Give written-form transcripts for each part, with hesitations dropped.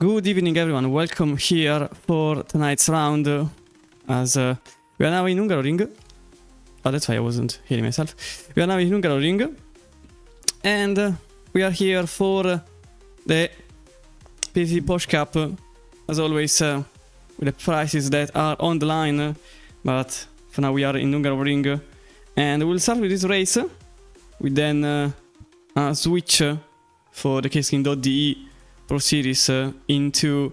Good evening everyone, welcome here for tonight's round as we are now in Hungaroring. Oh, that's why I wasn't hearing myself. We are now in Hungaroring and we are here for the PTT Porsche Cup, as always with the prices that are on the line, but for now we are in Hungaroring and we'll start with this race. We then switch for the Keskin.de Pro Series into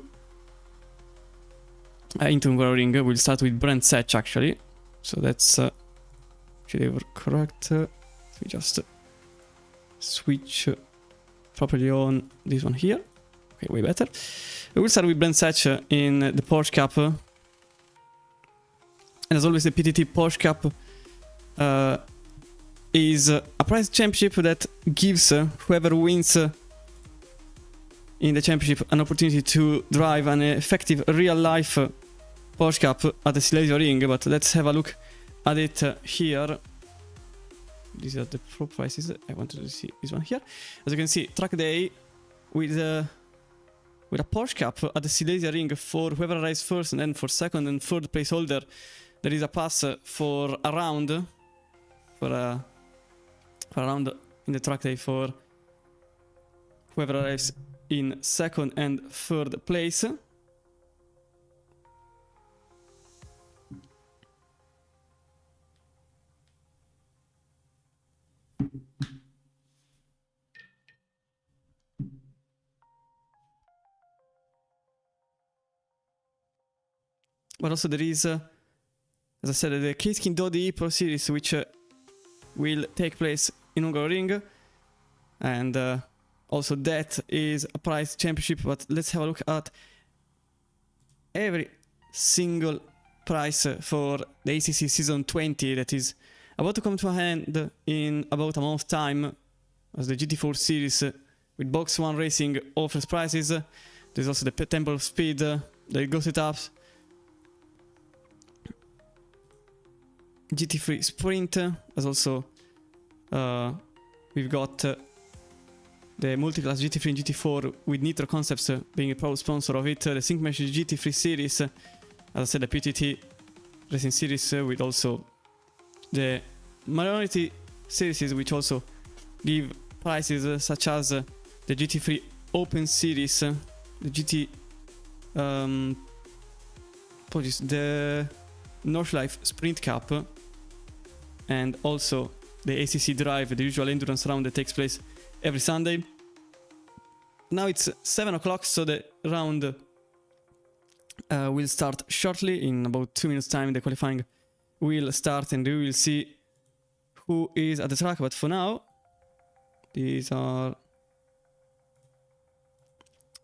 Hungaroring. We'll start with Brand Setch actually, so that's actually correct. We just switch properly on this one here. Okay, way better. We'll start with Brand Setch in the Porsche Cup, and as always the PTT Porsche Cup is a prize championship that gives whoever wins in the championship an opportunity to drive an effective real-life Porsche Cup at the Silesia Ring. But let's have a look at it here. These are the pro prices. I wanted to see this one here. As you can see, track day with a Porsche Cup at the Silesia Ring for whoever arrives first, and then for second and third place holder there is a pass for a round, for a round in the track day for whoever arrives in second and third place. But also there is, as I said, the Keskin.de Pro Series, which will take place in Hungaroring, and also that is a prize championship. But let's have a look at every single prize for the ACC Season 20 that is about to come to an end in about a month's time, as the GT4 Series with Box 1 Racing offers prizes. There's also the Temple of Speed, the Ghosted Ups, GT3 Sprint, as also we've got the Multiclass GT3 and GT4 with Nitro Concepts being a proud sponsor of it, the Sync Mesh GT3 Series, as I said, the PTT Racing Series, with also the Minority Series, which also give prizes such as the GT3 Open Series, the GT the Northlife Sprint Cup, and also the ACC Drive, the usual endurance round that takes place every Sunday. Now it's 7 o'clock, so the round will start shortly. In about 2 minutes time the qualifying will start and we will see who is at the track. But for now, these are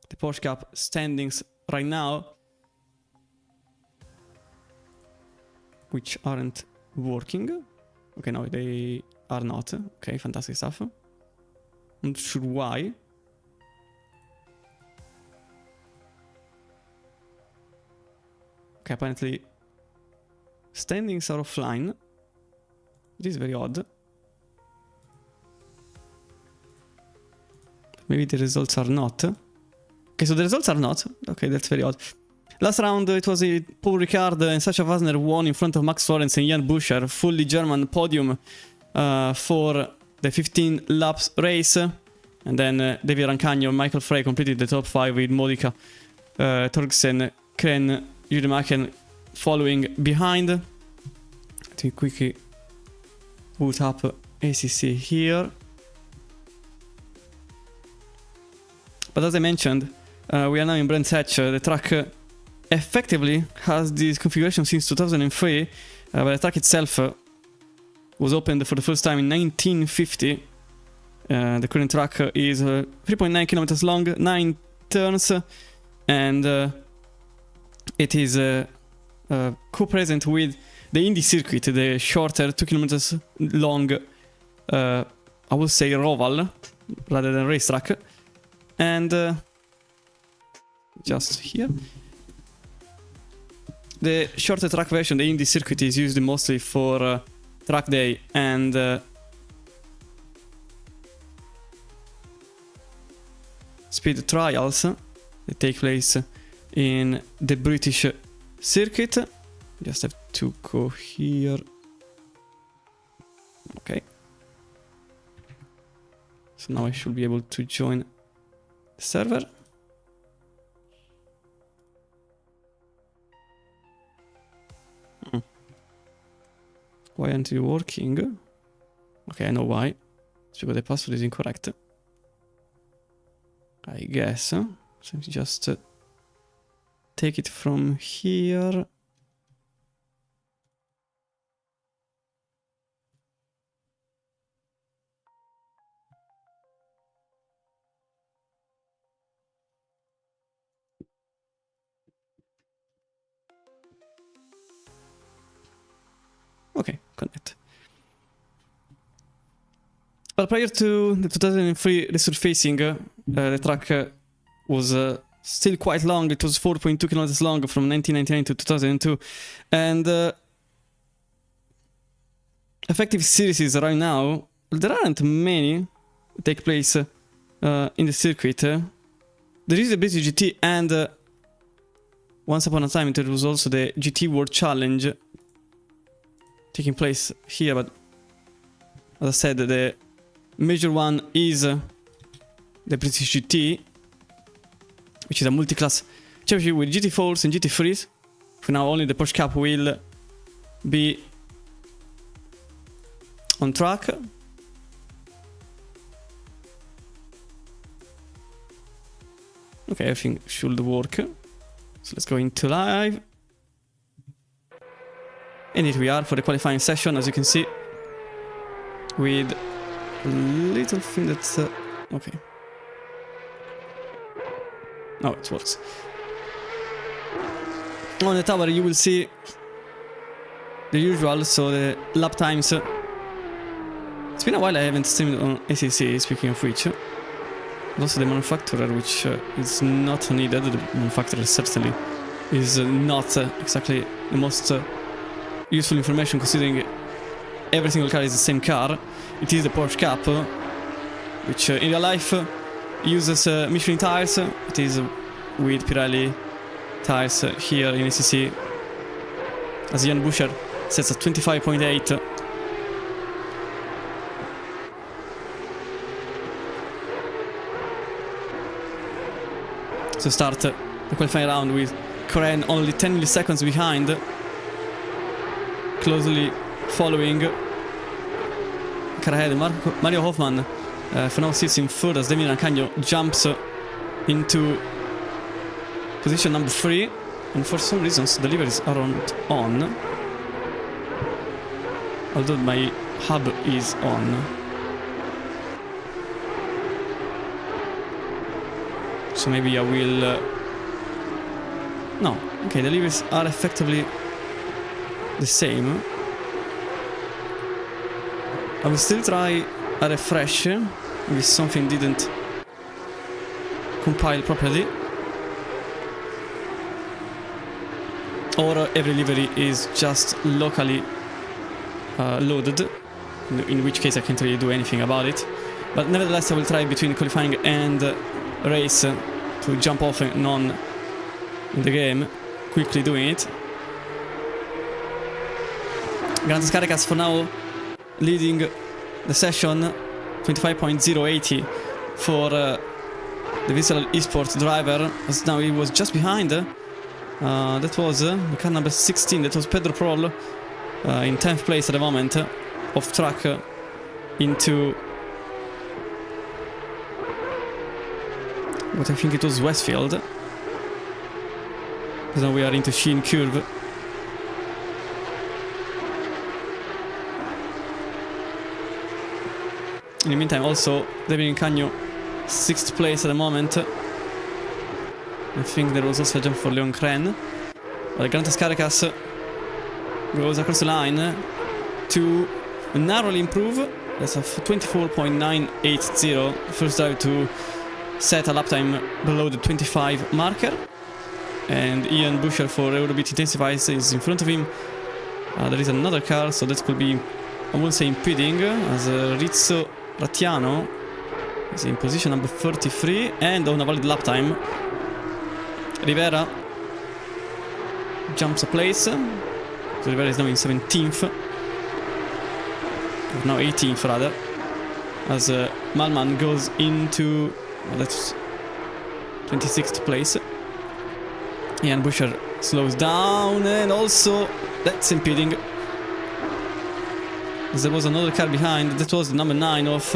the Porsche Cup standings right now, which aren't working. Okay, no, they are not. Okay, fantastic stuff. Not sure why. Okay, apparently standings are offline. It is very odd. Maybe the results are not. Okay, so the results are not. Okay, that's very odd. Last round it was Paul Ricard and Sascha Wasner won in front of Max Lorenz and Jan Buscher. Fully German podium for the 15 laps race. And then David Rancagno and Michael Frey completed the top 5 with Modica, Torgsen, Kren, Judemachen following behind. Let me quickly boot up ACC here. But as I mentioned, we are now in Brand Setch. The track effectively has this configuration since 2003, but the track itself was opened for the first time in 1950. The current track is 3.9 kilometers long, 9 turns, and it is co-present with the Indy circuit, the shorter 2 kilometers long, I would say roval rather than racetrack. And just here, the shorter track version, the Indy circuit, is used mostly for track day and speed trials. that take place in the British circuit. Just have to go here. Okay. So now I should be able to join the server. Why aren't you working? Okay, I know why. It's because the password is incorrect. I guess. So just take it from here. Okay, connect. Well, prior to the 2003 resurfacing, the track was still quite long. It was 4.2 kilometers long from 1999 to 2002. And effective series right now, there aren't many that take place in the circuit. There is the British GT, and once upon a time there was also the GT World Challenge taking place here, but as I said, the major one is the British GT, which is a multi-class championship with GT4s and GT3s. For now, only the Porsche Cup will be on track. Okay, everything should work. So let's go into live. And here we are for the qualifying session, as you can see, with a little thing that's okay. No, it works. On the tower you will see the usual, so the lap times. It's been a while I haven't streamed on ACC, speaking of which. Also the manufacturer, which is not needed. The manufacturer certainly is not exactly the most useful information, considering every single car is the same car. It is the Porsche Cup, which in real life uses Michelin tires. It is with Pirelli tires here in ACC, as Jan Buscher sets at 25.8. So start the qualifying round with Carrera only 10 milliseconds behind, closely following. Car ahead, Mario Hoffman for now sits in third as Damien Arcagno jumps into position number 3, and for some reasons the deliveries aren't on, although my hub is on. So maybe I will no, okay, the deliveries are effectively the same. I will still try a refresh if something didn't compile properly, or every delivery is just locally loaded, in which case I can't really do anything about it. But nevertheless I will try between qualifying and race to jump off and on in the game, quickly doing it. Grandes Caricas for now leading the session, 25.080 for the Visceral Esports driver, as now he was just behind. That was the car number 16, that was Pedro Prol, in 10th place at the moment, off track into what I think it was Westfield. Because now we are into Sheen Curve. In the meantime, also Damien Arcagno, 6th place at the moment. I think there was also a jump for Leon Kren. But Grandes Caricas goes across the line to narrowly improve. That's a 24.980. First drive to set a lap time below the 25 marker. And Ian Buscher for Eurobit Intensifies is in front of him. There is another car, so that could be, I won't say impeding, as Rizzo Rattiano is in position number 33 and on a valid lap time. Rivera jumps a place. So Rivera is now in 17th. Or now 18th rather. As Malman goes into... well, that's 26th place. Ian Busher slows down, and also that's impeding. As there was another car behind. That was the number 9 of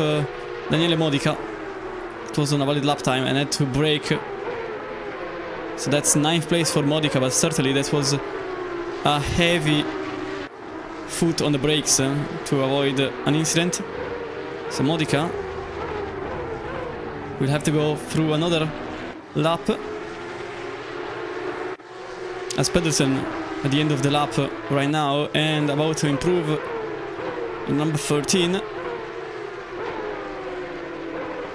Daniele Modica. It was on a valid lap time and had to brake. So that's 9th place for Modica, but certainly that was a heavy foot on the brakes to avoid an incident. So Modica will have to go through another lap. As Pedersen at the end of the lap right now and about to improve in number 13.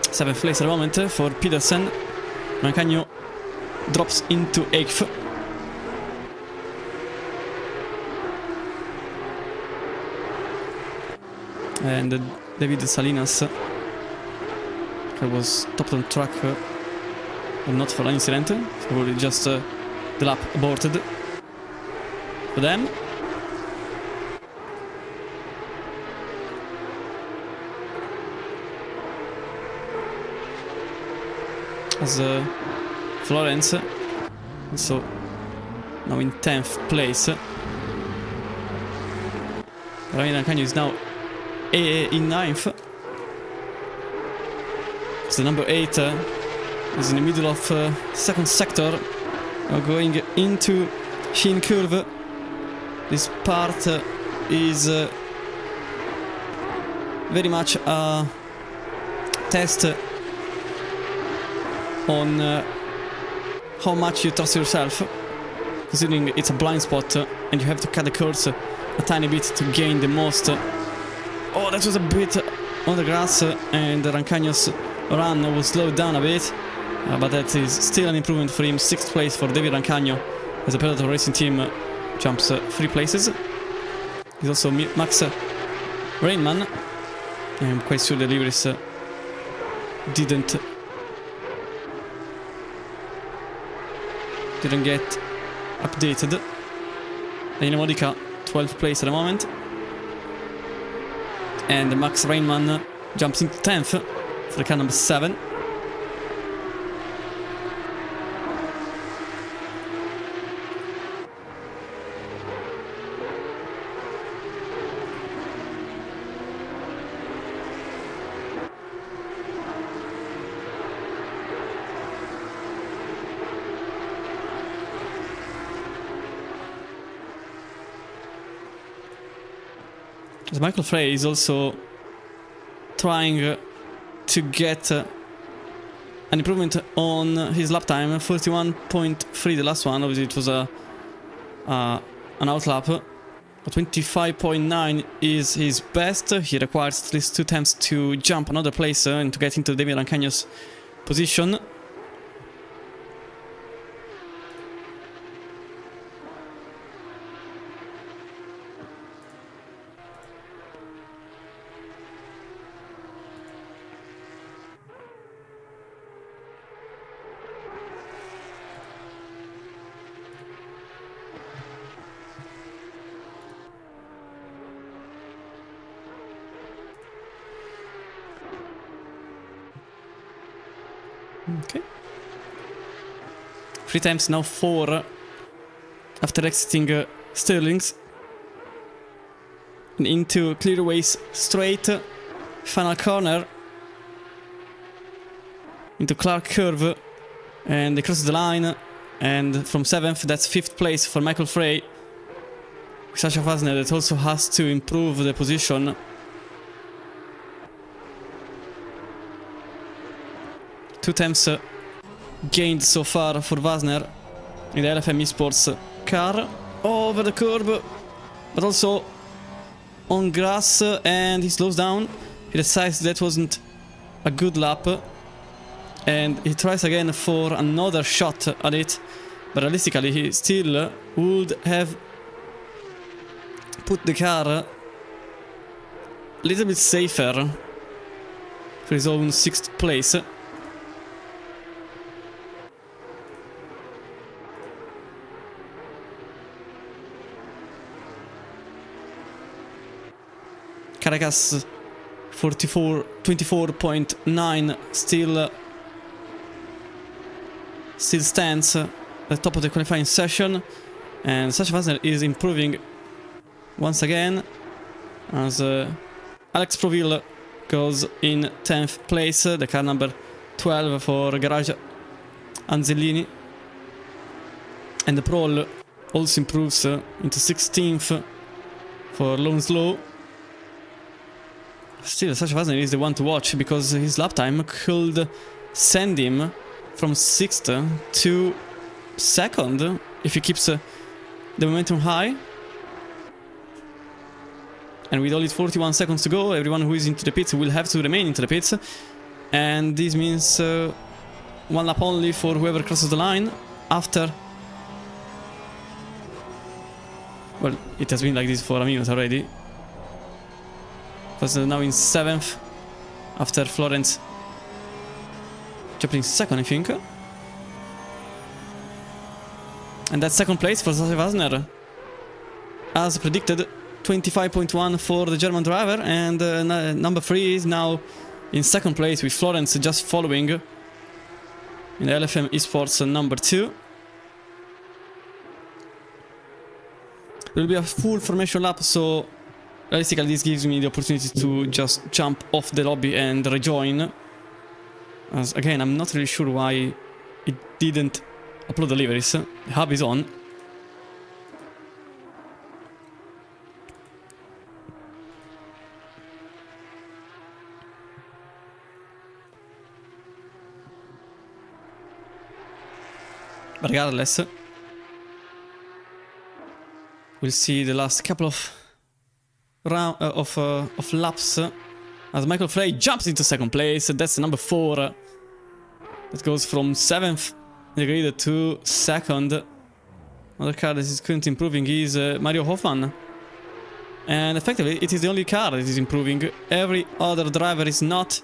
7th place at the moment for Pedersen. Rancagno drops into 8th. And David Salinas, who was stopped on track, but not for an incident, probably just the lap aborted for them. As Florence, so now in 10th place. Ryan Rancagno is now in 9th. So number 8 is in the middle of second sector, going into Sheen curve. This part is very much a test on how much you trust yourself, considering it's a blind spot and you have to cut the curves a tiny bit to gain the most. Oh, that was a bit on the grass, and Rancagno's run was slowed down a bit, but that is still an improvement for him. 6th place for David Rancagno as the Predator Racing Team jumps 3 places. He's also Max Rainman. I'm quite sure the liveries didn't get updated. Daniele Modica 12th place at the moment, and Max Rainman jumps into 10th for the car number 7. As Michael Frey is also trying to get an improvement on his lap time. 41.3 the last one. Obviously it was an out lap. 25.9 is his best. He requires at least 2 attempts to jump another place and to get into David Rancagno's position. Okay. 3 times now 4 after exiting Sterling's and into Clearways straight, final corner into Clark curve, and they cross the line, and from 7th that's 5th place for Michael Frey. Sasha Fasner that also has to improve the position. Two attempts gained so far for Wasner in the LFM Esports car. Over the curb, but also on grass, and he slows down. He decides that wasn't a good lap, and he tries again for another shot at it, but realistically he still would have put the car a little bit safer for his own 6th place. Caracas 24.9 still stands at the top of the qualifying session, and Sasha Wagner is improving once again as Alex Proville goes in 10th place, the car number 12 for Garage Anzellini, and the Prol also improves into 16th for Lone Slow. Still, Sasha Wagner is the one to watch because his lap time could send him from 6th to 2nd if he keeps the momentum high. And with only 41 seconds to go, everyone who is into the pits will have to remain into the pits. And this means one lap only for whoever crosses the line after... Well, it has been like this for a minute already. Was now in 7th after Florence jumping 2nd, I think. And that's 2nd place for Sasha Wagner. As predicted, 25.1 for the German driver, and number 3 is now in 2nd place with Florence just following in the LFM Esports number 2. There will be a full formation lap, so realistically this gives me the opportunity to just jump off the lobby and rejoin. As again, I'm not really sure why it didn't upload the liveries. The hub is on. But regardless, we'll see the last couple of laps as Michael Frey jumps into 2nd place. That's number 4 that goes from 7th in the grid to 2nd. Another car that is currently improving is Mario Hoffman, and effectively it is the only car that is improving. Every other driver is not,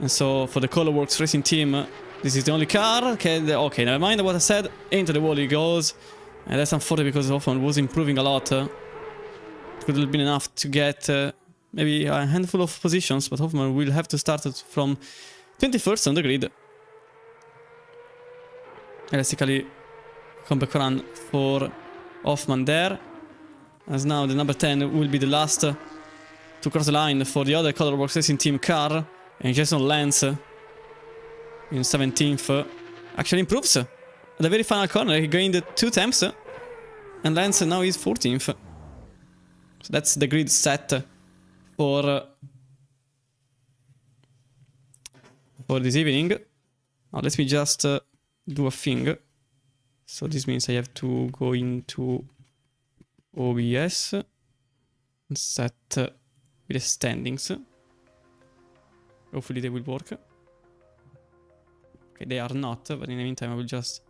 and so for the Colorworks Racing team, this is the only car. Okay, never mind what I said. Into the wall he goes, and that's unfortunate because Hoffman was improving a lot. It could have been enough to get maybe a handful of positions, but Hoffman will have to start it from 21st on the grid. Realistically, comeback run for Hoffman there, as now the number 10 will be the last to cross the line for the other Colorworks Racing team car, and Jason Lance in 17th actually improves. At the very final corner he gained 2 temps, and Lance now is 14th. So that's the grid set for this evening. Now let me just do a thing. So this means I have to go into OBS and set with the standings. Hopefully they will work. Okay, they are not, but in the meantime I will just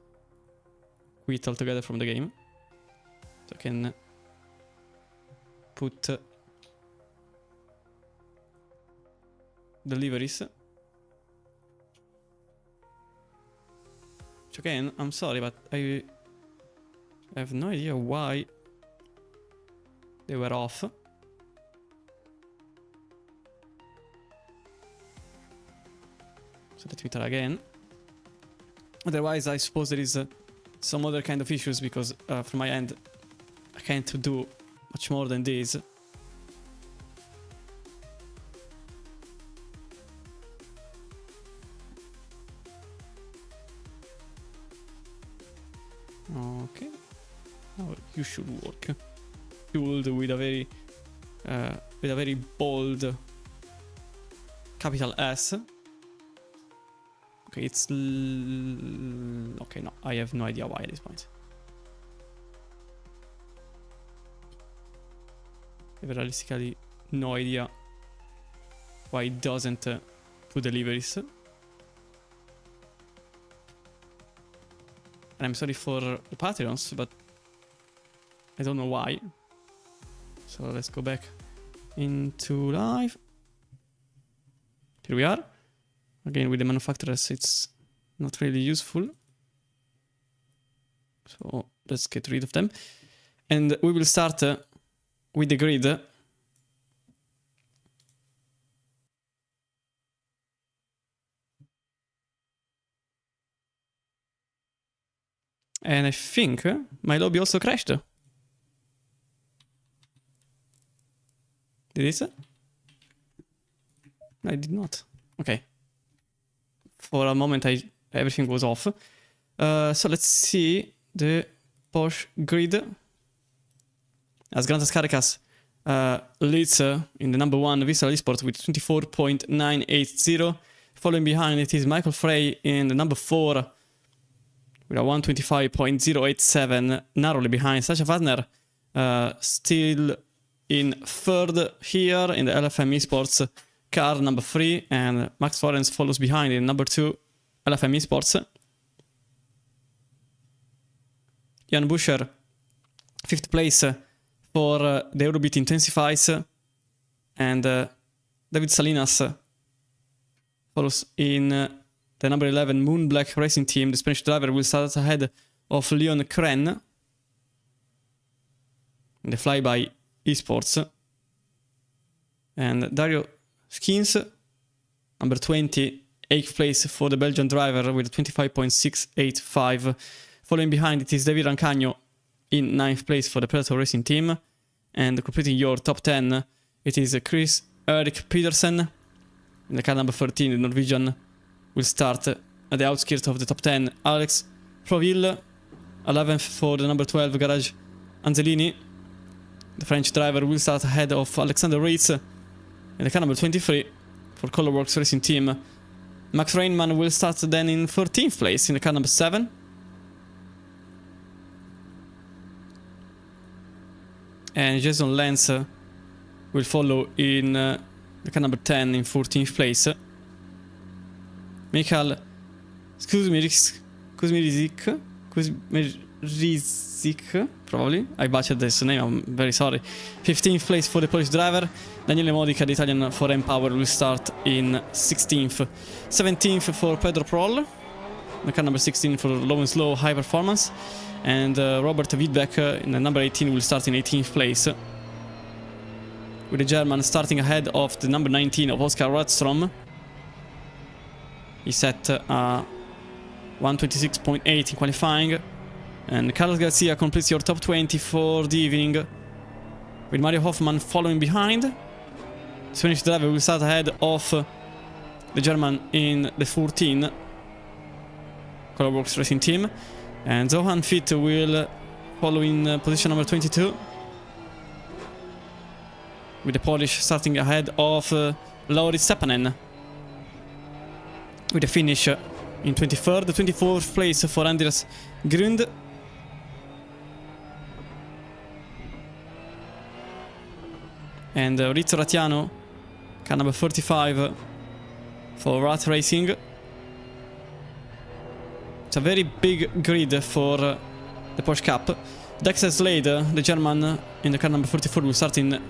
quit altogether from the game, so I can put deliveries. Which again, I'm sorry, but I have no idea why they were off. So let me try again. Otherwise, I suppose there is some other kind of issues, because from my end, I can't do much more than this. Okay. Now you should work. Fueled with a very bold capital S. Okay, it's okay, no, I have no idea why at this point. I have realistically no idea why it doesn't put deliveries. And I'm sorry for the Patreons, but I don't know why. So let's go back into live. Here we are. Again, with the manufacturers, it's not really useful. So let's get rid of them. And we will start with the grid. And I think my lobby also crashed. Did it? No, I did not. Okay. For a moment, everything was off. So let's see the Porsche grid. As Grantas Caracas leads in the number 1 Visceral Esports with 24.980. Following behind it is Michael Frey in the number 4 with a 125.087. Narrowly behind Sasha Wagner, still in 3rd here in the LFM Esports car number 3. And Max Forens follows behind in number 2 LFM Esports. Jan Buscher, 5th place for the Eurobeat Intensifies, and David Salinas follows in the number 11 Moon Black Racing Team. The Spanish driver will start ahead of Leon Kren in the Flyby Esports. And Dario Skins, number 20, 8th place for the Belgian driver with 25.685. Following behind it is David Rancagno in 9th place for the Predator Racing Team. And completing your top 10, it is Chris Erik Petersen in the car number 13. The Norwegian will start at the outskirts of the top 10. Alex Proville, 11th for the number 12 Garage Angelini. The French driver will start ahead of Alexander Reitz in the car number 23 for Colorworks Racing Team. Max Rainman will start then in 13th place in the car number 7. And Jason Lenz will follow in the car number 10 in 14th place. Michael Kuzmirizik, probably. I butchered this name, I'm very sorry. 15th place for the Polish driver. Daniele Modica, the Italian for Empower, will start in 16th. 17th for Pedro Prol. The car number 16 for Low and Slow High Performance. And Robert Wiedbeck in the number 18 will start in 18th place. With the German starting ahead of the number 19 of Oscar Rudstrom. He set 126.8 in qualifying. And Carlos Garcia completes your top 20 for the evening, with Mario Hoffman following behind. The Spanish driver will start ahead of the German in the 14 Colorworks Racing Team. And Zohan Fitt will follow in position number 22, with the Polish starting ahead of Lauri Stepanen, with a finish in 23rd. 24th place for Andreas Grund. And Rizzo Ratiano, car number 35 for Rat Racing. It's a very big grid for the Porsche Cup. Dexter Slade, the German, in the car number 44 will start in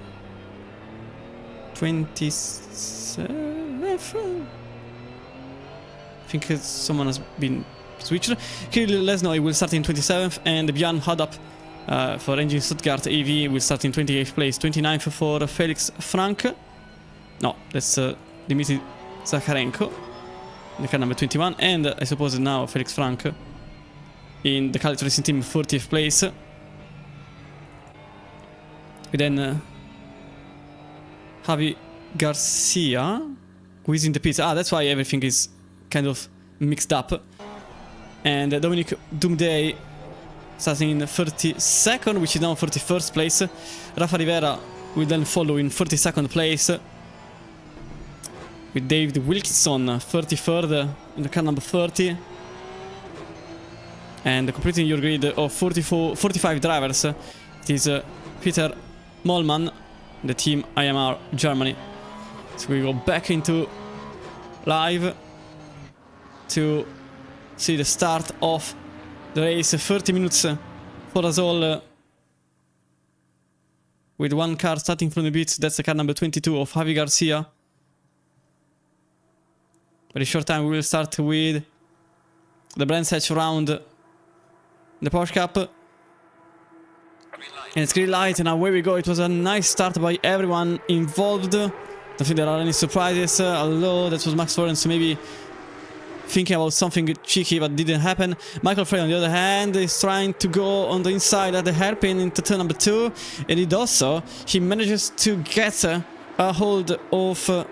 27th. I think someone has been switched. Kirill Lesnoy will start in 27th, and Björn Haddap for Engine Stuttgart AV will start in 28th place. 29th for Felix Frank. No, that's Dmitry Zakharenko in the car number 21, and I suppose now Felix Frank in the Khaled Racing Team 40th place. We then Javi Garcia, who is in the pits. That's why everything is kind of mixed up. And Dominic Doomday starting in 32nd, which is now 41st place. Rafa Rivera will then follow in 42nd place, with David Wilkinson 33rd in the car number 30. And completing your grid of 45 drivers, it is Peter Mollman, the team IMR Germany. So we go back into live to see the start of the race. 30 minutes for us all, with one car starting from the pits. That's the car number 22 of Javi Garcia. Very short time we will start with the Brands Hatch round, the Porsche Cup. And it's green light, and away we go. It was a nice start by everyone involved. Don't think there are any surprises, although that was Max Lorenz maybe thinking about something cheeky, but didn't happen. Michael Frey, on the other hand, is trying to go on the inside at the hairpin into turn number 2, and he does so. He manages to get a hold of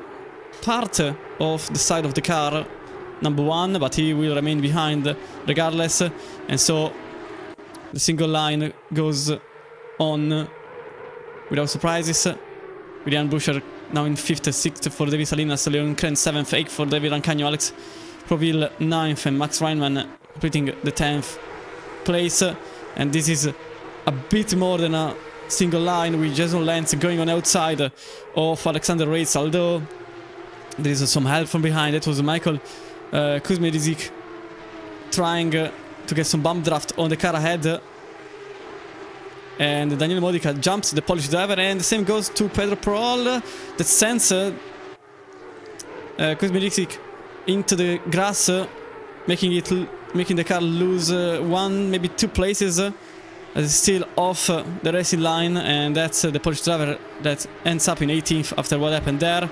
part of the side of the car, number 1, but he will remain behind regardless, and so the single line goes on without surprises, with Ian Buscher now in 5th, 6th for David Salinas, Leon Kren 7th, 8th for David Rancagno, Alex Proville 9th, and Max Reinman completing the 10th place. And this is a bit more than a single line, with Jason Lentz going on outside of Alexander Reitz, although there is some help from behind. It was Michael Kuzmirizik trying to get some bump draft on the car ahead. And Daniel Modica jumps the Polish driver, and the same goes to Pedro Prol, that sends Kuzmirizik into the grass, making the car lose 1, maybe 2 places, as it's still off the racing line, and that's the Polish driver that ends up in 18th after what happened there.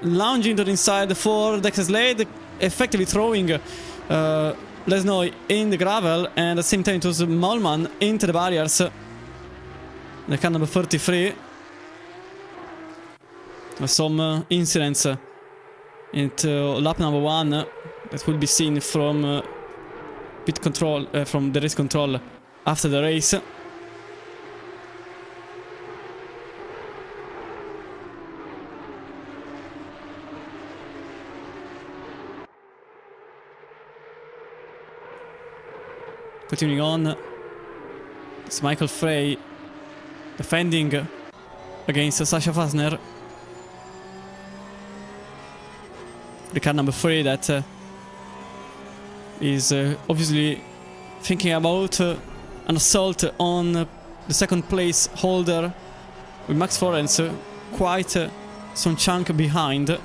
Lounging to the inside for Dexter Slade, effectively throwing Lesnoy in the gravel, and at the same time it was Malman into the barriers. The car number 33. Some incidents into lap number 1 that will be seen from pit control, from the race control after the race. Continuing on, it's Michael Frey defending against Sasha Fasner. The car number 3 that is obviously thinking about an assault on the 2nd place holder, with Max Florence quite some chunk behind.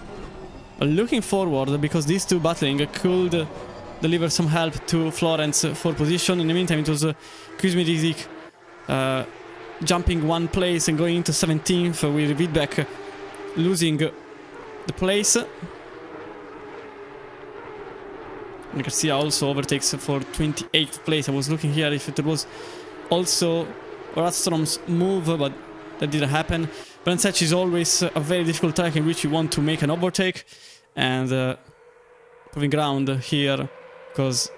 Looking forward, because these two battling could deliver some help to Florence for position. In the meantime, it was Kuzmirizik jumping 1 place and going into 17th, with Widbeck losing the place. And Garcia also overtakes for 28th place. I was looking here if there was also Ratstrom's move, but that didn't happen. Brandsatch is always a very difficult track in which you want to make an overtake, and proving ground here, because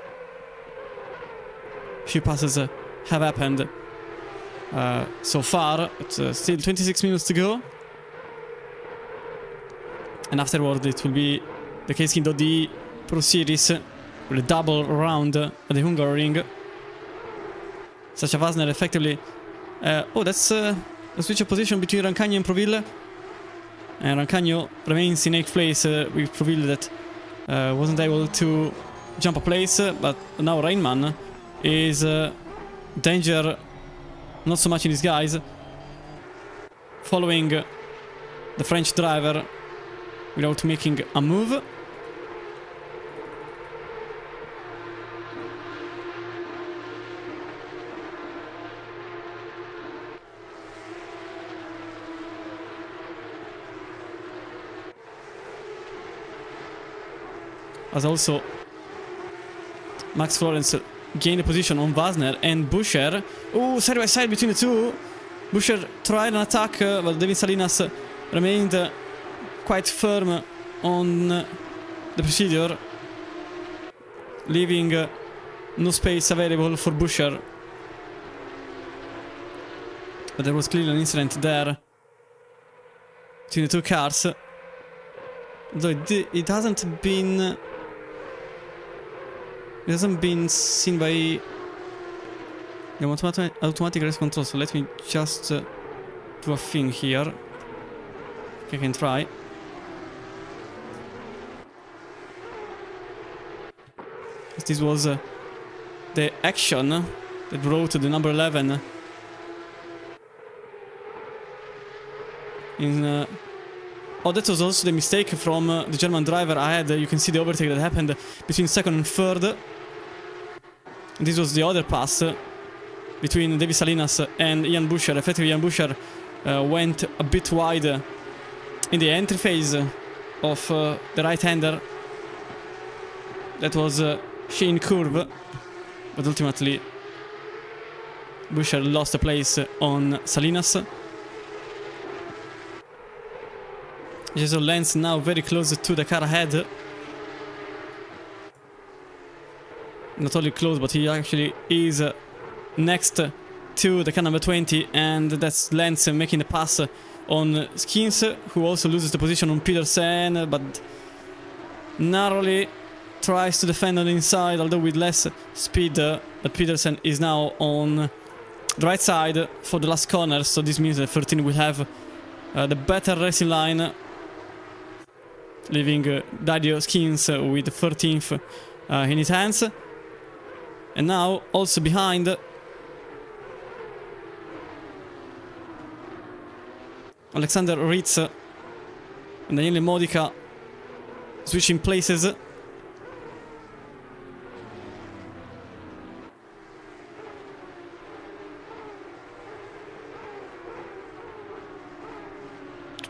few passes have happened so far. It's still 26 minutes to go, and afterward it will be the Keiskin Dodi Pro Series with a double round at the Hungaroring. Sasha Vasner effectively that's a switch of position between Rancagno and Proville, and Rancagno remains in 8th place with Proville that wasn't able to jump a place, but now Reinman is danger, not so much in disguise, following the French driver without making a move. As also Max Florence gained a position on Vasner and Buscher. Oh, side by side between the two. Buscher tried an attack, but David Salinas remained quite firm on the procedure, leaving no space available for Buscher. But there was clearly an incident there between the two cars. Though it hasn't been seen by the automatic race control, so let me just do a thing here. I can try. This was the action that brought the number 11 in. Oh, that was also the mistake from the German driver ahead. You can see the overtake that happened between 2nd and 3rd. And this was the other pass between David Salinas and Ian Buscher. Effectively, Ian Buscher went a bit wide in the entry phase of the right-hander. that was Shane Curve, but ultimately Buescher lost the place on Salinas. Jason Lenz now very close to the car ahead. Not only close, but he actually is next to the car number 20, and that's Lenz making the pass on Skins, who also loses the position on Petersen, but narrowly tries to defend on the inside, although with less speed. But Petersen is now on the right side for the last corner, so this means that 13 will have the better racing line, leaving Dario Skins with 13th in his hands. And now also behind Alexander Ritz and Daniele Modica switching places.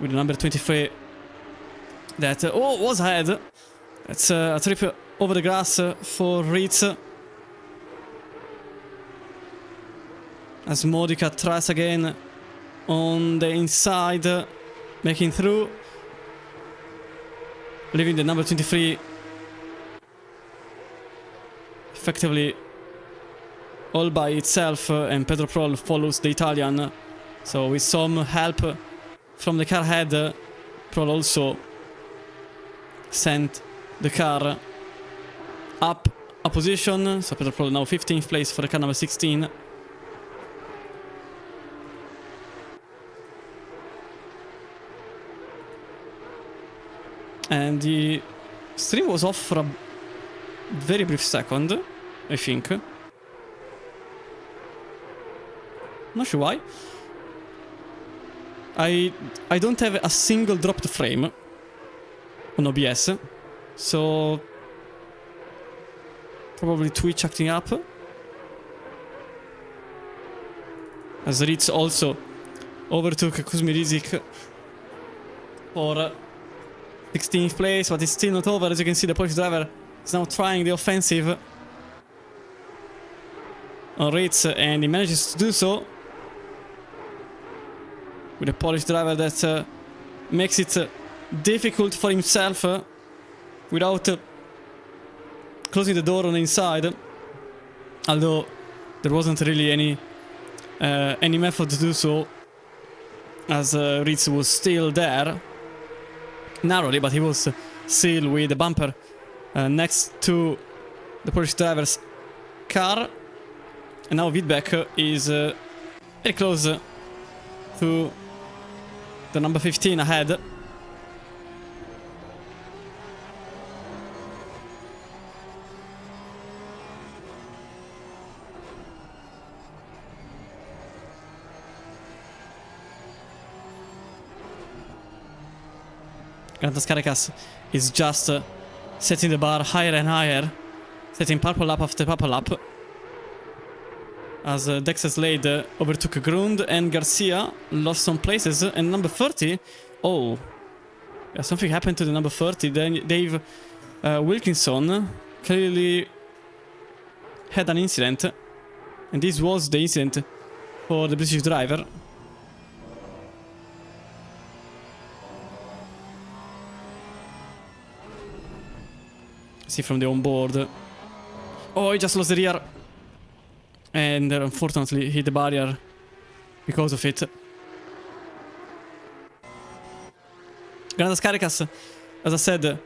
With the number 23 that was ahead. That's a trip over the grass for Ritz, as Modica tries again on the inside, making through, leaving the number 23 effectively all by itself, and Pedro Prol follows the Italian. So with some help from the car head, Prol also sent the car up a position. So Pedro Prol now 15th place for the car number 16. And the stream was off for a very brief second, I think. Not sure why. I don't have a single dropped frame on OBS, so probably Twitch acting up. As Ritz also overtook Kuzmi Rizik for 16th place, but it's still not over. As you can see, the Polish driver is now trying the offensive on Ritz, and he manages to do so with a Polish driver that makes it difficult for himself without closing the door on the inside, although there wasn't really any method to do so, as Ritz was still there narrowly, but he was still with the bumper next to the Polish driver's car. And now Wittbeck is very close to the number 15 ahead. Grantas Caricas is just setting the bar higher and higher, setting purple lap after purple lap, as Dexter Slade overtook Grund and Garcia lost some places, and number 30, oh, yeah, something happened to the number 30. Then Dave Wilkinson clearly had an incident, and this was the incident for the British driver. See from the onboard. Oh, he just lost the rear, and unfortunately hit the barrier because of it. Grandas Caricas, as I said,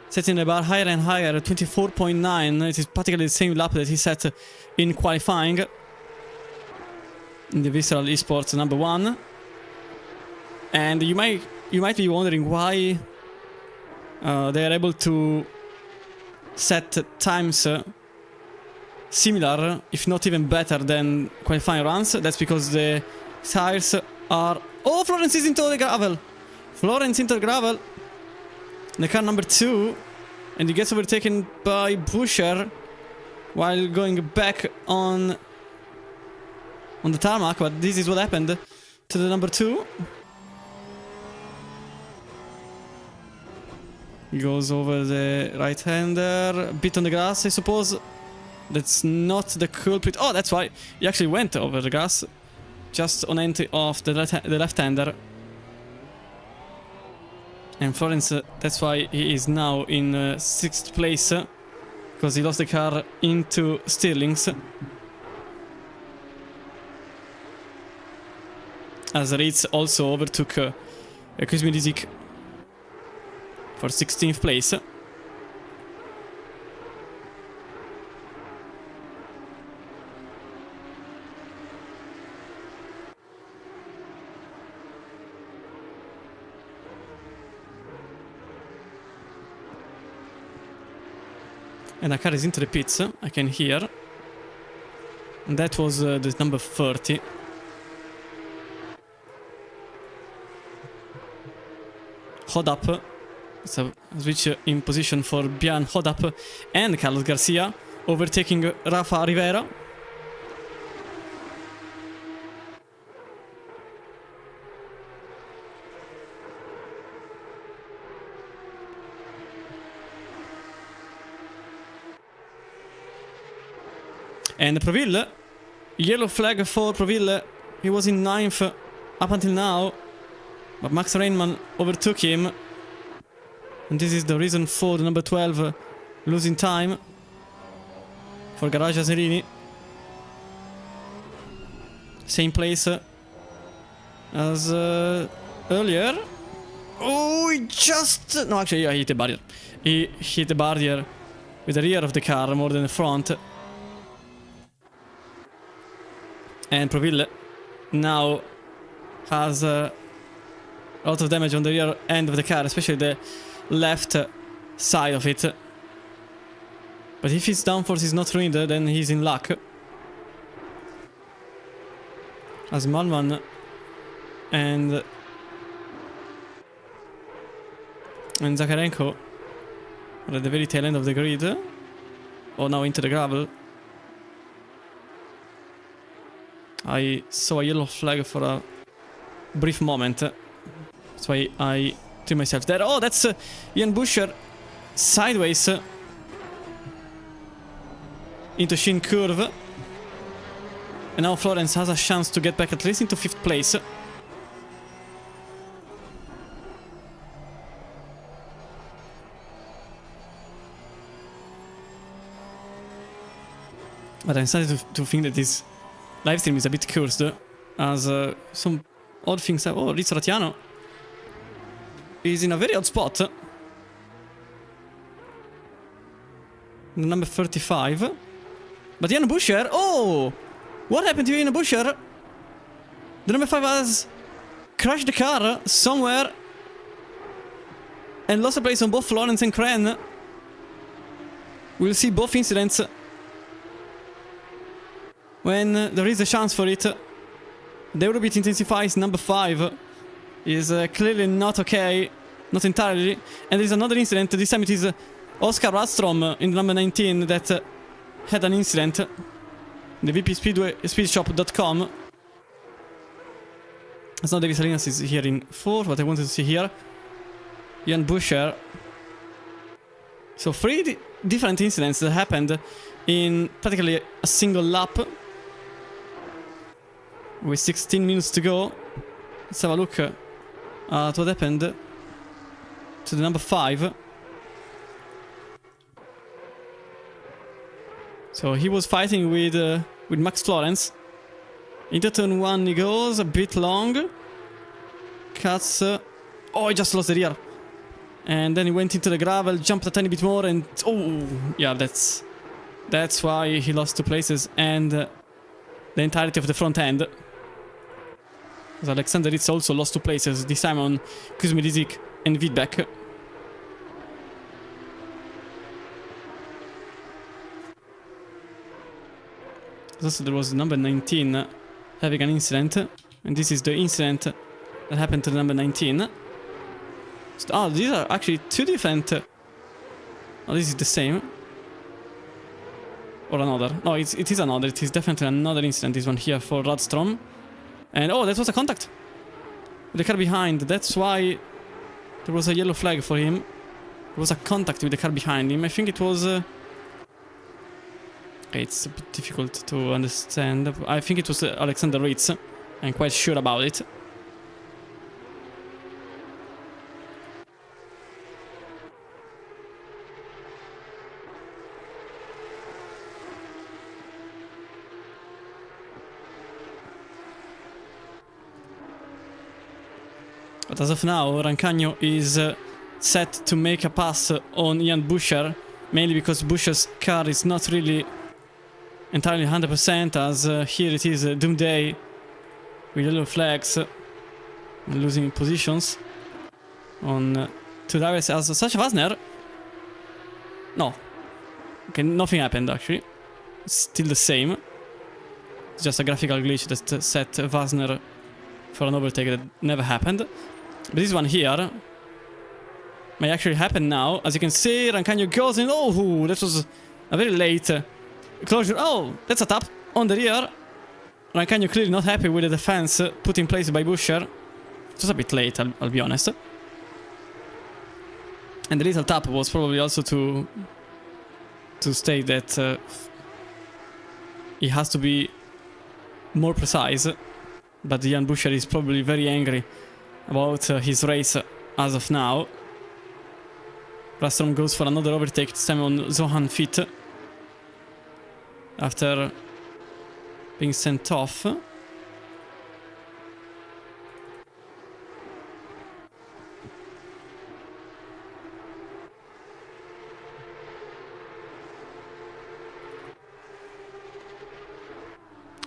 setting the bar higher and higher at 24.9. It is practically the same lap that he set in qualifying in the Visceral Esports number 1. And you might be wondering why they are able to set times similar, if not even better, than qualifying runs. That's because the tires are... Oh, Florence is into the gravel! Florence into the gravel! The car number 2, and he gets overtaken by Buescher while going back on the tarmac, but this is what happened to the number 2. He goes over the right-hander. A bit on the grass, I suppose. That's not the culprit. Oh, that's why he actually went over the grass. Just on entry of the left-hander. And Florence, that's why he is now in 6th place. Because he lost the car into Stirling's. As Ritz also overtook Kuzminizik for 16th place. And the car is into the pits, I can hear. And that was the number 30. Hodap. It's a switch in position for Bian Hodap and Carlos Garcia, overtaking Rafa Rivera. And Proville, yellow flag for Proville. He was in 9th up until now, but Max Reinman overtook him. And this is the reason for the number 12 losing time for Garage Aserini. Same place as earlier. Oh, he just... No, actually, yeah, he hit the barrier. He hit the barrier with the rear of the car more than the front. And Proville now has a lot of damage on the rear end of the car, especially the left side of it. But if his downforce is not ruined, then he's in luck. As Malman and Zakharenko are at the very tail end of the grid. Or now into the gravel. I saw a yellow flag for a brief moment. That's why I threw myself there. Oh, that's Ian Buescher sideways into Shin curve. And now Florence has a chance to get back at least into 5th place. But I'm starting to think that this livestream is a bit cursed, as some odd things have... Oh, Rizzo Ratiano is in a very odd spot. Number 35. But Ian Buescher... Oh! What happened to Ian Buescher? The number 5 has crashed the car somewhere and lost a place on both Florence and Kren. We'll see both incidents when there is a chance for it. The Eurobit intensifies. Number 5 is clearly not okay, not entirely. And there is another incident. This time it is Oscar Radstrom in the number 19 that had an incident. The VP Speedshop.com. It's not David Salinas is here in 4th, what I wanted to see here. Ian Buescher. So 3 different incidents that happened in practically a single lap. With 16 minutes to go. Let's have a look at what happened to the number 5. So he was fighting with Max Florence. Into turn 1 he goes, a bit long. Cuts... oh, he just lost the rear. And then he went into the gravel, jumped a tiny bit more and... Oh, yeah, that's why he lost 2 places and the entirety of the front end. So Alexander Ritz also lost 2 places, this time on Kuzminizik and Vidbeck. Also there was number 19 having an incident, and this is the incident that happened to the number 19. So, oh, these are actually 2 different... oh, this is the same. Or another. No, it is another. It is definitely another incident, this one here for Radstrom. And oh, that was a contact with the car behind. That's why there was a yellow flag for him. It was a contact with the car behind him. I think it was... okay, it's a bit difficult to understand. I think it was Alexander Ritz. I'm quite sure about it. But as of now, Rancagno is set to make a pass on Ian Buescher, mainly because Buescher's car is not really entirely 100%, as here it is Doomday with yellow flags, losing positions on two drivers as Sasha Wasner. No. Okay, nothing happened actually. It's still the same. It's just a graphical glitch that set Wasner for an overtake that never happened. But this one here may actually happen now. As you can see, Rancagno goes in. Oh, that was a very late closure. Oh, that's a tap on the rear. Rancagno clearly not happy with the defense put in place by Buescher. It was a bit late, I'll be honest. And the little tap was probably also to state that he has to be more precise. But Ian Buescher is probably very angry about his race as of now. Rastrom goes for another overtake, this time on Zohan Fit, after being sent off.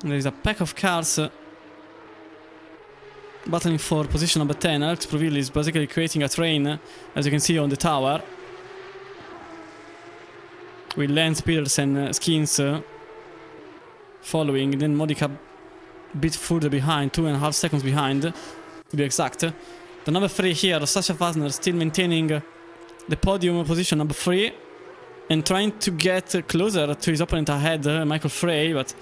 There is a pack of cars battling for position number 10. Alex Proville is basically creating a train, as you can see on the tower, with Lance Peters and Skins following. Then Modica a bit further behind, 2.5 seconds behind to be exact. The number 3 here, Sasha Wasner, still maintaining the podium position number 3 and trying to get closer to his opponent ahead, Michael Frey, but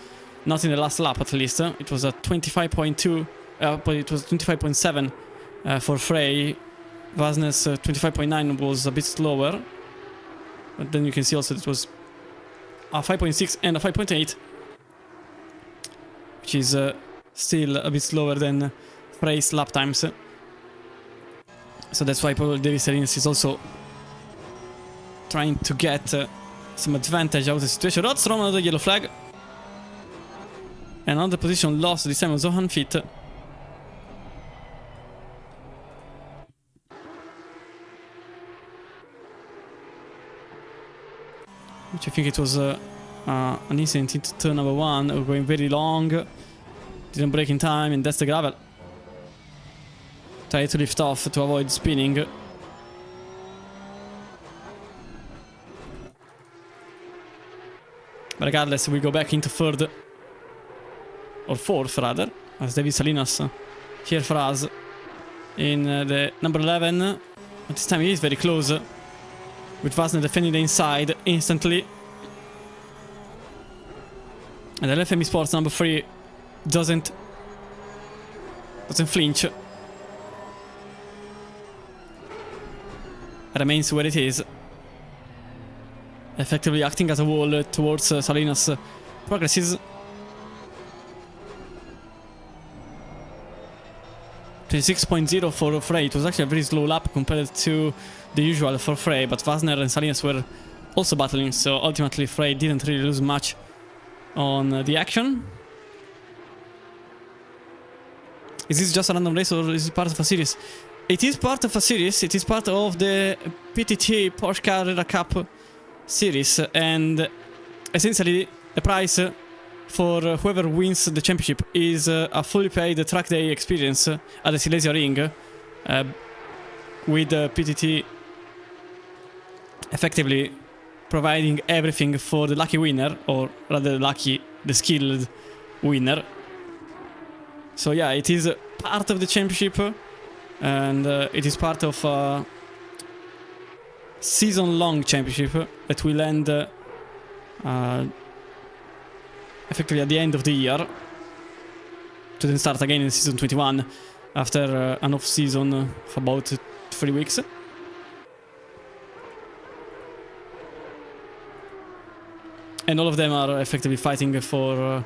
not in the last lap at least. It was a 25.2, but it was 25.7 for Frey. Wasner's 25.9 was a bit slower, but then you can see also it was a 5.6 and a 5.8, which is still a bit slower than Frey's lap times. So that's why probably David Salinas is also trying to get some advantage out of the situation. Rodstrom, another yellow flag. Another position lost, this time on Zohan Fit. Which I think it was an incident into turn number 1, going very long. Didn't break in time, and that's the gravel. Tried to lift off to avoid spinning. But regardless, we go back into third. Or fourth rather, as David Salinas here for us in the number 11. At this time he is very close, with Wasner defending the inside instantly. And the LFME Sports number 3 doesn't flinch. Remains where it is, effectively acting as a wall towards Salinas' progresses. 26.0 for Frey. It was actually a very slow lap compared to the usual for Frey, but Wasner and Salinas were also battling, so ultimately Frey didn't really lose much on the action. Is this just a random race or is it part of a series? It is part of a series. It is part of the PTT Porsche Carrera Cup series, and essentially the prize for whoever wins the championship is a fully paid track day experience at the Silesia Ring, with PTT effectively providing everything for the lucky winner, or rather the skilled winner. So yeah, it is part of the championship, and it is part of a season-long championship that will end effectively at the end of the year, to then start again in season 21 after an off-season of about 3 weeks. And all of them are effectively fighting for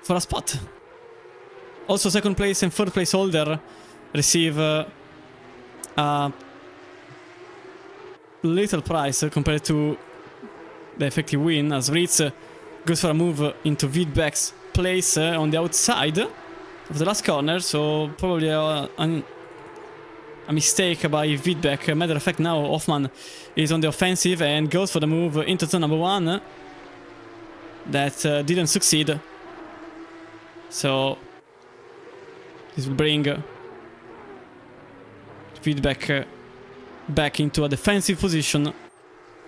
a spot. Also, second place and third place holder receive a little price compared to the effective win, as Ritz goes for a move into Vidbeck's place on the outside of the last corner, so probably a mistake by Vidbeck. Matter of fact, now Hoffman is on the offensive and goes for the move into turn number 1. That didn't succeed. So this will bring Vidbeck back into a defensive position.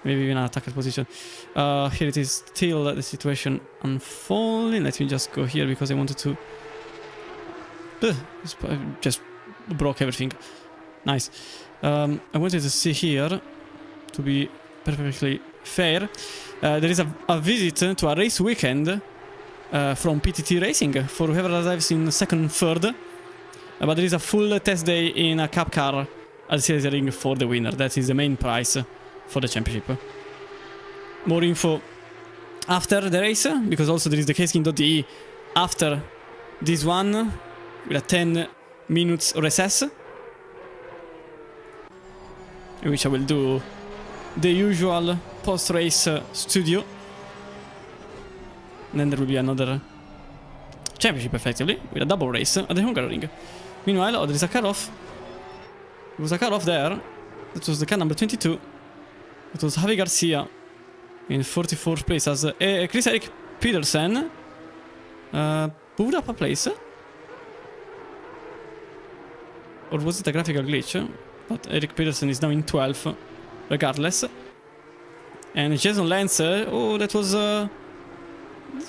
Maybe even an attacker position. Here it is, still the situation unfolding. Let me just go here because I wanted to... just broke everything. Nice. I wanted to see here, to be perfectly fair. There is a visit to a race weekend from PTT Racing for whoever arrives in second, third. But there is a full test day in a cup car at the series ring for the winner. That is the main prize for the championship. More info after the race, because also there is the Kskin.de after this one with a 10 minutes recess, in which I will do the usual post-race studio. And then there will be another championship effectively with a double race at the Hungaroring. Meanwhile, oh, there is a car off. There was a car off there. That was the car number 22. It was Javi Garcia in 44th place as Chris Eric Peterson moved up a place. Or was it a graphical glitch? But Eric Peterson is now in 12th, regardless. And Jason Lance, oh, that was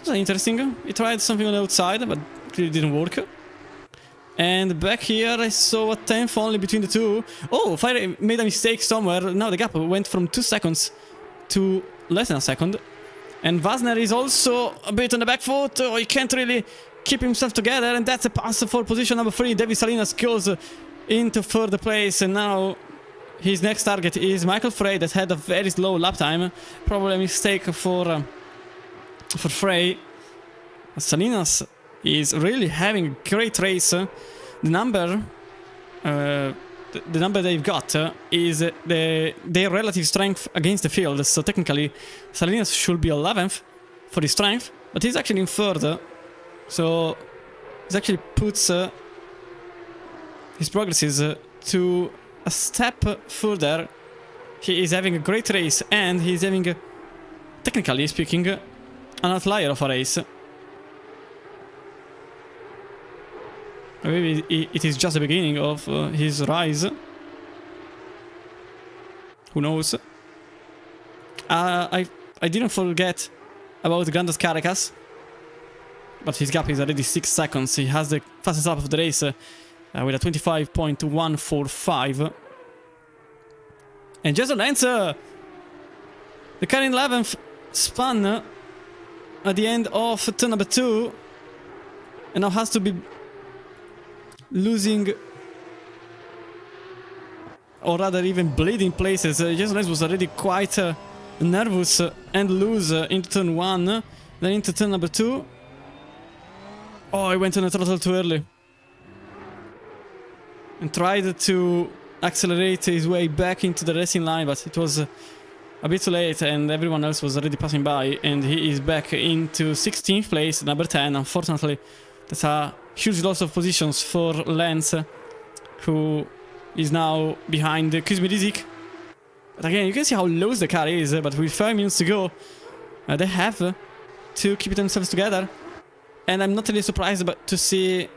interesting. He tried something on the outside, but clearly didn't work. And back here I saw a 10th only between the two. Oh, Fire made a mistake somewhere. Now the gap went from 2 seconds to less than a second. And Vasner is also a bit on the back foot. Oh, he can't really keep himself together. And that's a pass for position number 3. David Salinas goes into third place. And now his next target is Michael Frey, that had a very slow lap time. Probably a mistake for Frey. Salinas is really having a great race. The number they've got is their relative strength against the field. So technically, Salinas should be 11th for his strength, but he's actually in third. So this actually puts his progresses to a step further. He is having a great race, and he's having, technically speaking, an outlier of a race. Maybe it is just the beginning of his rise. Who knows? I didn't forget about Grandas Caracas, but his gap is already 6 seconds. He has the fastest lap of the race with a 25.145. And Jason Lance, the car in 11th, spun at the end of turn number 2, and now has to be losing, or rather even bleeding places. Jason Lance was already quite nervous and loose into turn 1, then into turn number 2. Oh, he went on a throttle too early and tried to accelerate his way back into the racing line, but it was a bit too late and everyone else was already passing by, and he is back into 16th place, number 10. Unfortunately, that's a huge loss of positions for Lance, who is now behind Kuzmi Rizik. But again, you can see how loose the car is, but with 5 minutes to go, they have to keep themselves together. And I'm not really surprised to see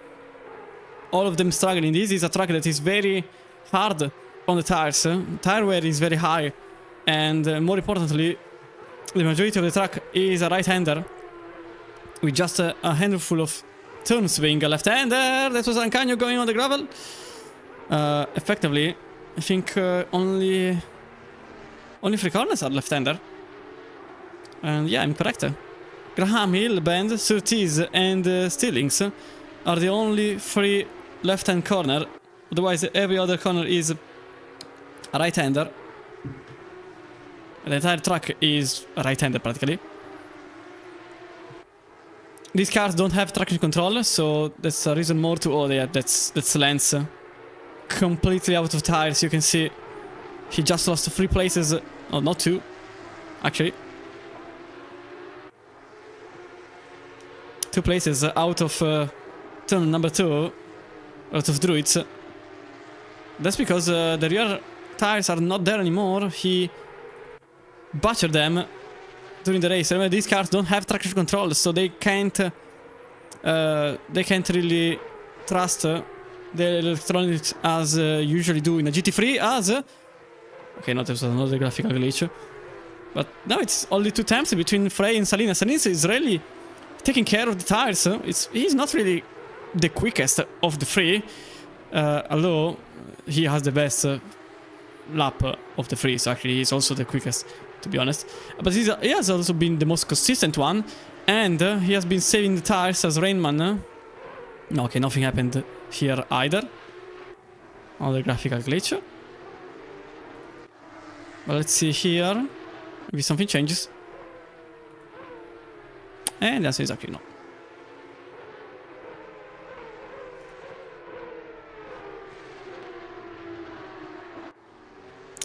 all of them struggling. This is a track that is very hard on the tires. Tire wear is very high, and more importantly, the majority of the track is a right-hander with just a handful of turn swing. A left-hander. That was Ancanio going on the gravel. Effectively, I think only 3 corners are left-hander. And yeah, I'm correct. Graham Hill, Bend, Surtees and Stillings are the only 3 left-hand corner. Otherwise, every other corner is a right-hander. The entire track is a right-hander practically. these cars don't have traction control, so that's a reason more to... Oh, yeah, that's Lance. Completely out of tires, you can see. He just lost 3 places. Oh, not 2, actually. 2 places out of turn number 2, out of Druids. That's because the rear tires are not there anymore. He butchered them during the race. Remember, these cars don't have traction control, so they can't really trust the electronics as usually do in a GT3 as... okay, no, there's another graphical glitch. But now it's only 2 attempts between Frey and Salinas. Salinas is really taking care of the tires. He's not really the quickest of the 3, although he has the best lap of the 3, so actually he's also the quickest, to be honest. But he has also been the most consistent one, and he has been saving the tires as Rainman. Okay, nothing happened here either. Another graphical glitch. But let's see here. Maybe something changes. And the answer is actually no.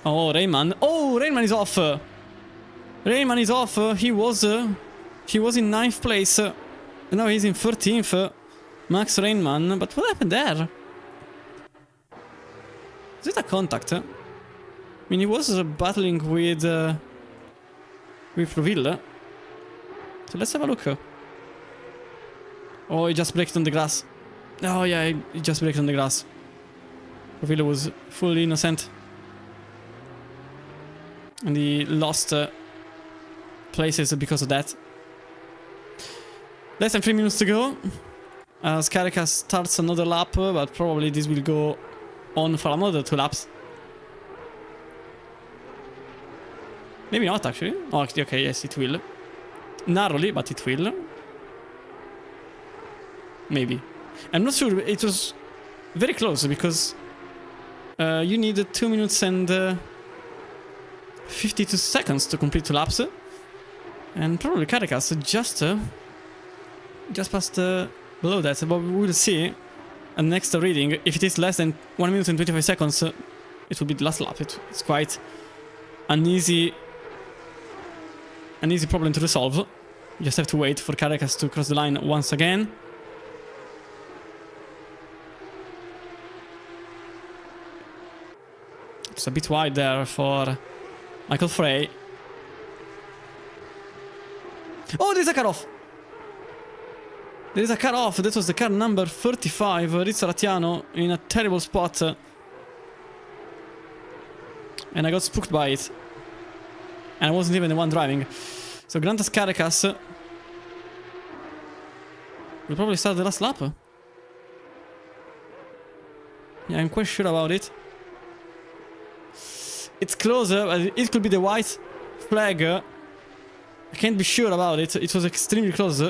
Oh, Rayman. Oh, Rayman is off. Rayman is off. He was in 9th place. Now he's in 13th. Max Rainman. But what happened there? Is it a contact? I mean, he was battling with Roville. So let's have a look. Oh, he just braked on the grass. Oh yeah, he just braked on the grass. Roville was fully innocent. And he lost places because of that. Less than 3 minutes to go. As Carrera starts another lap, but probably this will go on for another 2 laps. Maybe not, actually. Oh, okay, yes, it will. Narrowly, but it will. Maybe. I'm not sure. It was very close, because you need 2 minutes and 52 seconds to complete 2 laps. And probably Carrera just passed below that. But we will see at the next reading. If it is less than 1 minute and 25 seconds, it will be the last lap. It's quite an easy problem to resolve. You just have to wait for Carrera to cross the line once again. It's a bit wide there for Michael Frey. Oh, there's a car off! There is a car off. That was the car number 35, Rizzo Rattiano, in a terrible spot. And I got spooked by it. And I wasn't even the one driving. So Grantas Caracas will probably start the last lap. Yeah, I'm quite sure about it. It's closer, but it could be the white flag. I can't be sure about it. It was extremely close.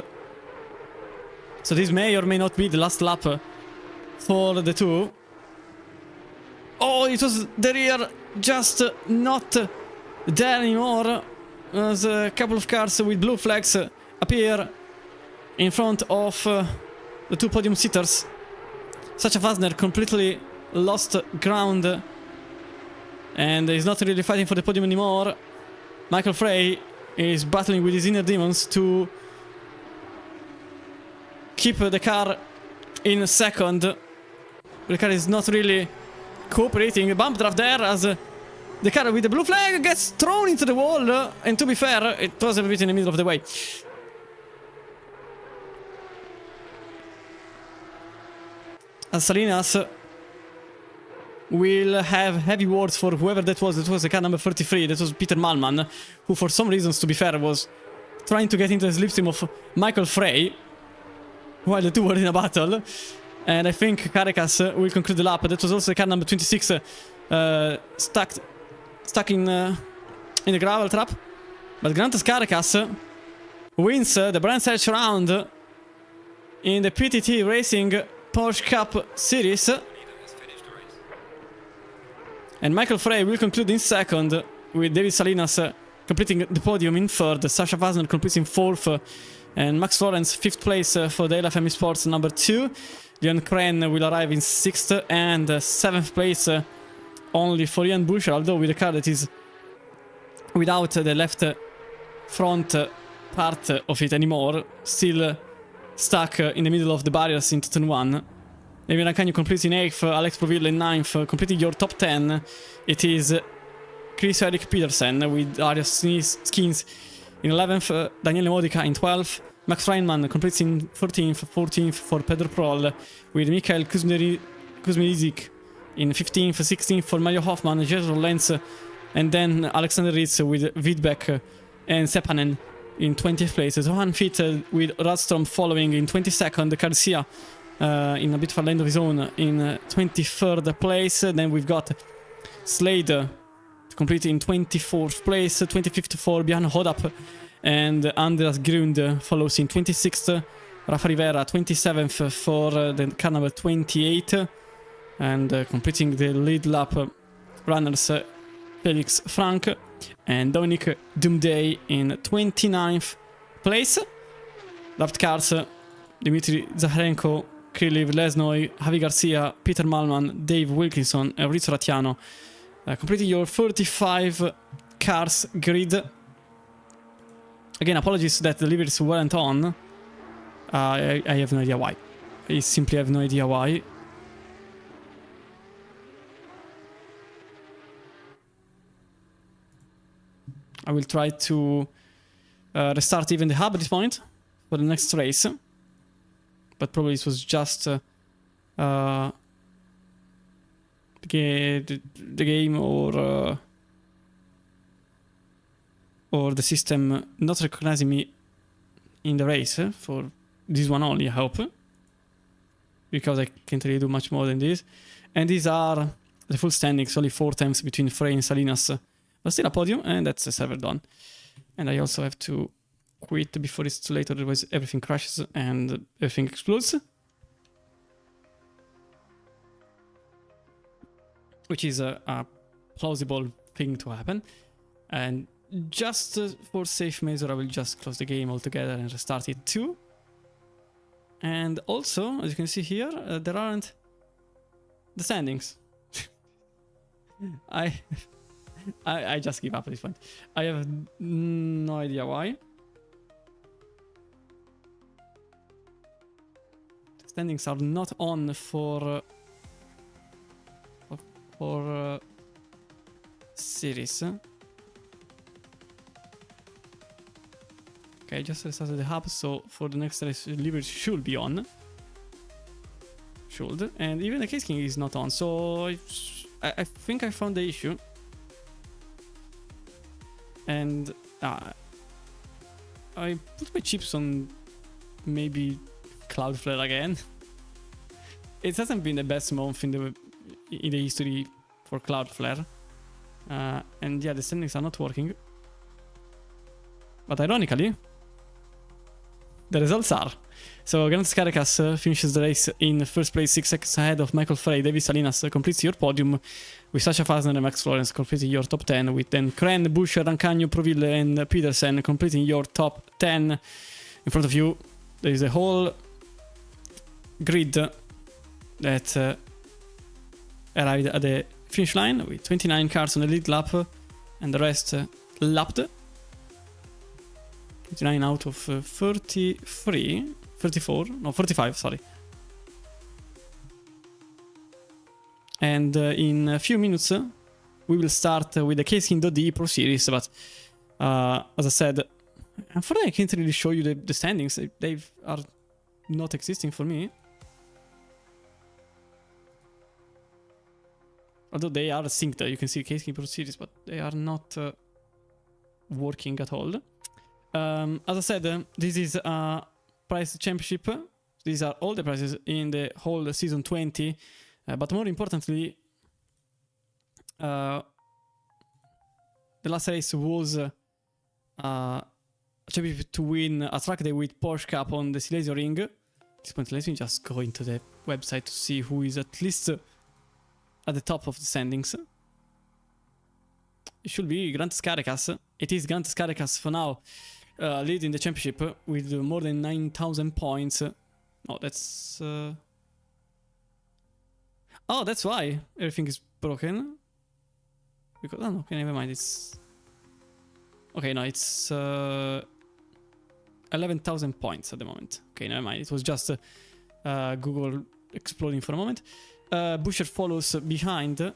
So this may or may not be the last lap for the 2. Oh, it was the rear, just not there anymore. There's a couple of cars with blue flags appear in front of the 2 podium sitters. Sacha Fasner completely lost ground and is not really fighting for the podium anymore. Michael Frey is battling with his inner demons to keep the car in second. The car is not really cooperating. A bump draft there as the car with the blue flag gets thrown into the wall. And to be fair, it was a bit in the middle of the way. As Salinas will have heavy words for whoever that was. That was the car number 33. That was Peter Malman, who for some reasons, to be fair, was trying to get into the slipstream of Michael Frey while the 2 were in a battle. And I think Caracas will conclude the lap. That was also the car number 26, stuck in the gravel trap. But Grantas Caracas wins the Brands Hatch round in the PTT Racing Porsche Cup Series. And Michael Frey will conclude in second, with David Salinas completing the podium in third. Sacha Fasner completes in fourth, And Max Florence 5th place for the LFM Sports number 2. Leon Kren will arrive in 6th, and 7th place only for Ian Busher, although with a car that is without the left front part of it anymore, still stuck in the middle of the barriers into turn 1. David Rancanio completes in 8th, Alex Proville in 9th, completing your top 10. It is Chris Eric Petersen with Arias Skins in 11th, Daniele Modica in 12th, Max Reinman completes in 13th, 14th for Pedro Prol, with Mikhail Kuzminizik in 15th, 16th for Mario Hoffman, Jesper Lenz, and then Alexander Ritz with Vidbeck and Sepanen in 20th place. Johan Fitt with Radstrom following in 22nd, Garcia in a bit of a land of his own in 23rd place. Then we've got Slade to complete in 24th place, 25th for Bjarne Hodap, and Andreas Grund follows in 26th. Rafa Rivera 27th for the car number 28, and completing the lead lap runners Felix Frank and Dominic Dumday in 29th place. Lapped cars Dmitry Zaharenko, Kriliv Lesnoy, Javi Garcia, Peter Malman, Dave Wilkinson, and Rizzo Ratiano. Completing your 35 cars grid. Again, apologies that the deliveries weren't on. I have no idea why. I simply have no idea why. I will try to restart even the hub at this point for the next race. But probably it was just the game or the system not recognizing me in the race for this one only, I hope. Because I can't really do much more than this. And these are the full standings, only 4 times between Frey and Salinas. But still a podium, and that's a server done. And I also have to quit before it's too late, otherwise everything crashes and everything explodes. Which is a plausible thing to happen. And just for safe measure, I will just close the game altogether and restart it too. And also, as you can see here, there aren't the standings. I just give up at this point. I have no idea why. The standings are not on for series. Okay, I just restarted the hub, so for the next race, delivery should be on. Should. And even the case king is not on, so I think I found the issue. And I put my chips on maybe Cloudflare again. It hasn't been the best month in the history for Cloudflare. And yeah, the standings are not working. But ironically, the results are. So Grandes Caracas finishes the race in first place, 6 seconds ahead of Michael Frey. David Salinas completes your podium with Sasha Fasner and Max Florence completing your top 10, with then Kren, Buscher, Rancagno, Proville and Petersen completing your top 10. In front of you, there is a whole grid that arrived at the finish line with 29 cars on the lead lap and the rest lapped. 29 out of 45, sorry. And in a few minutes, we will start with the Kskin.de Pro Series, but as I said, unfortunately I can't really show you the standings. They are not existing for me. Although they are synced, you can see Kskin Pro Series, but they are not working at all. As I said, this is a prize championship. These are all the prizes in the whole season 20. But more importantly, the last race was a championship to win a track day with Porsche Cup on the Silesia Ring. At this point, let me just go into the website to see who is at least at the top of the standings. It should be Grandes Caracas. It is Grandes Caracas for now. leading the championship with more than 9,000 points. Oh, that's... Oh, that's why everything is broken. Because... Oh, no, okay, never mind, it's... Okay, no, it's 11,000 points at the moment. Okay, never mind, it was just Google exploding for a moment. Busher follows behind.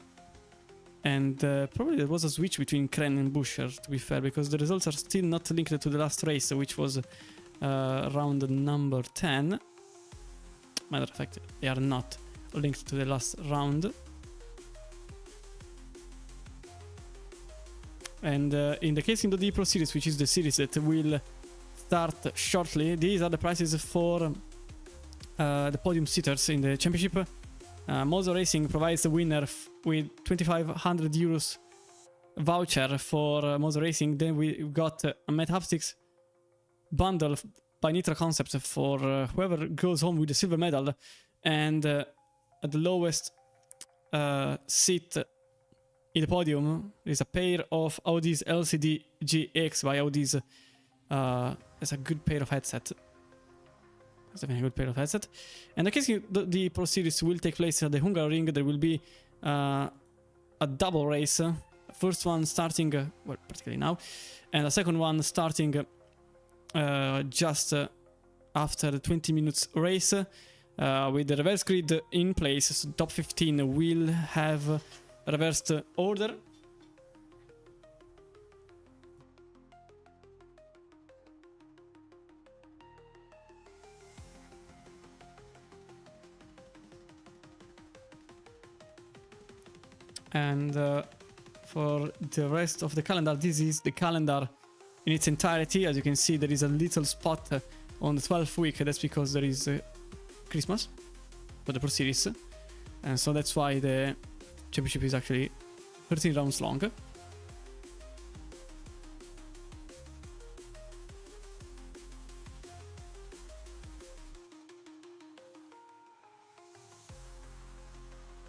And probably there was a switch between Kren and Busher, to be fair, because the results are still not linked to the last race, which was round number 10. Matter of fact, they are not linked to the last round. And in the Casing.D Pro Series, which is the series that will start shortly, these are the prices for the podium sitters in the championship. Mozo Racing provides the winner with 2,500 euros voucher for Mozo Racing. Then we got a Met Haptics bundle by Nitro Concepts for whoever goes home with the silver medal. And at the lowest seat in the podium is a pair of Audi's LCD GX by Audi's. That's a good pair of headset. That's definitely a good pair of headset. And in case the Pro Series will take place at the Hungaroring, there will be a double race. First one starting, well, practically now, and a second one starting just after the 20 minutes race with the reverse grid in place. So top 15 will have a reversed order. And for the rest of the calendar, this is the calendar in its entirety. As you can see, there is a little spot on the 12th week. That's because there is Christmas for the Pro Series. And so that's why the championship is actually 13 rounds long.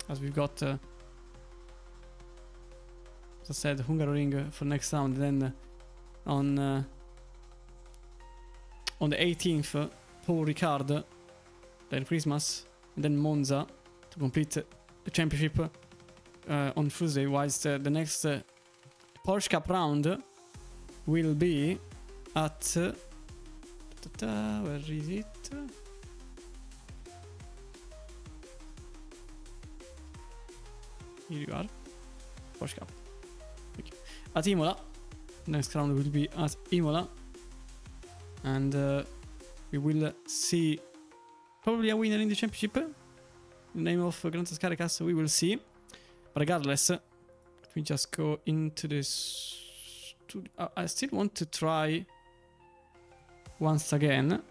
As we've got... as I said, Hungaroring for next round. Then on the 18th, Paul Ricard, then Christmas, and then Monza to complete the championship on Thursday. Whilst the next Porsche Cup round will be at where is it? Here you are, Porsche Cup. At Imola. Next round will be at Imola. And we will see probably a winner in the championship. In the name of Grand Caricas, we will see. But regardless, let me just go into this. I still want to try once again.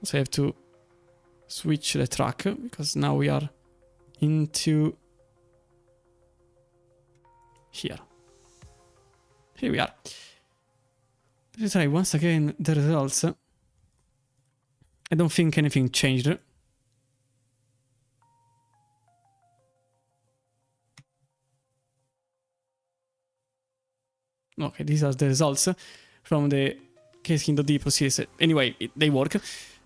So I have to switch the track because now we are into here. Here we are. Let's try once again the results. I don't think anything changed. Okay, these are the results from the Casing.D Pro Series. Anyway, they work.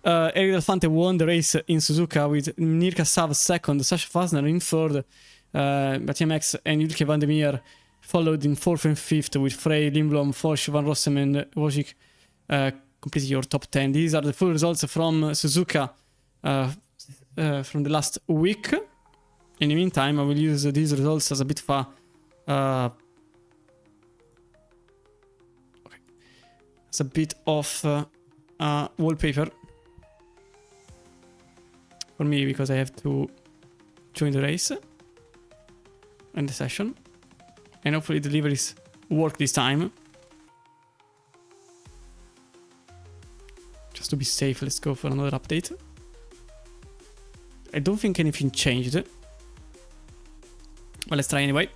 Eric Delfante won the race in Suzuka with Mirka Sav second, Sasha Fasner in third, BTMX and Julke van der Meer followed in 4th and 5th with Frey, Lindblom, Forsch, Van Rossem and Wojcik completing your top 10. These are the full results from Suzuka from the last week. In the meantime, I will use these results as a bit of a as a bit of wallpaper for me, because I have to join the race and the session, and hopefully deliveries work this time. Just to be safe, let's go for another update. I don't think anything changed, but let's try anyway.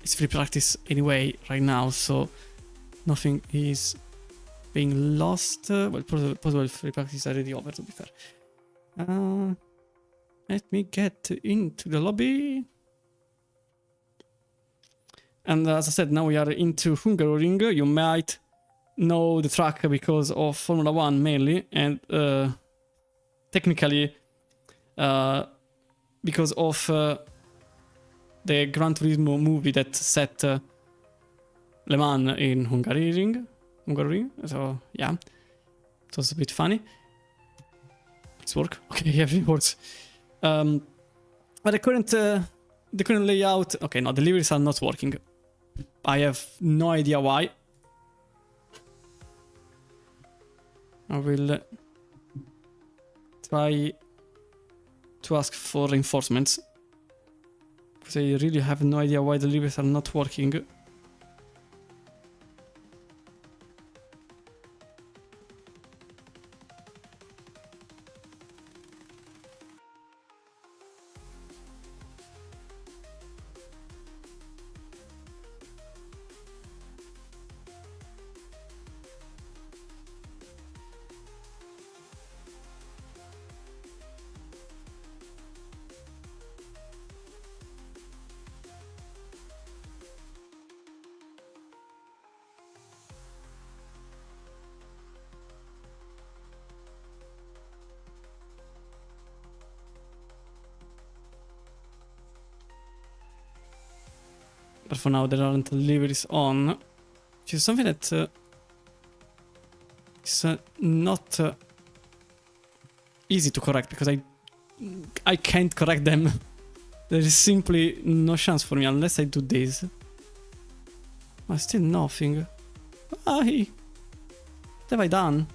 It's free practice anyway right now, so nothing is being lost. Well, possible free practice is already over, to be fair. Let me get into the lobby. And as I said, now we are into Hungaroring. You might know the track because of Formula 1 mainly, and technically because of the Gran Turismo movie that set Le Mans in Hungaroring. So yeah, it was a bit funny. It's work. Okay, yeah, it works. But the current layout. Okay, no, the deliveries are not working. I have no idea why. I will try to ask for reinforcements, because I really have no idea why the deliveries are not working. But for now there aren't deliveries on, which is something that is not easy to correct, because I can't correct them. There is simply no chance for me unless I do this. But still nothing. Why? What have I done?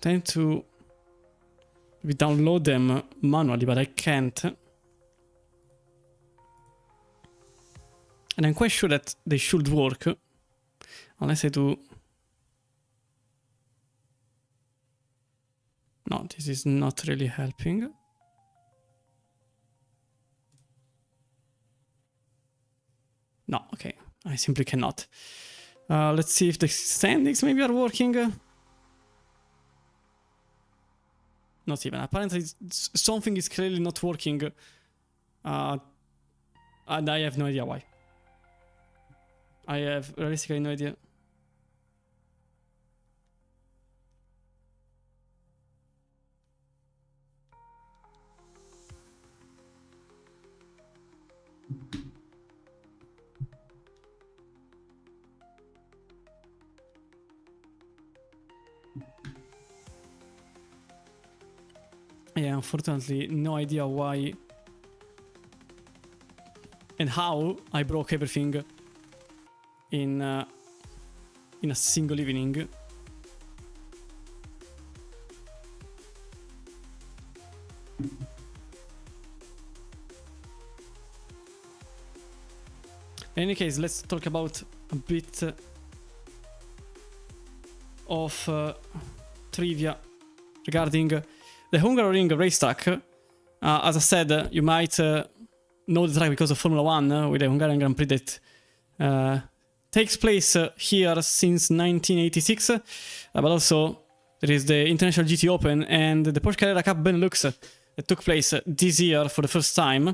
Trying to download them manually, but I can't. And I'm quite sure that they should work, unless I do. No, this is not really helping. No, okay, I simply cannot. Let's see if the standings maybe are working. Not even. Apparently something is clearly not working. And I have no idea why. I have realistically no idea. Yeah, unfortunately, no idea why and how I broke everything in a single evening. In any case, let's talk about a bit of trivia regarding the Hungaroring racetrack. As I said, you might know the track because of Formula 1 with the Hungarian Grand Prix that takes place here since 1986. But also there is the International GT Open and the Porsche Carrera Cup Benelux that took place this year for the first time.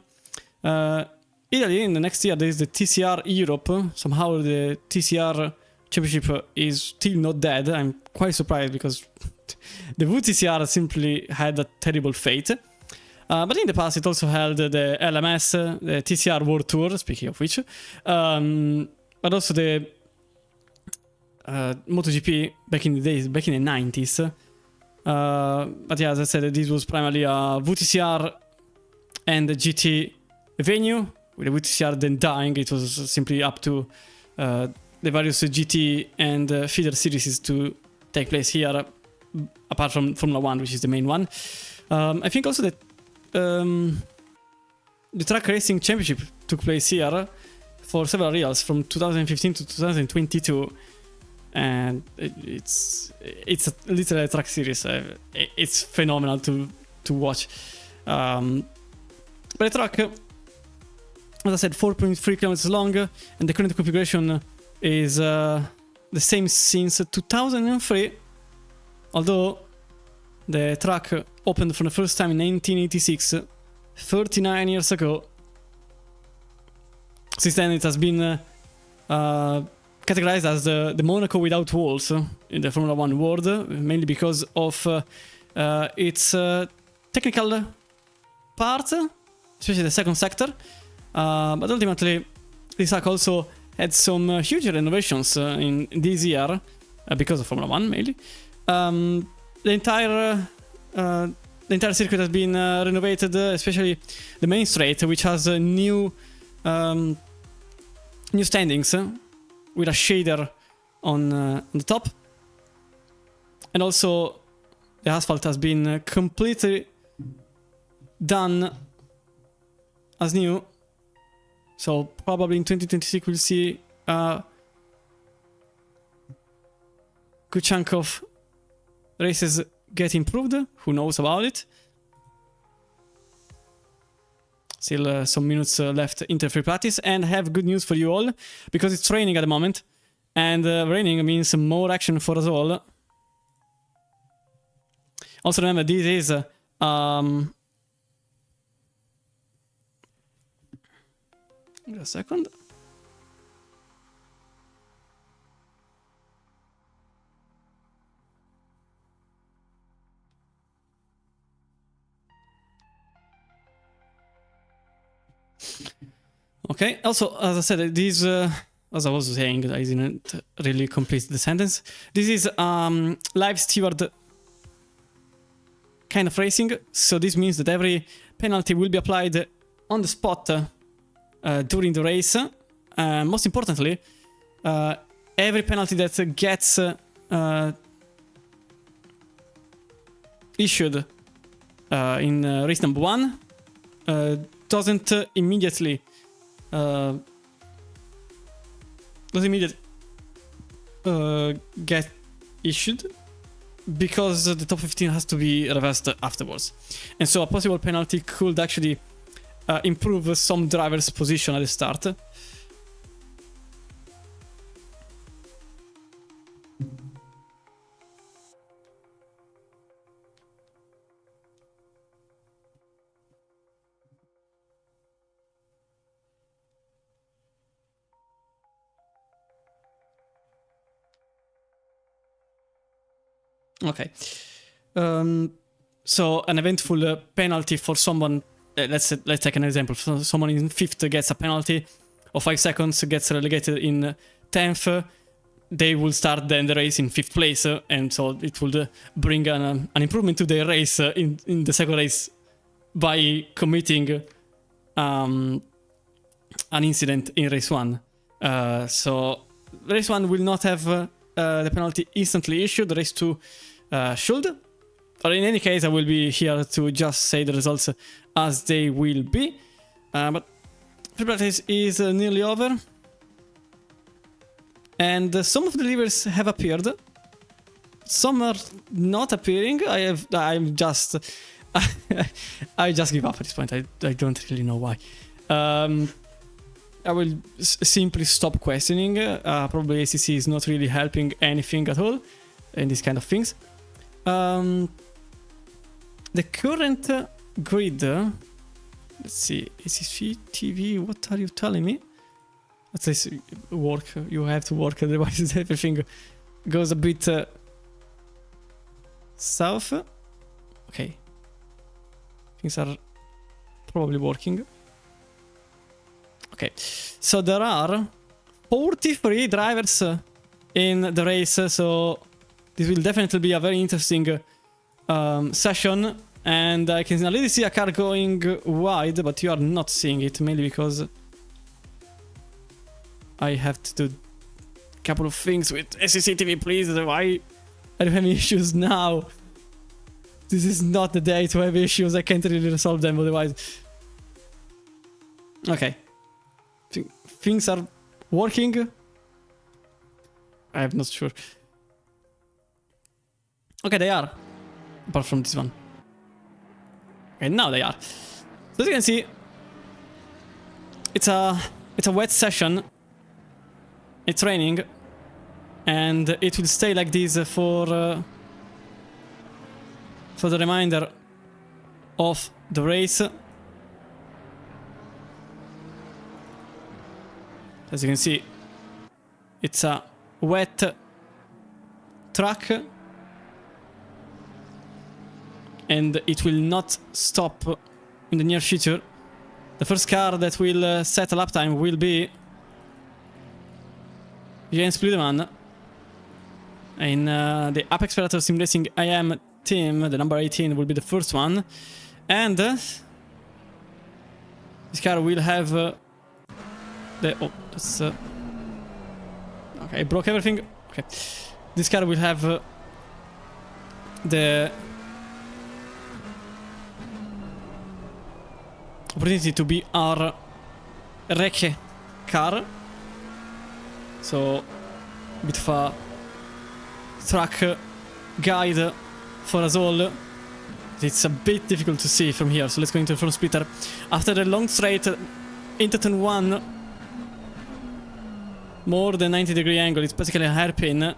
Italy, in the next year, there is the TCR Europe. Somehow the TCR Championship is still not dead. I'm quite surprised because the WTCR simply had a terrible fate. But in the past, it also held the LMS, the TCR World Tour, speaking of which. But also the MotoGP back in the days, back in the 90s. But yeah, as I said, this was primarily a VTCR and the GT venue. With the VTCR then dying, it was simply up to the various GT and feeder series to take place here, apart from Formula 1, which is the main one. I think also that the Track Racing Championship took place here for several years, from 2015 to 2022. and it's literally a track series. It's phenomenal to watch. But the track, as I said, 4.3 kilometers long, and the current configuration is the same since 2003, although the track opened for the first time in 1986, 39 years ago. Since then it has been categorized as the Monaco without walls in the Formula 1 world, mainly because of its technical part, especially the second sector. But ultimately, this track also had some huge renovations in this year, because of Formula 1 mainly. The entire circuit has been renovated, especially the main straight, which has new standings with a shader on the top, and also the asphalt has been completely done as new. So probably in 2026 we'll see a good chunk of races get improved. Who knows about it? Still some minutes left into free practice, and I have good news for you all, because it's raining at the moment, and raining means more action for us all. Also remember, this is wait a second. Okay, also, as I said, this, as I was saying, I didn't really complete the sentence. This is live steward kind of racing, so this means that every penalty will be applied on the spot during the race. Most importantly, every penalty that gets issued in race number 1 doesn't immediately get issued, because the top 15 has to be reversed afterwards. And so a possible penalty could actually improve some driver's position at the start. Okay, so an eventful penalty for someone, let's take an example. So someone in 5th gets a penalty of 5 seconds, gets relegated in 10th, they will start then the race in 5th place, and so it will bring an improvement to their race in the second race by committing an incident in race 1. So race 1 will not have the penalty instantly issued. Race 2 should. Or in any case, I will be here to just say the results as they will be. But free practice is nearly over, and some of the levers have appeared. Some are not appearing. I just give up at this point. I don't really know why. I will simply stop questioning. Probably ACC is not really helping anything at all in these kind of things. The current grid, let's see, ACC TV, what are you telling me? At least work, you have to work, otherwise everything goes a bit south. Okay, things are probably working. Okay, so there are 43 drivers in the race, so this will definitely be a very interesting session, and I can already see a car going wide, but you are not seeing it, mainly because I have to do a couple of things with SEC TV, please. Why I don't have any issues now? This is not the day to have issues, I can't really resolve them otherwise. Okay. Things are working. I'm not sure. Okay, they are. Apart from this one. Okay, now they are. So as you can see, it's a wet session. It's raining, and it will stay like this for the remainder of the race. As you can see, it's a wet track, and it will not stop in the near future. The first car that will set a lap time will be Jens Pludeman in the Apex Predator Sim Racing IM team. The number 18 will be the first one, and this car will have that's okay, I broke everything. Okay, this car will have the opportunity to be our Recce car, so a bit of a track guide for us all. It's a bit difficult to see from here, so let's go into the front splitter. After the long straight into turn 1, more than 90-degree angle, it's basically a hairpin.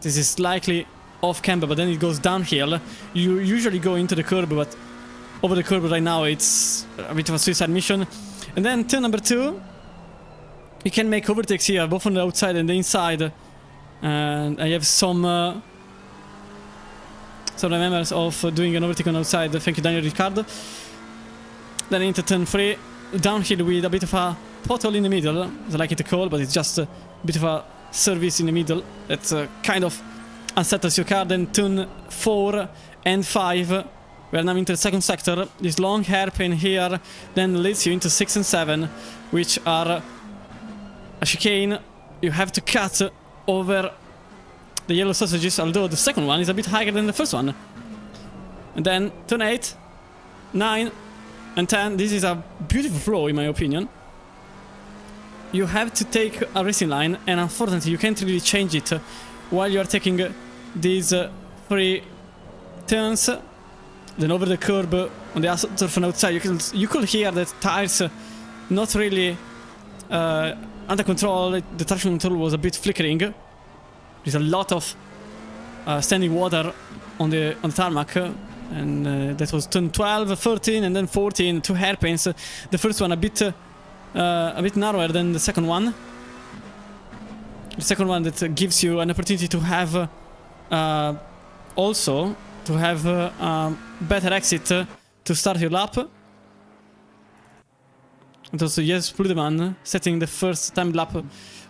This is slightly off camber, but then it goes downhill. You usually go into the curb, but over the curb right now it's a bit of a suicide mission. And then turn number 2, you can make overtakes here, both on the outside and the inside. And I have some remembers of doing an overtake on outside. Thank you, Daniel Ricciardo. Then into turn 3, downhill with a bit of a pothole in the middle, as I like it to call, but it's just a bit of a service in the middle that kind of unsettles your car. Then turn 4 and 5, we are now into the second sector. This long hairpin here then leads you into 6 and 7, which are a chicane. You have to cut over the yellow sausages, although the second one is a bit higher than the first one. And then turn 8, 9 and 10. This is a beautiful flow in my opinion. You have to take a racing line, and unfortunately you can't really change it while you are taking these 3 turns. Then over the curb on the asphalt from outside, you could hear that tires not really under control. The traction control was a bit flickering. There's a lot of standing water on the tarmac, and that was turn 12, 13, and then 14. 2 hairpins. The first one a bit narrower than the second one. The second one that gives you an opportunity to have also to have a better exit to start your lap. And also, yes, Pludeman setting the first time lap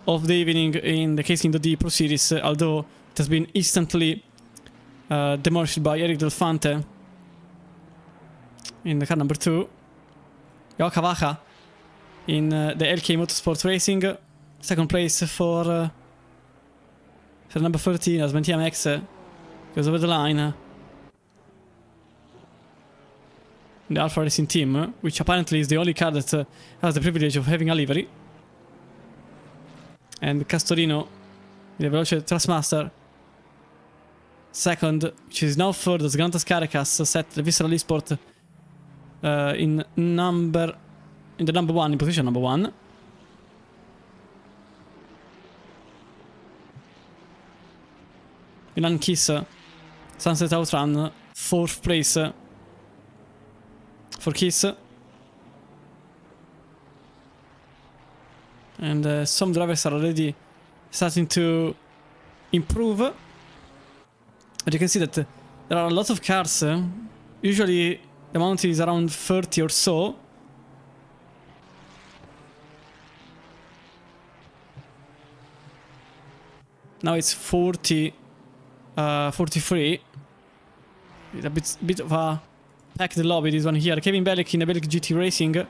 of the evening in the Case.D Pro Series, although it has been instantly demolished by Eric Del Fante in the car number 2. Joao Cavaca in the LK Motorsport Racing, second place for number 13 as Bentia Max goes over the line. The Alpha Racing team, which apparently is the only car that has the privilege of having a livery. And Castorino, the Veloce Trustmaster, second, which is now third as Grantas Caracas, set the Visceral Esport in the number 1, in position number 1. Milan Kiss, Sunset Outrun, 4th place for Kiss. And some drivers are already starting to improve. But you can see that there are a lot of cars. Usually the amount is around 30 or so. Now it's 40, 43. It's a bit of a packed lobby, this one here. Kevin Bellick in the Bellick GT Racing.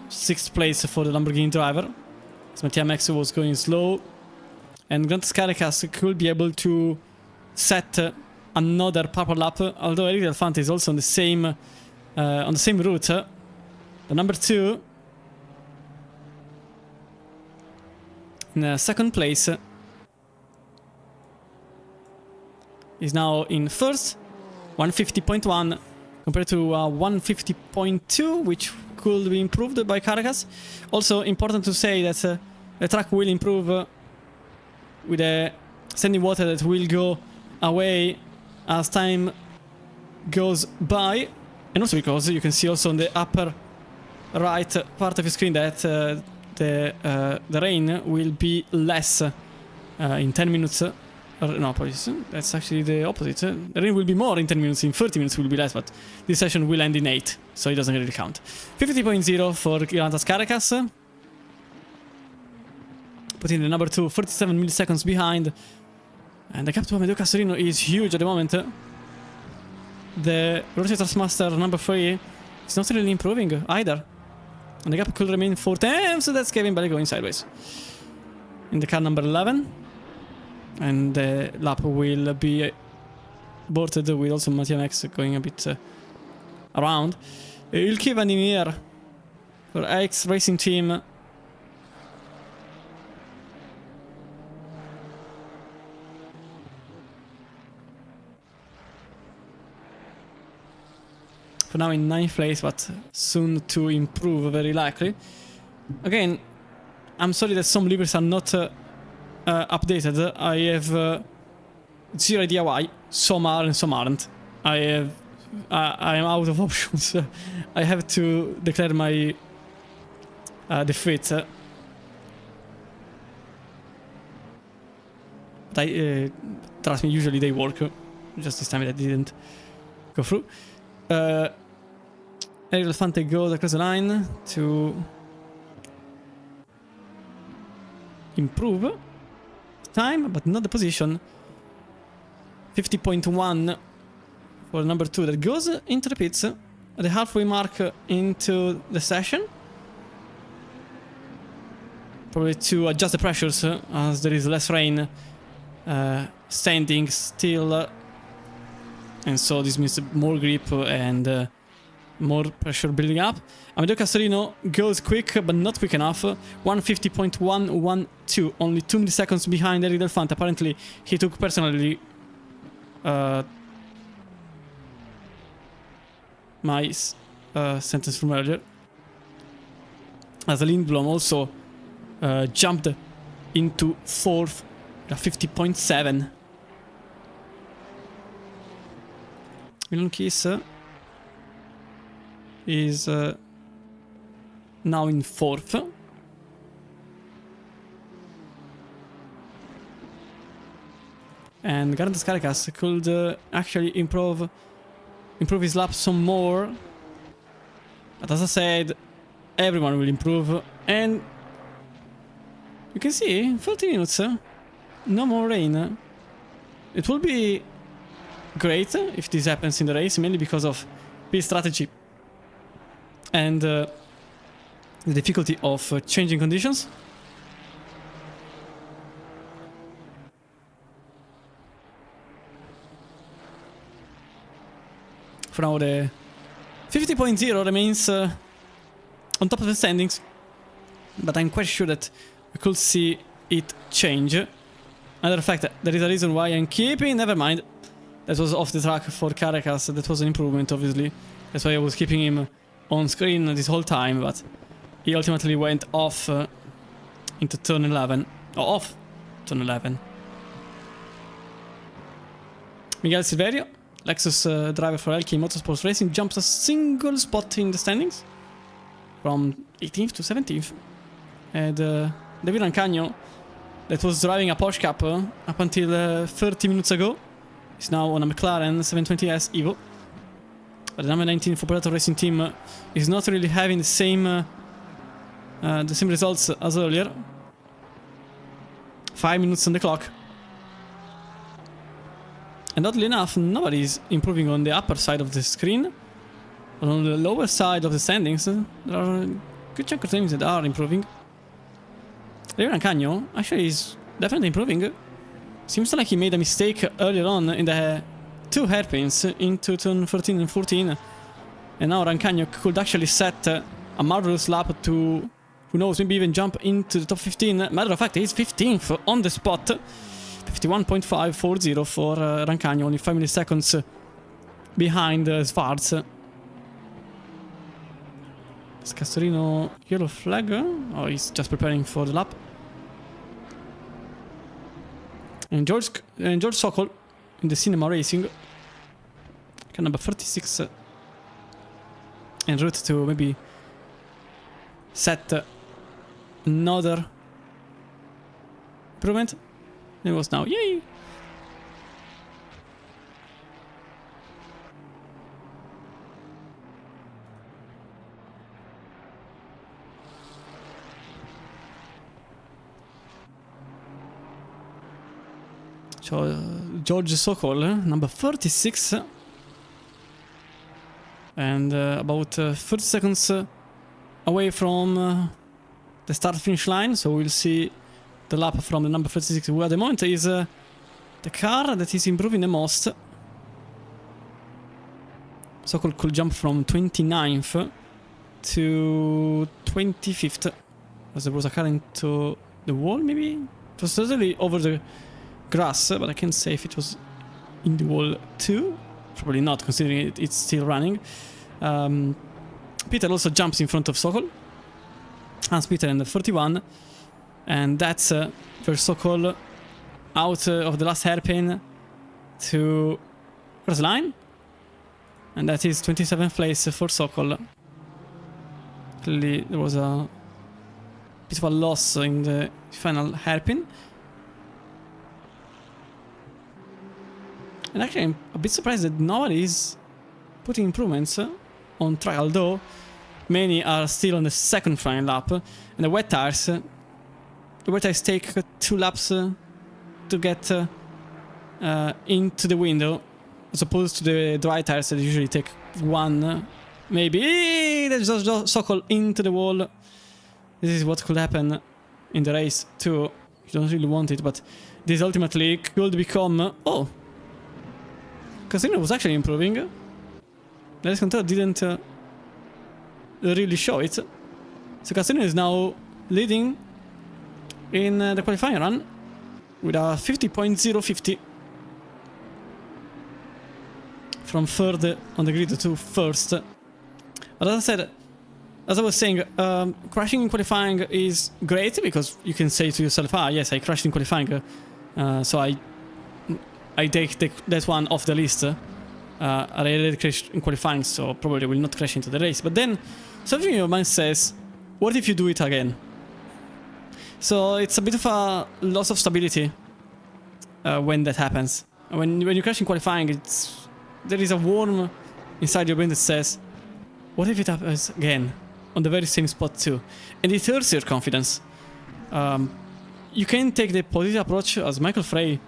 6th place for the Lamborghini driver. So Mattia Max was going slow. And Grantas Caracas could be able to set another purple lap, although Eric Del Fante is also on the same route. The number 2 in second place. Is now in first, 150.1 compared to 150.2, which could be improved by Caracas. Also important to say that the track will improve with the standing water that will go away as time goes by, and also because you can see also on the upper right part of your screen that the rain will be less in 10 minutes. No, apologies, that's actually the opposite. The rain will be more in 10 minutes, in 30 minutes will be less, but this session will end in 8, so it doesn't really count. 50.0 for Gigantas Caracas. Putting the number 2, 37 milliseconds behind. And the gap to Amedeo Castorino is huge at the moment. The Rotator Master number 3 is not really improving either. And the gap could remain 4 times, so that's Kevin Belly going sideways. In the car number 11. And the lap will be aborted with also Mattia Max going a bit around. Ylke van der Meer for X Racing Team. For now in 9th place, but soon to improve, very likely. Again, I'm sorry that some liveries are not updated. I have zero idea why. Some are and some aren't. I am out of options. I have to declare my defeat. But trust me, usually they work. Just this time that didn't go through. Ariel Elefante goes across the line to improve time, but not the position. 50.1 for number 2 that goes into the pits at the halfway mark into the session. Probably to adjust the pressures as there is less rain standing still. And so this means more grip and more pressure building up. Amedeo Castorino goes quick, but not quick enough. 150.112, only 2 milliseconds behind Eric Delfante. Apparently, he took personally my sentence from earlier. As Lindblom also jumped into 4th at 50.7. Milan Kiss is now in 4th. And Gigantas Caracas could actually improve his lap some more. But as I said, everyone will improve. And you can see 30 minutes, no more rain. It will be great if this happens in the race, mainly because of pit strategy and the difficulty of changing conditions. For now, the 50.0 remains on top of the standings, but I'm quite sure that we could see it change. Matter of fact, there is a reason why I'm keeping, never mind. That was off the track for Caracas, that was an improvement, obviously. That's why I was keeping him on screen this whole time, but he ultimately went off into turn 11. Or off turn 11. Miguel Silverio, Lexus driver for LK Motorsports Racing, jumps a single spot in the standings from 18th to 17th. And David Rancagno, that was driving a Porsche Cup up until 30 minutes ago, is now on a McLaren 720S Evo. But the number 19 for Predator Racing Team is not really having the same results as earlier. 5 minutes on the clock. And oddly enough, nobody is improving on the upper side of the screen. But on the lower side of the standings, there are a good chunk of teams that are improving. David Rancagno actually is definitely improving. Seems like he made a mistake earlier on in the 2 hairpins into turn 13 and 14. And now Rancagno could actually set a marvelous lap to who knows, maybe even jump into the top 15. Matter of fact, he's 15th on the spot. 51.540 for Rancagno, only 5 milliseconds behind Schwarz. Is Castorino yellow flag? Oh, he's just preparing for the lap. And George Sokol in the Cinema Racing, car number 36, en route to maybe set another improvement. It was now, yay! So, George Sokol, number 36. And about 30 seconds away from the start-finish line. So we'll see the lap from the number 36, who at the moment is the car that is improving the most. Sokol could jump from 29th to 25th. As there was a car into the wall, maybe? It was certainly over the grass, but I can't say if it was in the wall too. Probably not, considering it's still running. Peter also jumps in front of Sokol. Hans Peter in the 41. And that's for Sokol out of the last hairpin to cross line. And that is 27th place for Sokol. Clearly there was a bit of a loss in the final hairpin. And actually I'm a bit surprised that nobody is putting improvements on trial, though many are still on the second final lap. And the wet tires take 2 laps to get into the window, as opposed to the dry tires that usually take 1, maybe. There's just Sokol into the wall. This is what could happen in the race too. You don't really want it, but this ultimately could become... Oh! Casino was actually improving. The race control didn't really show it. So Casino is now leading in the qualifying run with a 50.050 from third on the grid to first. But as I said, as I was saying, crashing in qualifying is great because you can say to yourself, ah yes, I crashed in qualifying, so I take that one off the list. I already crashed in qualifying, so probably will not crash into the race. But then something in your mind says, what if you do it again? So it's a bit of a loss of stability when that happens. When you crash in qualifying, there is a worm inside your brain that says, what if it happens again on the very same spot too? And it hurts your confidence. You can take the positive approach, as Michael Frey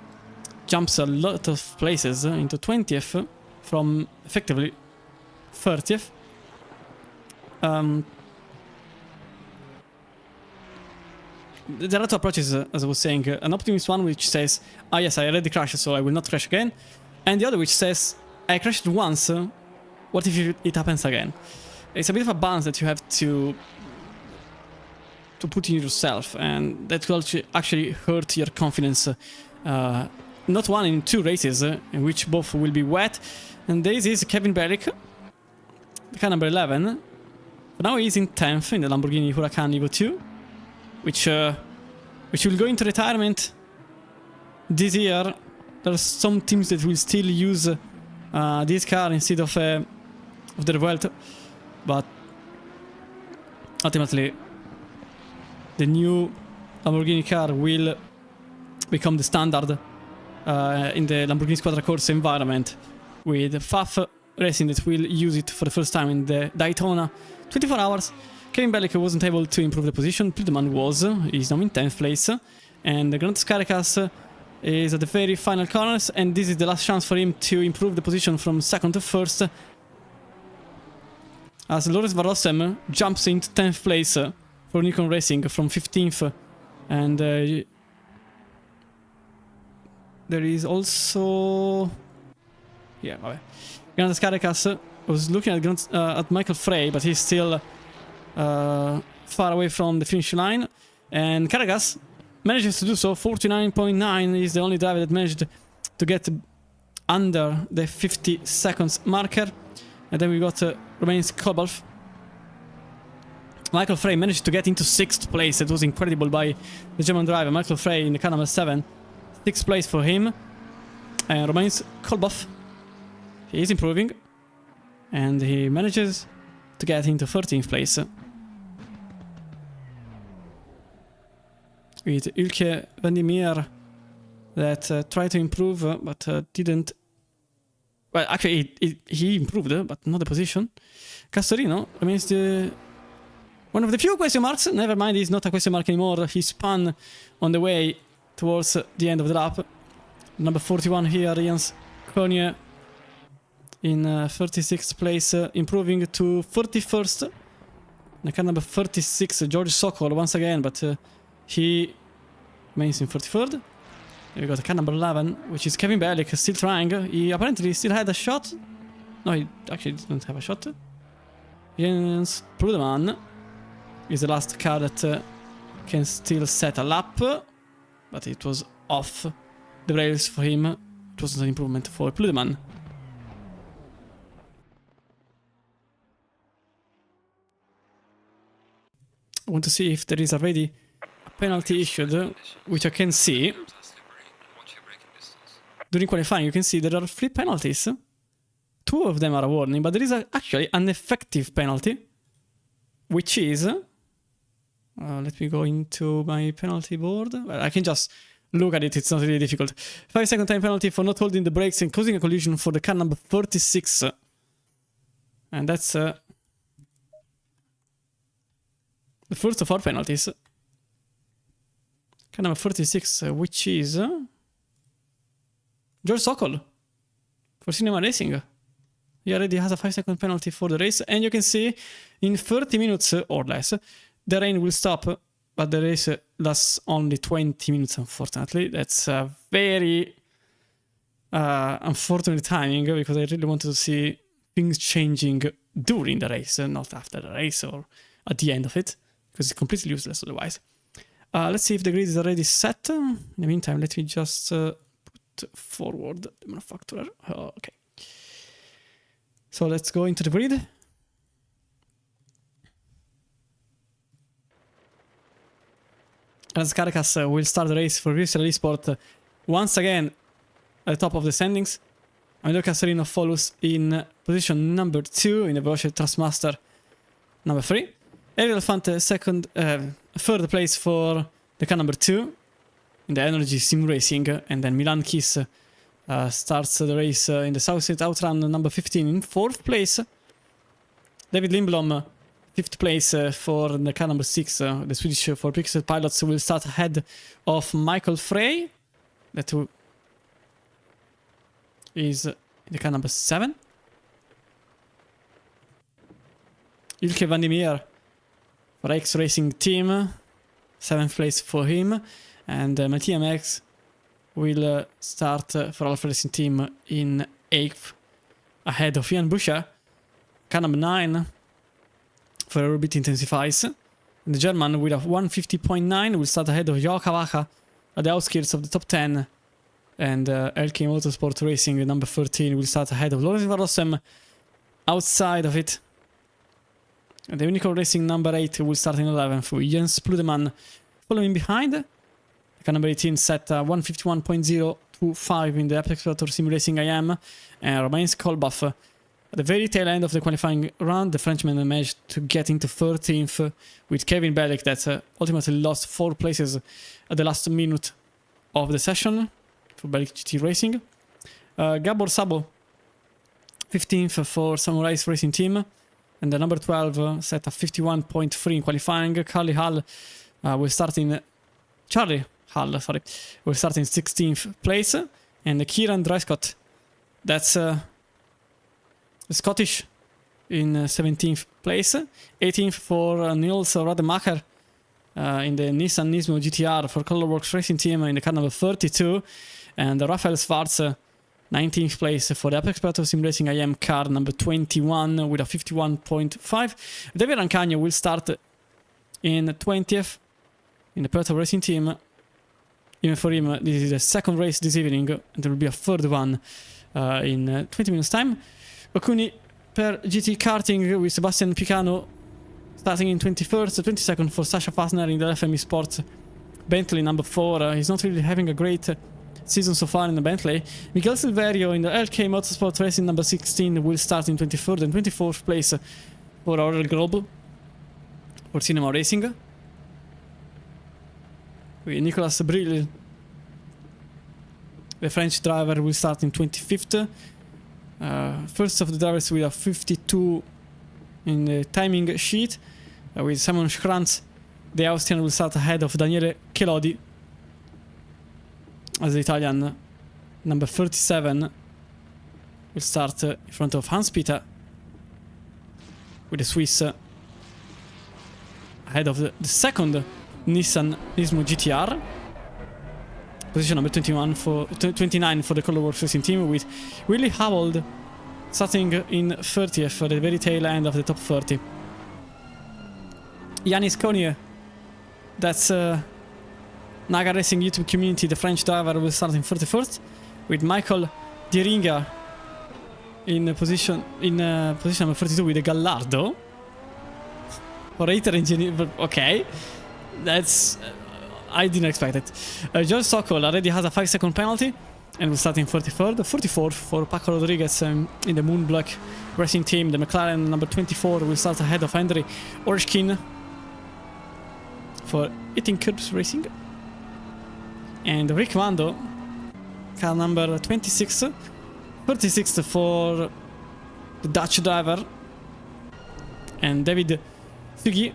jumps a lot of places into 20th from effectively 30th. There are 2 approaches, as I was saying. An optimist one which says, ah yes, I already crashed, so I will not crash again. And the other which says, I crashed once, what if it happens again? It's a bit of a balance that you have to put in yourself, and that will actually hurt your confidence. Not one, in 2 races, in which both will be wet. And this is Kevin Bellick, car number 11. But now he's in 10th in the Lamborghini Huracan Evo 2, which will go into retirement this year. There are some teams that will still use this car instead of the Revuelto, but ultimately the new Lamborghini car will become the standard in the Lamborghini Squadra Corsa environment, with FAF Racing that will use it for the first time in the Daytona 24 hours. Kevin Bellick wasn't able to improve the position. Pildeman was. He's now in 10th place. And the Grand Caracas is at the very final corners, and this is the last chance for him to improve the position from second to first, as Loris Varosem jumps into 10th place for Nikon Racing from 15th. And there is also... Yeah, vabbè. Grandes Caracas was looking at Michael Frey, but he's still far away from the finish line. And Carreras manages to do so. 49.9 is the only driver that managed to get under the 50 seconds marker. And then we got Romain's Kolbaf. Michael Frey managed to get into 6th place. It was incredible by the German driver. Michael Frey in the car number 7. 6th place for him. And Romain's Kolbaf. He is improving. And he manages to get into 13th place. With Ilke Vandimir that tried to improve but didn't. Well, actually, he improved, but not the position. Castorino remains one of the few question marks. Never mind, he's not a question mark anymore. He spun on the way towards the end of the lap. Number 41 here, Jens Konje in 36th place, improving to 31st. The car number 36, George Sokol once again, but he remains in 43rd. Then we got the car number 11, which is Kevin Bellick, still trying. He apparently still had a shot. No, he actually didn't have a shot. Jens Pludeman is the last car that can still set a lap, but it was off the rails for him. It wasn't an improvement for Pludeman. I want to see if there is already a penalty issued, which I can see. During qualifying, you can see there are 3 penalties. 2 of them are a warning, but there is actually an effective penalty, which is... let me go into my penalty board. Well, I can just look at it, it's not really difficult. 5-second time penalty for not holding the brakes and causing a collision for the car number 36. And that's the first of 4 penalties. Car number 46, which is George Sokol for Cinema Racing. He already has a 5-second penalty for the race, and you can see in 30 minutes or less, the rain will stop, but the race lasts only 20 minutes, unfortunately. That's a very unfortunate timing, because I really wanted to see things changing during the race, not after the race or at the end of it, because it's completely useless otherwise. Let's see if the grid is already set. In the meantime, let me just put forward the manufacturer. Okay. So let's go into the grid. As Caracas will start the race for Bristol Sport once again at the top of the standings. Amedeo Castorino follows in position number 2 in the Veloce Trustmaster number 3. Ariel Fante third place for the car number 2 in the Energy Sim Racing, and then Milan Kiss starts the race in the South Street Outrun number 15 in 4th place. David Lindblom 5th place for the car number 6. The Swedish for Pixel Pilots will start ahead of Michael Frey, that is the car number 7. Ilke Vandimir for X Racing Team, 7th place for him. And Mattia Max will start for Alpha Racing Team in 8th, ahead of Ian Buscher. Car number 9 for Orbit Intensifies. And the German with a 150.9 will start ahead of Joao Cavaca at the outskirts of the top 10. And LK Motorsport Racing number 13 will start ahead of Lorenz Varosem outside of it. And the Unicorn Racing number 8 will start in 11th with Jens Pludeman following behind. Car number 18 set 151.025 in the Apex Predator Sim Racing IM. And Romain Kolbaf at the very tail end of the qualifying round, the Frenchman managed to get into 13th with Kevin Bellick that ultimately lost 4 places at the last minute of the session for Bellick GT Racing. Gabor Sabo 15th for Samurai Racing Team, and the number 12 set a 51.3 in qualifying. Charlie Hull will start in 16th place, and Kieran Dreiskott, that's the Scottish, in 17th place. 18th for Niels Rademacher in the Nissan Nismo GTR for Colorworks Racing Team in the car number 32, and Rafael Schwarz 19th place for the Apex Predator Sim Racing IM car number 21 with a 51.5. David Rancagno will start in 20th in the Perth Racing team. Even for him, this is the second race this evening, and there will be a third one in 20 minutes time. Okuni per GT Karting with Sebastian Picano starting in 21st, 22nd for Sasha Fassner in the FME Sports Bentley number 4. He's not really having a great season so far in the Bentley. Miguel Silverio in the LK Motorsport Racing number 16 will start in 23rd and 24th place for Aurel Globe for Cinema Racing. With Nicolas Bril, the French driver, will start in 25th. First of the drivers with a 52 in the timing sheet. With Simon Schranz, the Austrian, will start ahead of Daniele Chelodi as the Italian number 37 will start in front of Hans Peter, with the Swiss ahead of the second Nissan Nismo GTR. Position number 29 for the Colorworks Racing team, with Willie Howald starting in 30th at the very tail end of the top 30. Yanis Konya, that's Naga Racing YouTube community, the French driver, will start in 31st, with Michael Dieringa in position number 32 with the Gallardo. Orator engineer, okay, that's I didn't expect it. George Sokol already has a 5-second penalty and will start in 43rd, 44th for Paco Rodriguez in the Moonblock Racing team. The McLaren number 24 will start ahead of Henry Orshkin for Eating Curbs Racing. And Rick Mando, car number 26, 36th for the Dutch driver. And David Sugi,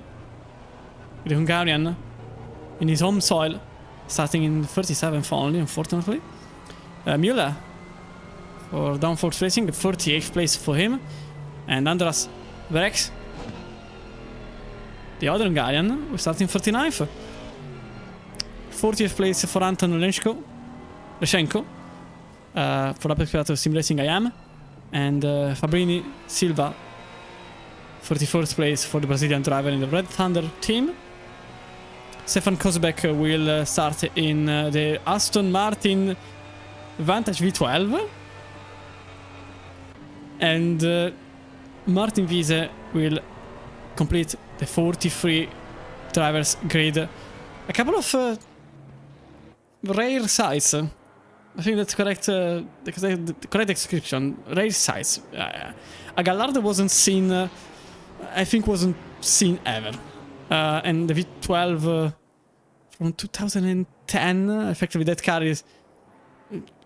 the Hungarian, in his home soil, starting in 37th only, unfortunately. Müller for Downforce Racing, the 38th place for him. And Andras Verex, the other Hungarian, will start in 39th. 40th place for Anton Leshenko for Apex Predator Sim Racing IM. And Fabrini Silva, 41st place for the Brazilian driver in the Red Thunder team. Stefan Kozbek will start in the Aston Martin Vantage V12. And Martin Wiese will complete the 43 drivers grid. A couple of rare sights. I think that's correct. The correct description. Rare sights. A Gallardo wasn't seen. I think wasn't seen ever. And the V12 from 2010. Effectively, that car is.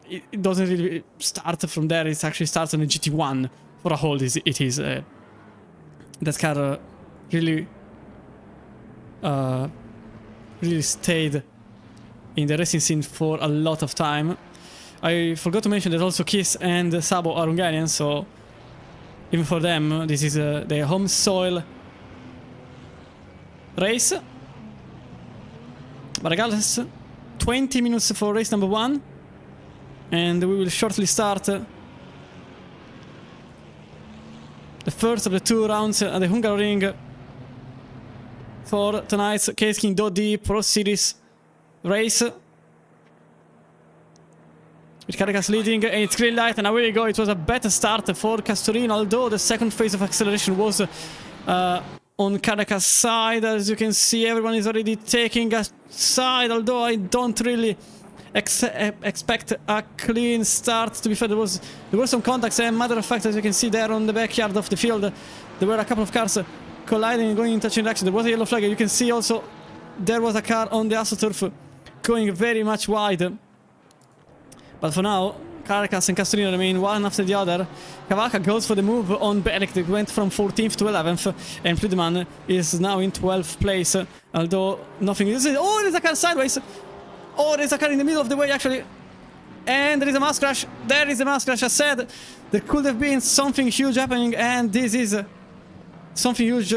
It doesn't really start from there. It actually starts on a GT1 for a hold. It is. That car really stayed in the racing scene for a lot of time. I forgot to mention that also Kiss and Sabo are Hungarian, so even for them this is their home soil race. But regardless, 20 minutes for race number 1, and we will shortly start the first of the 2 rounds at the Hungaroring for tonight's Case King Dodi Pro Series race. With Carrera's leading, and it's green light, and away we go. It was a better start for Castorino, although the second phase of acceleration was on Carrera's side. As you can see, everyone is already taking a side, although I don't really expect a clean start. To be fair, there were some contacts, and matter of fact, as you can see there on the backyard of the field, there were a couple of cars colliding and going in touch interaction. There was a yellow flag. You can see also there was a car on the AstroTurf going very much wide. But for now, Caracas and Castorino remain one after the other. Cavaca goes for the move on Belek, that went from 14th to 11th, and Friedemann is now in 12th place, although nothing is... Oh, there's a car sideways! Oh, there's a car in the middle of the way, actually. And there is a mass crash. There is a mass crash. I said there could have been something huge happening, and this is something huge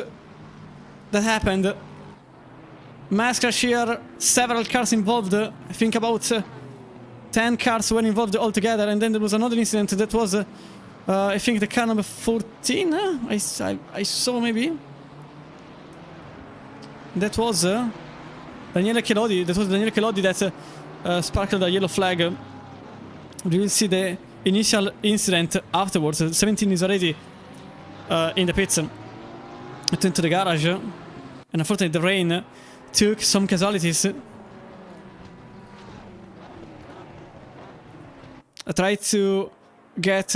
that happened. Mass crash here, several cars involved. I think about 10 cars were involved altogether, and then there was another incident that was, I think, the car number 14. I saw maybe. That was Daniele Chelodi. That was Daniele Chelodi that sparkled a yellow flag. We will see the initial incident afterwards. 17 is already in the pits. Into the garage. And unfortunately the rain took some casualties. I tried to get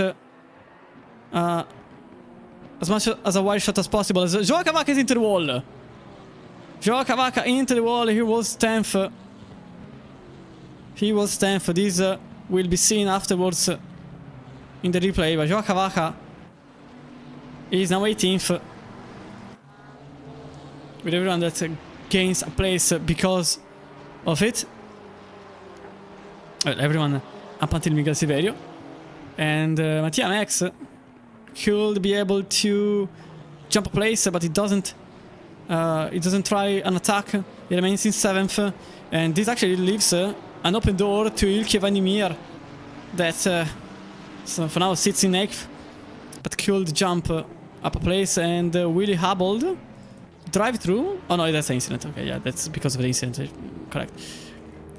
as much as a wide shot as possible. Joao Cavaca is into the wall. Joao Cavaca into the wall. He was 10th. He was 10th. This will be seen afterwards in the replay. But Joao Cavaca is now 18th. With everyone that gains a place because of it. Well, everyone up until Miguel Silverio. And Mattia Max could be able to jump a place, but it doesn't try an attack. He remains in 7th, and this actually leaves an open door to Ilke Vanimir that so for now sits in 8th, but could jump up a place. And Willie Hubbold drive through. Oh no, that's an incident. Okay, yeah, that's because of the incident. Correct.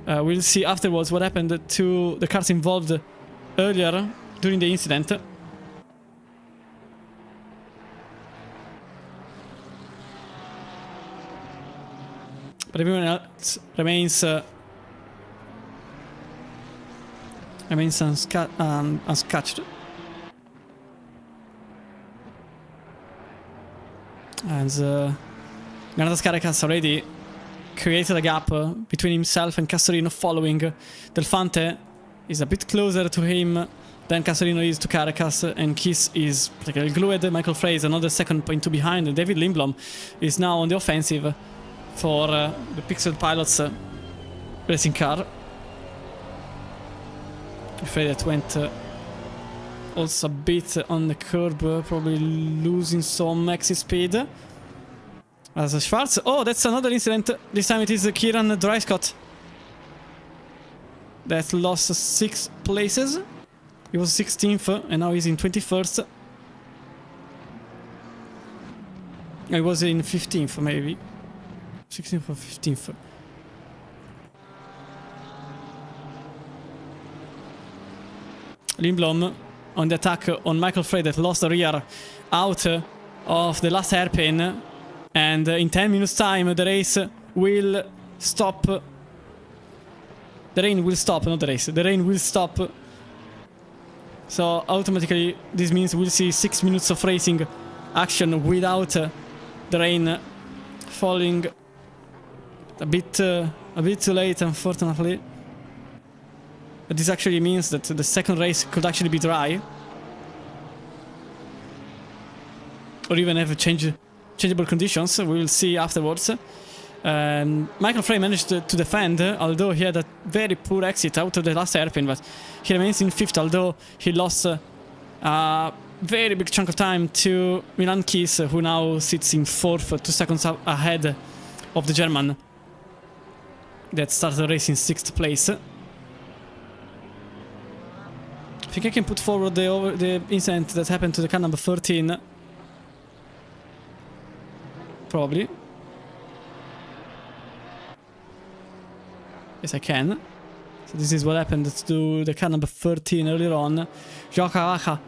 We'll see afterwards what happened to the cars involved earlier during the incident. But everyone else remains unscatched. And Ganadas Caracas already created a gap between himself and Castorino following. Delfante is a bit closer to him than Castorino is to Caracas, and Kiss is particularly glued. Michael Frey is another second point behind. David Lindblom is now on the offensive for the Pixel Pilots racing car. Frey that went also a bit on the curb, probably losing some exit speed. As Schwarz. Oh, that's another incident. This time it is Kieran Dryscott that lost 6 places. He was 16th and now he's in 21st. He was in 15th maybe. 16th or 15th. Lindblom on the attack on Michael Frey that lost the rear out of the last hairpin. And in 10 minutes time the race will stop. The rain will stop, not the race. The rain will stop. So automatically this means we'll see 6 minutes of racing action without the rain falling a bit too late, unfortunately. But this actually means that the second race could actually be dry. Or even have changeable conditions. We will see afterwards. Michael Frey managed to defend, although he had a very poor exit out of the last hairpin, but he remains in 5th, although he lost a very big chunk of time to Milan Kiss, who now sits in 4th, 2 seconds ahead of the German that started the race in 6th place. I think I can put forward the incident that happened to the car number 13. Probably. Yes, I can. So this is what happened to the car number 13 earlier on. Joao Cavaca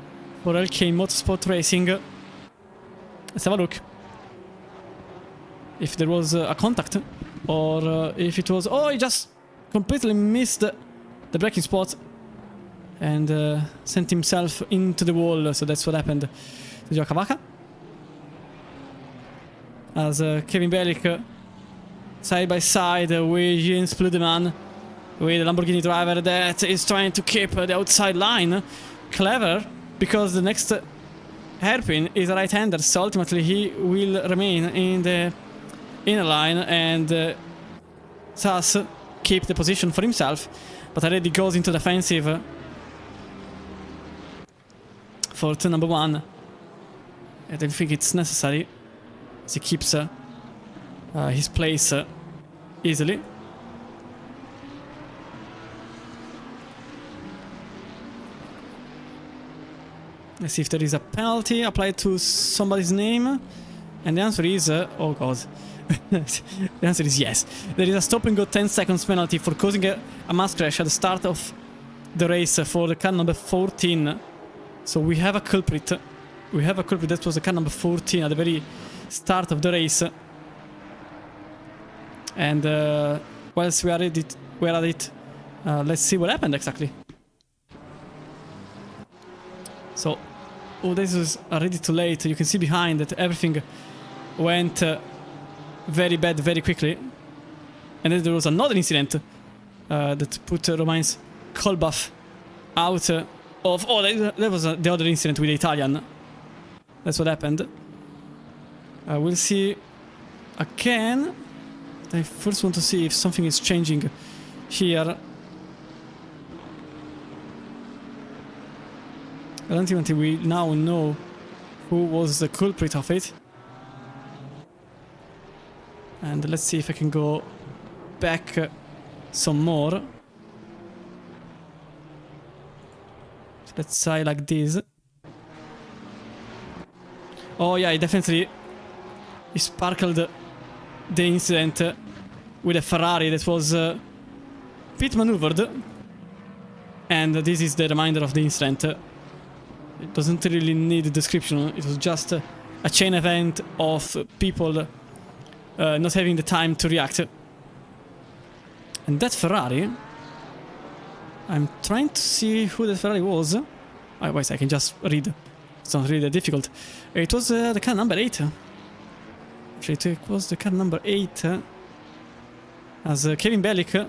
for LK Motorsport Racing. Let's have a look. If there was a contact, or if it was... Oh, he just completely missed the braking spot and sent himself into the wall. So that's what happened to Joao Cavaca. As Kevin Bellick side by side with Jens Pludeman, with the Lamborghini driver that is trying to keep the outside line. Clever, because the next hairpin is a right-hander, so ultimately he will remain in the inner line and thus keep the position for himself, but already goes into the offensive for turn number 1. I don't think it's necessary, as he keeps his place easily. Let's see if there is a penalty applied to somebody's name. And the answer is, oh god. The answer is yes. There is a stop and go 10 seconds penalty for causing a mass crash at the start of the race for the car number 14. So we have a culprit. We have a culprit. That was the car number 14 at the very start of the race. And whilst we are at it, let's see what happened exactly. So, oh, this is already too late. You can see behind that everything went very bad very quickly. And then there was another incident that put Romain's Kolbach out of... Oh, that was the other incident with the Italian. That's what happened. We'll see again. I first want to see if something is changing here. I don't think until we now know who was the culprit of it. And let's see if I can go back some more. So let's try like this. Oh yeah, definitely he sparkled the incident with a Ferrari that was pit maneuvered. And this is the reminder of the incident. It doesn't really need a description. It was just a chain event of people not having the time to react. And that Ferrari, I'm trying to see who that Ferrari was. Wait, I can just read. It's not really that difficult. It was the car number 8. Actually, it was the car number 8. As Kevin Bellick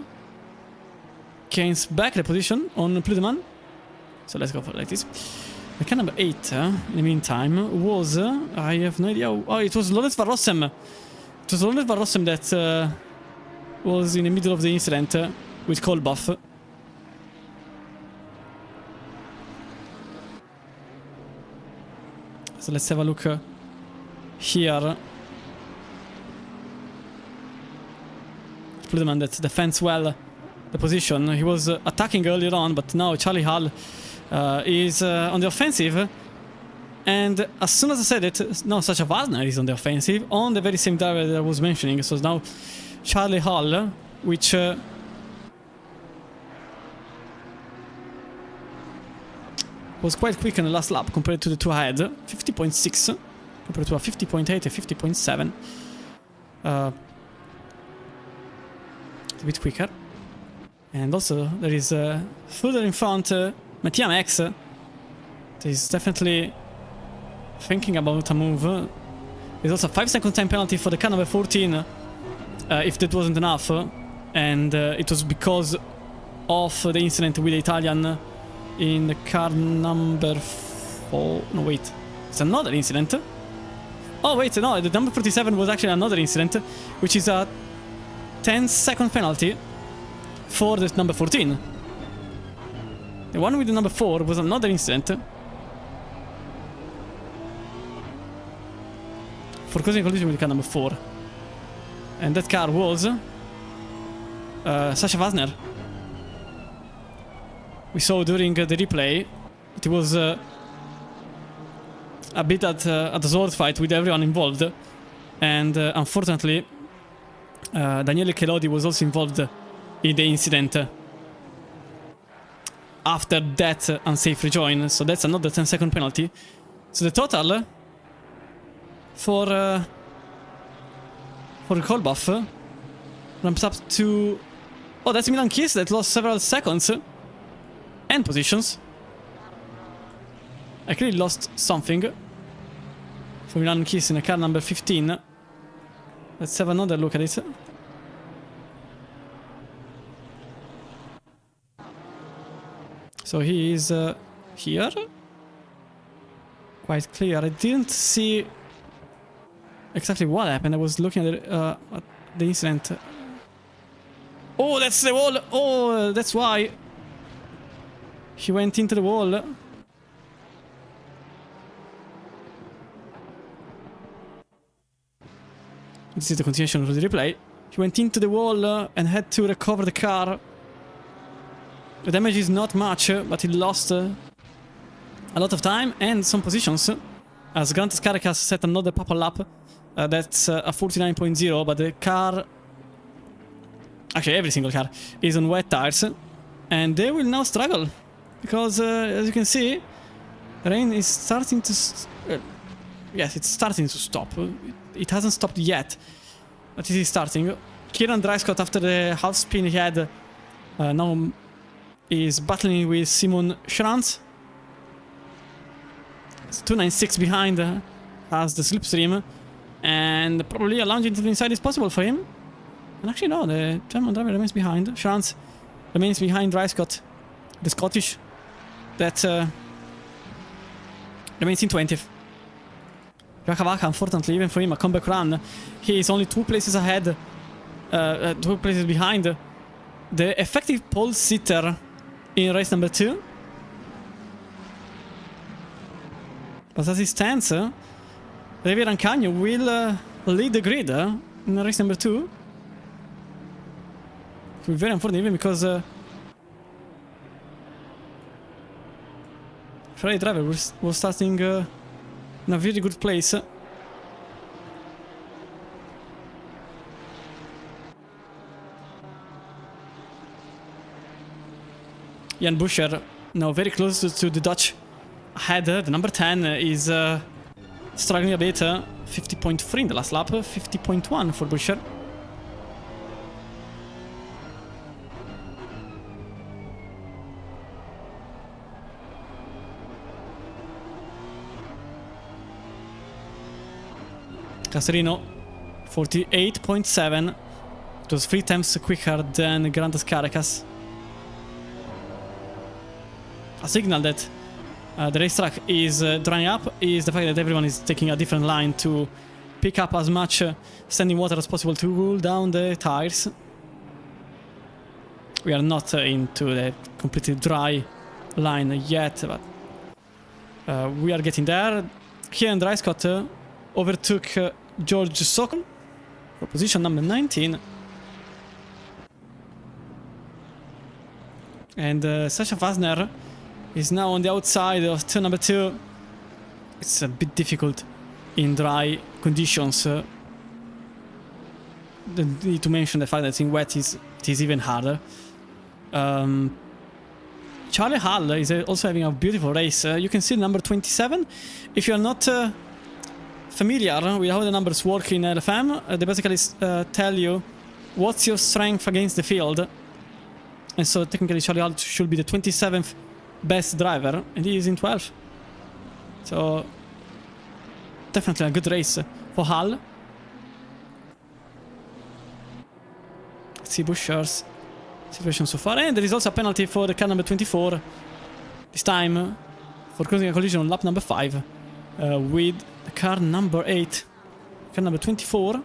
gains back the position on Pludeman. So let's go for like this. The car number 8, in the meantime, was... I have no idea... Oh, it was Lorenz Van Rossem. It was Lorenz Van Rossem that was in the middle of the incident with Kolbach. So let's have a look here. Pludeman that defends well the position. He was attacking earlier on, but now Charlie Hall is on the offensive. And as soon as I said it, now Sacha Wagner is on the offensive, on the very same driver that I was mentioning. So now Charlie Hall, which was quite quick in the last lap compared to the two ahead. 50.6 compared to a 50.8 and 50.7. It's a bit quicker. And also there is further in front Mattia Max. He's definitely thinking about a move. There's also a 5-second time penalty for the car number 14 if that wasn't enough. And it was because of the incident with the Italian in the car number 4. No, wait. It's another incident. Oh, wait, no. The number 47 was actually another incident, which is a 10-second penalty for the number 14. The one with the number 4 was another incident for causing a collision with the car number 4. And that car was Sacha Wagner. We saw during the replay it was a bit at a sword fight with everyone involved. And unfortunately Daniele Chelodi was also involved in the incident after that unsafe rejoin. So that's another 10-second penalty. So the total for Kolbach ramps up to... Oh, that's Milan Kiss that lost several seconds and positions. I clearly lost something for Milan Kiss in the car number 15. Let's have another look at it. So he is here. Quite clear. I didn't see exactly what happened. I was looking at the incident. Oh, that's the wall! Oh, that's why he went into the wall. This is the continuation of the replay. He went into the wall and had to recover the car. The damage is not much, but he lost a lot of time and some positions. As Grantas Caracas set another purple lap That's a 49.0, but the car... Actually, every single car is on wet tires. And they will now struggle. Because, as you can see, rain is starting to... yes, it's starting to stop. It hasn't stopped yet, but it is starting. Kieran Dreiskott, after the half spin he had, now is battling with Simon Schranz. It's 296 behind, has the slipstream, and probably a lounge into the inside is possible for him. And actually no, the German driver remains behind. Schranz remains behind Dreiskott, the Scottish, that remains in 20th. Rakavaka, unfortunately, even for him, a comeback run. He is only 2 places ahead, 2 places behind the effective pole sitter in race number 2. But as it stands, Levi Rancagno will lead the grid in race number 2. It will be very unfortunate, even because Ferrari driver was starting in a very good place. Jan Buscher now very close to the Dutch ahead. The number 10 is struggling a bit. 50.3 in the last lap, 50.1 for Buscher. Caserino, 48.7. It was 3 times quicker than Grandes Caracas. A signal that the racetrack is drying up is the fact that everyone is taking a different line to pick up as much standing water as possible to cool down the tires. We are not into the completely dry line yet, but we are getting there. Here in Dreiskott overtook George Sokol for position number 19. And Sasha Fasner is now on the outside of turn number 2. It's a bit difficult in dry conditions. Need to mention the fact that in wet it is even harder. Charlie Hall is also having a beautiful race. You can see number 27. If you are not familiar with how the numbers work in LFM, they basically tell you what's your strength against the field. And so technically Charlie Hall should be the 27th best driver, and he is in 12th. So definitely a good race for Hall. Let's see Buscher's situation so far. And there is also a penalty for the car number 24. This time for causing a collision on lap number 5 with the car number 8. Car number 24.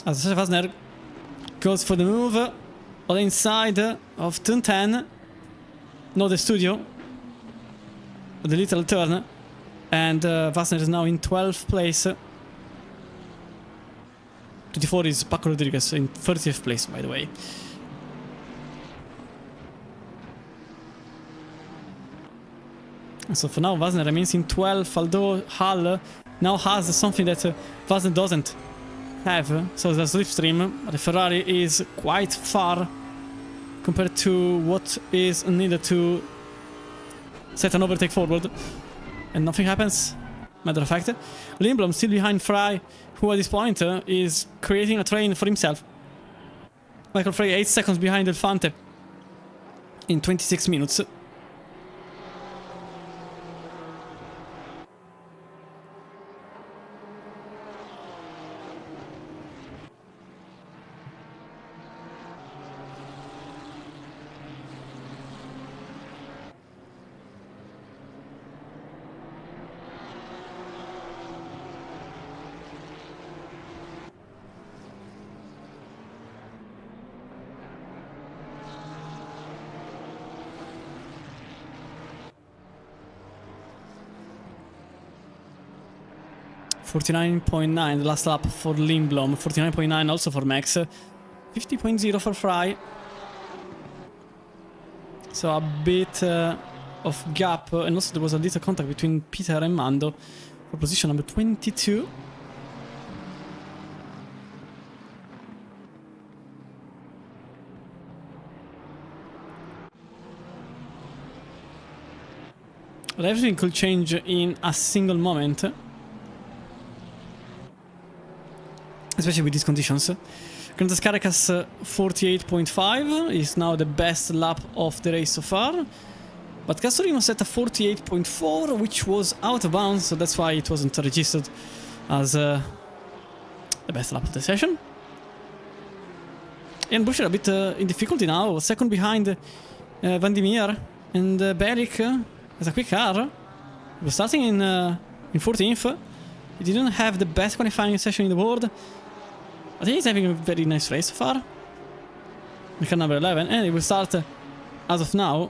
As Sasha Fasner goes for the move on the inside of turn 10. No, the studio. The little turn. And Fasner is now in 12th place. 24 is Paco Rodriguez in 30th place, by the way. So for now, Fasner remains in 12th, although Hall now has something that Fasner doesn't have. So the slipstream. The Ferrari is quite far compared to what is needed to set an overtake forward. And nothing happens. Matter of fact, Lindblom still behind Frey, who at this point is creating a train for himself. Michael Frey 8 seconds behind Elfante in 26 minutes. .49, the last lap for Lindblom. 49.9 also for Max. 50.0 for Frey. So a bit of gap, and also there was a little contact between Peter and Mando for position number 22. But everything could change in a single moment, especially with these conditions. Grandes Caracas 48.5 is now the best lap of the race so far. But Castorino set a 48.4, which was out of bounds, so that's why it wasn't registered as the best lap of the session. And Buescher a bit in difficulty now, second behind Van der Meer, and Beric has a quick car. He was starting in 14th. He didn't have the best qualifying session in the world, but he's having a very nice race so far. In car number 11, and he will start as of now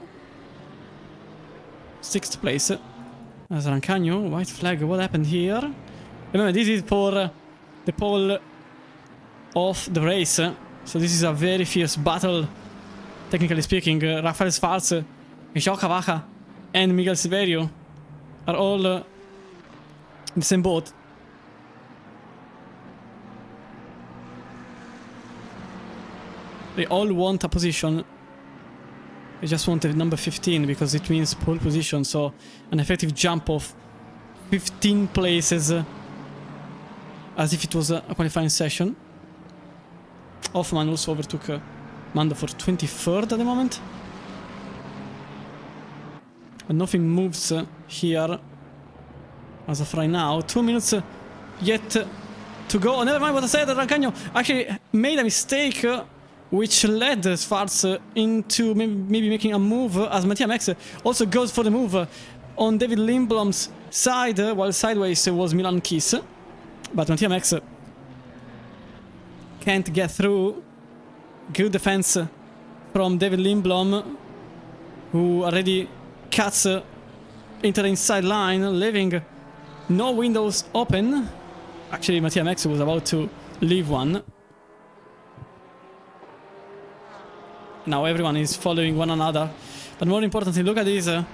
6th place as Rancagno. White flag, what happened here? Remember, this is for the pole of the race, so this is a very fierce battle, technically speaking. Rafael Schwarz, João Cavaca, and Miguel Silverio are all in the same boat. They all want a position. I just wanted number 15 because it means pole position, so an effective jump of 15 places as if it was a qualifying session. Hoffman also overtook Mando for 23rd at the moment. But nothing moves here as of right now. 2 minutes yet to go. Oh, never mind what I said. Rancagno actually made a mistake, which led Schwarz into maybe making a move, as Mattia Max also goes for the move on David Lindblom's side, while sideways was Milan Kiss. But Mattia Max can't get through. Good defense from David Lindblom, who already cuts into the inside line, leaving no windows open. Actually, Mattia Max was about to leave one. Now everyone is following one another. But more importantly, look at this. There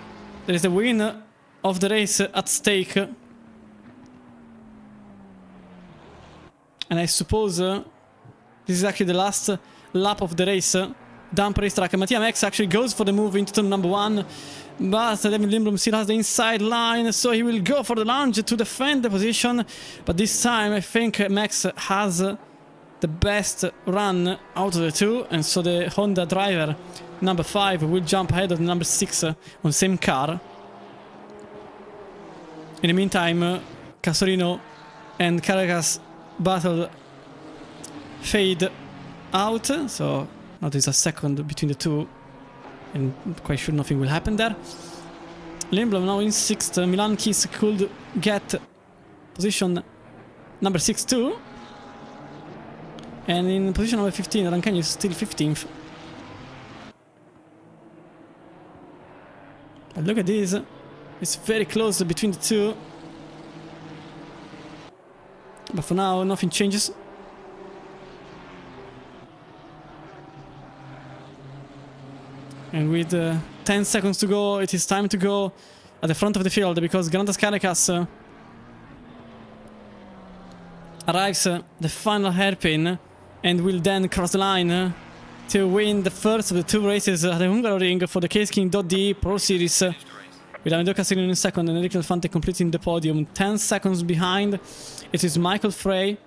is the win of the race at stake. And I suppose this is actually the last lap of the race. Dump racetrack. Mattia Max actually goes for the move into turn number 1. But David Lindblom still has the inside line, so he will go for the lunge to defend the position. But this time I think Max has the best run out of the two, and so the Honda driver number 5 will jump ahead of the number 6 on the same car. In the meantime, Castorino and Carrera's battle fade out, so now there's a second between the two, and I'm quite sure nothing will happen there. Lindblom now in 6th. Milan Kiss could get position number 6 too. And in position number 15, Rancagno is still 15th. But look at this. It's very close between the two. But for now, nothing changes. And with 10 seconds to go, it is time to go at the front of the field, because Grandes Caracas arrives the final hairpin and will then cross the line to win the first of the 2 races at the Hungaroring for the King.de Pro Series, with Amedeo Castorino in second and Enrico Alfante completing the podium. 10 seconds behind, it is Michael Frey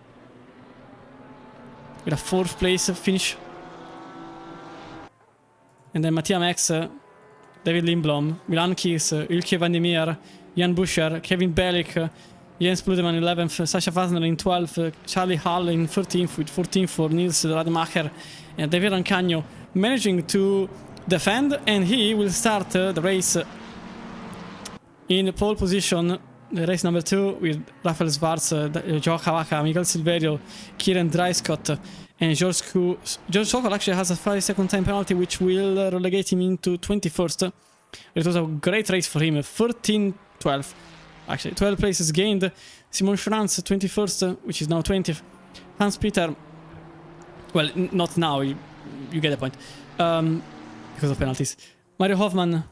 with a 4th place finish. And then Mattia Max, David Lindblom, Milan Kiss, Ilke Van der Meer, Jan Buescher, Kevin Bellick, Jens Bludemann in 11th, Sascha Fasner in 12th, Charlie Hall in 13th, with 14th for Nils Rademacher, and David Rancagno managing to defend, and he will start the race in pole position, the race number 2, with Rafael Schwarz, João Cavaca, Miguel Silverio, Kieran Dryscott, and George Sokol actually has a 5-second time penalty, which will relegate him into 21st. It was a great race for him, 13-12. Actually, 12 places gained. Simon Schranz, 21st, which is now 20th. Hans Peter, well, not now, you get the point, because of penalties. Mario Hoffman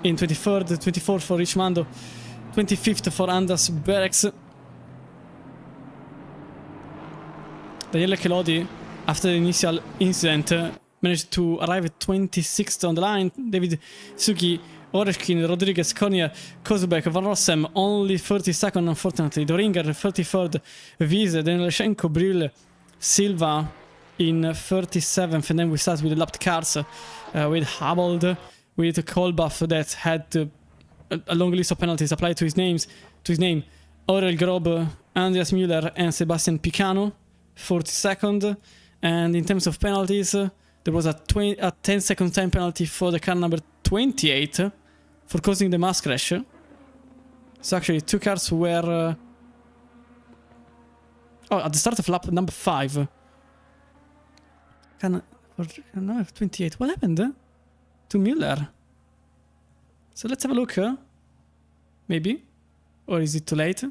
in 23rd, 24th for Richmando, 25th for Anders Berex. Daniele Kelodi, after the initial incident, managed to arrive at 26th on the line. David Suki, Oreshkin, Rodriguez, Cornier, Kozubek, Van Rossem, only 32nd unfortunately. Doringer, 33rd, Wiese, then Leshenko, Brill, Silva in 37th, and then we start with the lapped cars with Habold, with Kolbach that had a long list of penalties applied to his name. Aurel Grob, Andreas Müller, and Sebastian Picano, 42nd. And in terms of penalties, there was a 10-second time penalty for the car number 28 for causing the mass crash. So actually, two cars were at the start of lap number 5. Number 28. What happened to Müller? So let's have a look. Maybe. Or is it too late?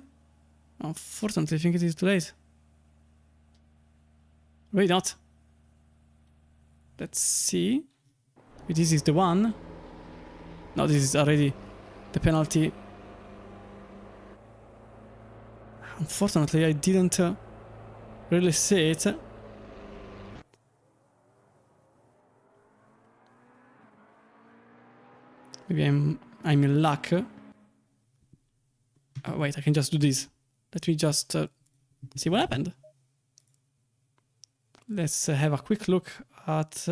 Unfortunately, I think it is too late. Maybe not. Let's see. This is the one. No, this is already the penalty. Unfortunately, I didn't really see it. Maybe I'm in luck. Wait, I can just do this. Let me just see what happened. Let's have a quick look at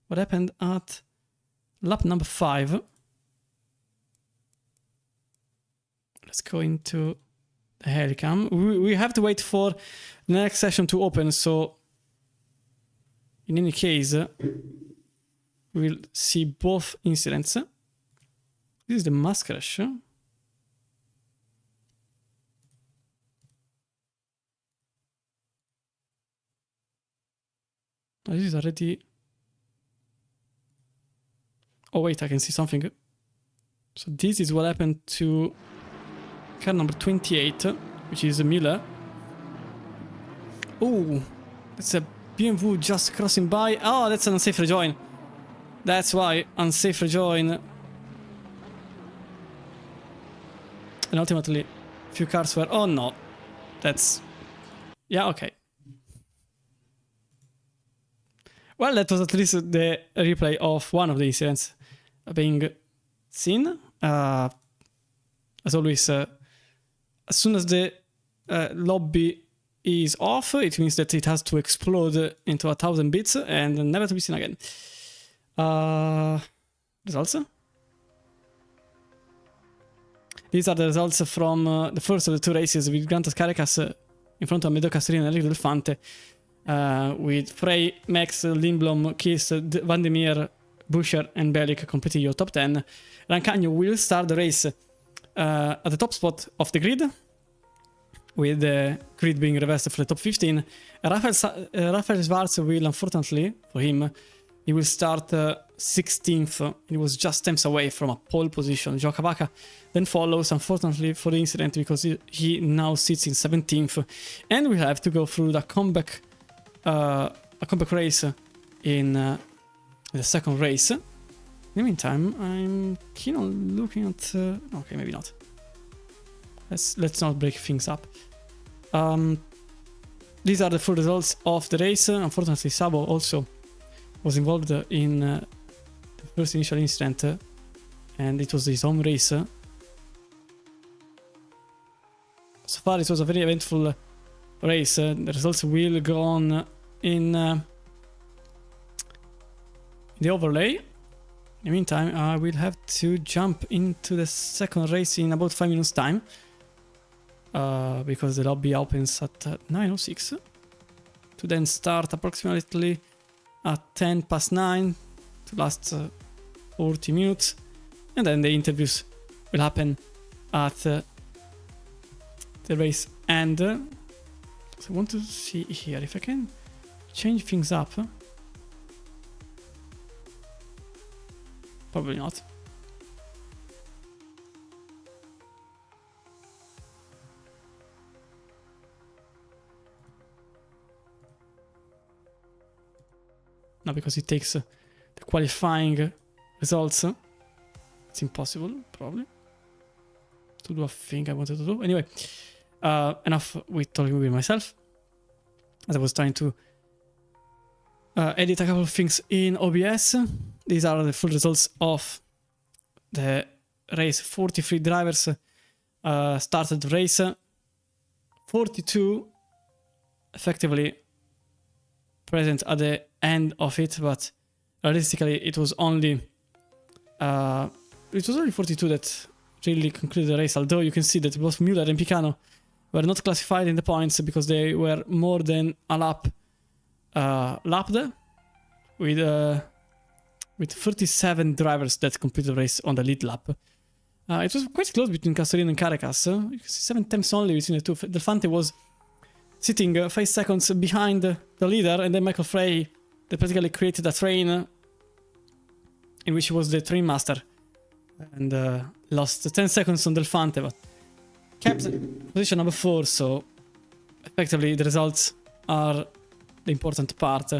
what happened at lap number 5. Let's go into the Helicam. We have to wait for the next session to open, so in any case, we'll see both incidents. This is the mass crash. Oh, this is already... Oh wait, I can see something. So this is what happened to car number 28, which is Müller. Oh, that's a BMW just crossing by. Oh, that's an unsafe rejoin. That's why, unsafe rejoin. And ultimately, a few cars were... Oh no, that's... Yeah, okay. Well, that was at least the replay of one of the incidents being seen. As always, as soon as the lobby is off, it means that it has to explode into 1,000 bits and never to be seen again. Results? These are the results from the first of the 2 races with Grantas Caracas in front of Amedeo Castrina and Enrico Del Fante. With Frey, Max, Lindblom, Kiss, Van der Meer, Buscher and Bellic completing your top 10. Rancagno will start the race at the top spot of the grid, with the grid being reversed for the top 15. Rafael Schwarz will, unfortunately for him, he will start 16th. He was just temps away from a pole position. Joao Cavaca then follows, unfortunately for the incident, because he now sits in 17th. And we have to go through the comeback race in the second race. In the meantime, I'm keen on looking at... okay, maybe not. Let's not break things up. These are the full results of the race. Unfortunately, Sabo also was involved in the first initial incident, and it was his home race. So far, it was a very eventful race. The results will go on in the overlay. In the meantime, I will have to jump into the second race in about 5 minutes time, because the lobby opens at 9:06 to then start approximately at 9:10 to last 40 minutes, and then the interviews will happen at the race end. So I want to see here if I can change things up. Probably not. No, because it takes the qualifying results. It's impossible, probably, to do a thing I wanted to do. Anyway, enough with talking with myself, as I was trying to edit a couple of things in OBS. These are the full results of the race. 43 drivers started the race. 42 effectively present at the end of it, but realistically it was only 42 that really concluded the race, although you can see that both Müller and Picano were not classified in the points because they were more than a lap lapped, with 37 drivers that completed the race on the lead lap. It was quite close between Castellino and Caracas. You can see 7 tenths only between the two. Delfante was sitting 5 seconds behind the leader, and then Michael Frey, they practically created a train in which he was the train master, and lost 10 seconds on Delfante, but kept position number 4, so effectively the results are the important part,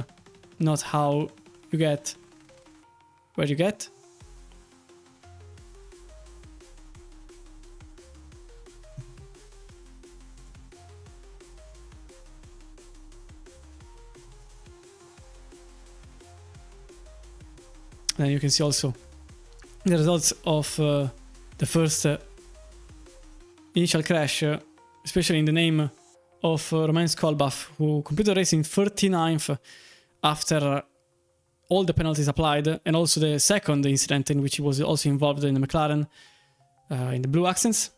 not how you get where you get. Then you can see also the results of the first initial crash, especially in the name of Romain Skolbach, who completed the race in 39th after all the penalties applied, and also the second incident in which he was also involved in the McLaren in the blue accents.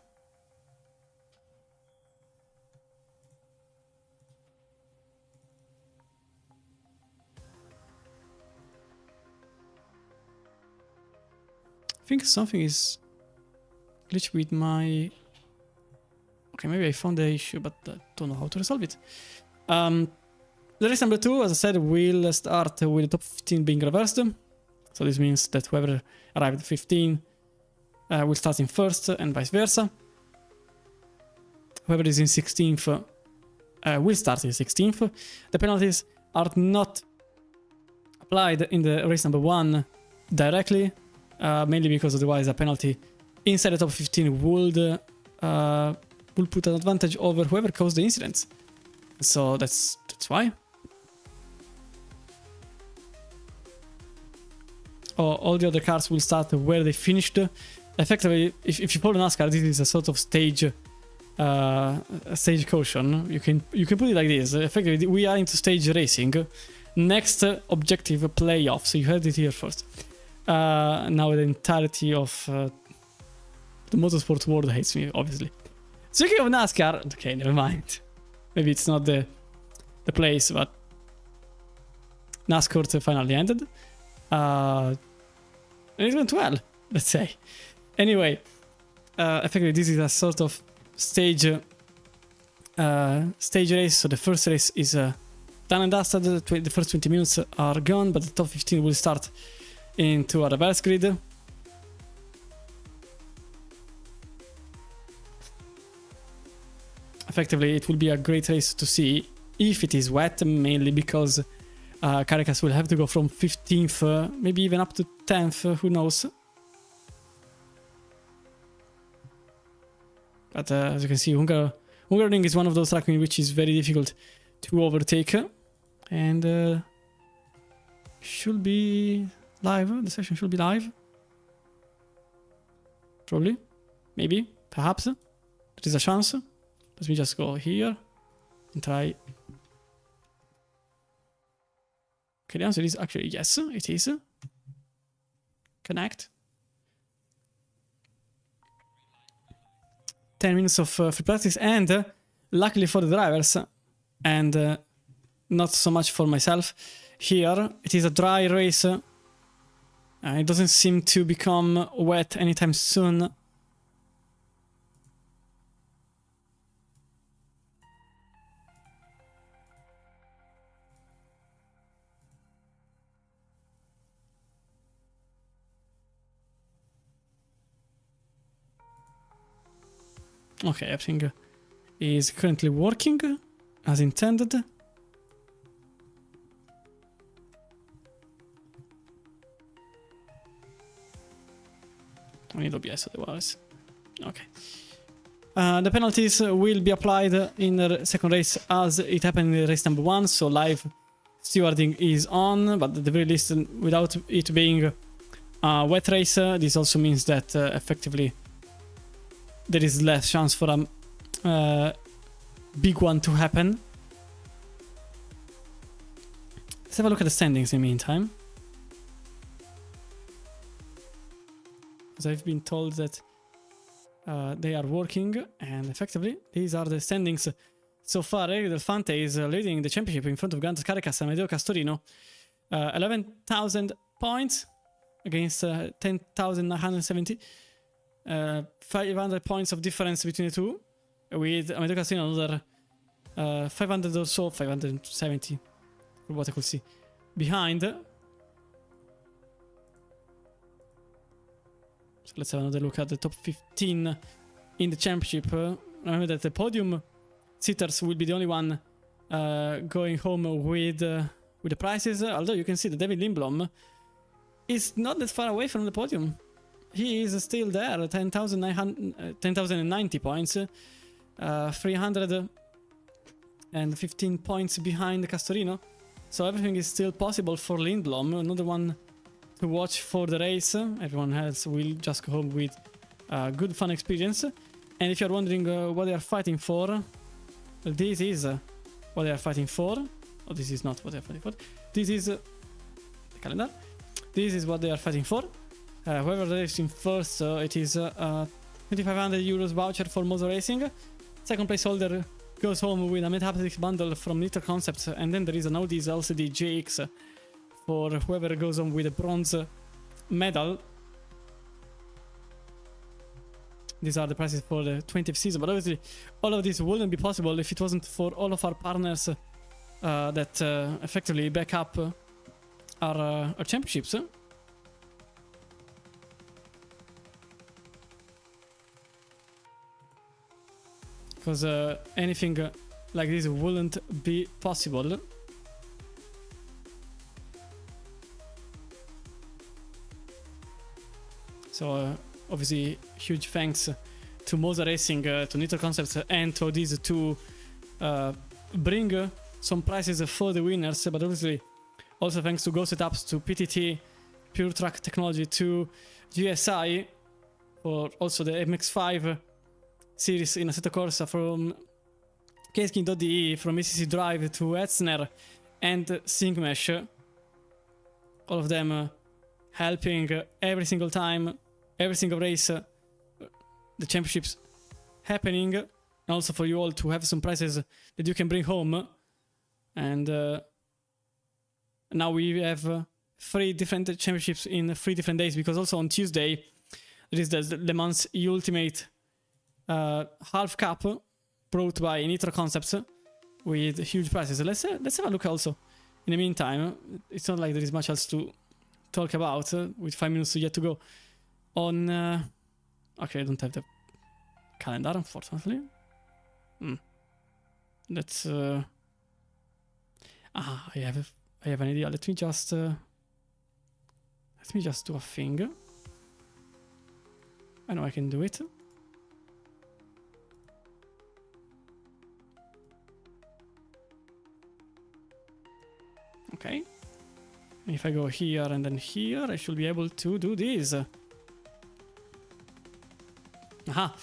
I think something is glitched with my... Okay, maybe I found the issue, but I don't know how to resolve it. The race number 2, as I said, will start with the top 15 being reversed. So this means that whoever arrived at 15 will start in first, and vice versa. Whoever is in 16th will start in 16th. The penalties are not applied in the race number 1 directly, mainly because otherwise a penalty inside the top 15 would put an advantage over whoever caused the incidents. So that's why. All the other cars will start where they finished. Effectively, if you follow NASCAR, this is a sort of stage caution. You can put it like this. Effectively, we are into stage racing. Next objective, playoff. So you heard it here first. Now the entirety of the motorsport world hates me, obviously. Speaking of NASCAR, okay, never mind. Maybe it's not the place, but NASCAR finally ended. And it went well, let's say. Anyway, effectively this is a sort of stage race. So the first race is done and dusted. The first 20 minutes are gone, but the top 15 will start into a reverse grid. Effectively, it will be a great race to see if it is wet, mainly because Caracas will have to go from 15th, maybe even up to 10th, who knows. But as you can see, Hungaroring is one of those tracks in which is very difficult to overtake. And should be live. The session should be live. Probably. Maybe. Perhaps. There is a chance. Let me just go here and try. Okay, the answer is actually yes, it is. Connect. 10 minutes of free practice, and luckily for the drivers, and not so much for myself, here it is a dry race. It doesn't seem to become wet anytime soon. Okay, everything is currently working as intended. I need OBS otherwise. Okay. The penalties will be applied in the second race as it happened in race number 1, so live stewarding is on, but at the very least, without it being a wet race, this also means that effectively there is less chance for a big one to happen. Let's have a look at the standings in the meantime. Because I've been told that they are working, and effectively these are the standings so far. Del Fante is leading the championship in front of Gantas Caracas and Amedeo Castorino. 11,000 points against 10,970. 500 points of difference between the two, with Amedeo Castorino another 500 or so, 570 from what I could see behind. So let's have another look at the top 15 in the championship. Remember that the podium sitters will be the only one going home with the prizes, although you can see that David Lindblom is not that far away from the podium. He is still there, 10,090 points, 315 points behind Castorino. So everything is still possible for Lindblom. Another one to watch for the race. Everyone else will just go home with a good fun experience. And if you're wondering what they are fighting for, well, this is what they are fighting for. Oh, this is not what they are fighting for. This is the calendar. This is what they are fighting for. Whoever is in first, it is a 2,500 euros voucher for motor racing. Second place holder goes home with a Metaptics bundle from Nitro Concepts, and then there is an Audi's LCD GX for whoever goes home with a bronze medal. These are the prices for the 20th season, but obviously all of this wouldn't be possible if it wasn't for all of our partners that effectively back up our championships. Because anything like this wouldn't be possible. So obviously huge thanks to Moza Racing, to Nitro Concepts, and to these to bring some prizes for the winners, but obviously also thanks to Go Setups, to PTT, Pure Track Technology, to GSI for also the MX5 series in Assetto Corsa, from Kskin.de, from ACC Drive to Etzner and SyncMesh. All of them helping every single time, every single race, the championships happening, and also for you all to have some prizes that you can bring home. And now we have 3 different championships in 3 different days, because also on Tuesday there is the Le Mans Ultimate Half Cup brought by Nitro Concepts with huge prizes. Let's have a look also. In the meantime, it's not like there is much else to talk about with 5 minutes yet to go. On okay, I don't have the calendar, unfortunately. Let's I have an idea. Let me just do a thing. I know I can do it. Okay. If I go here and then here, I should be able to do this. Aha!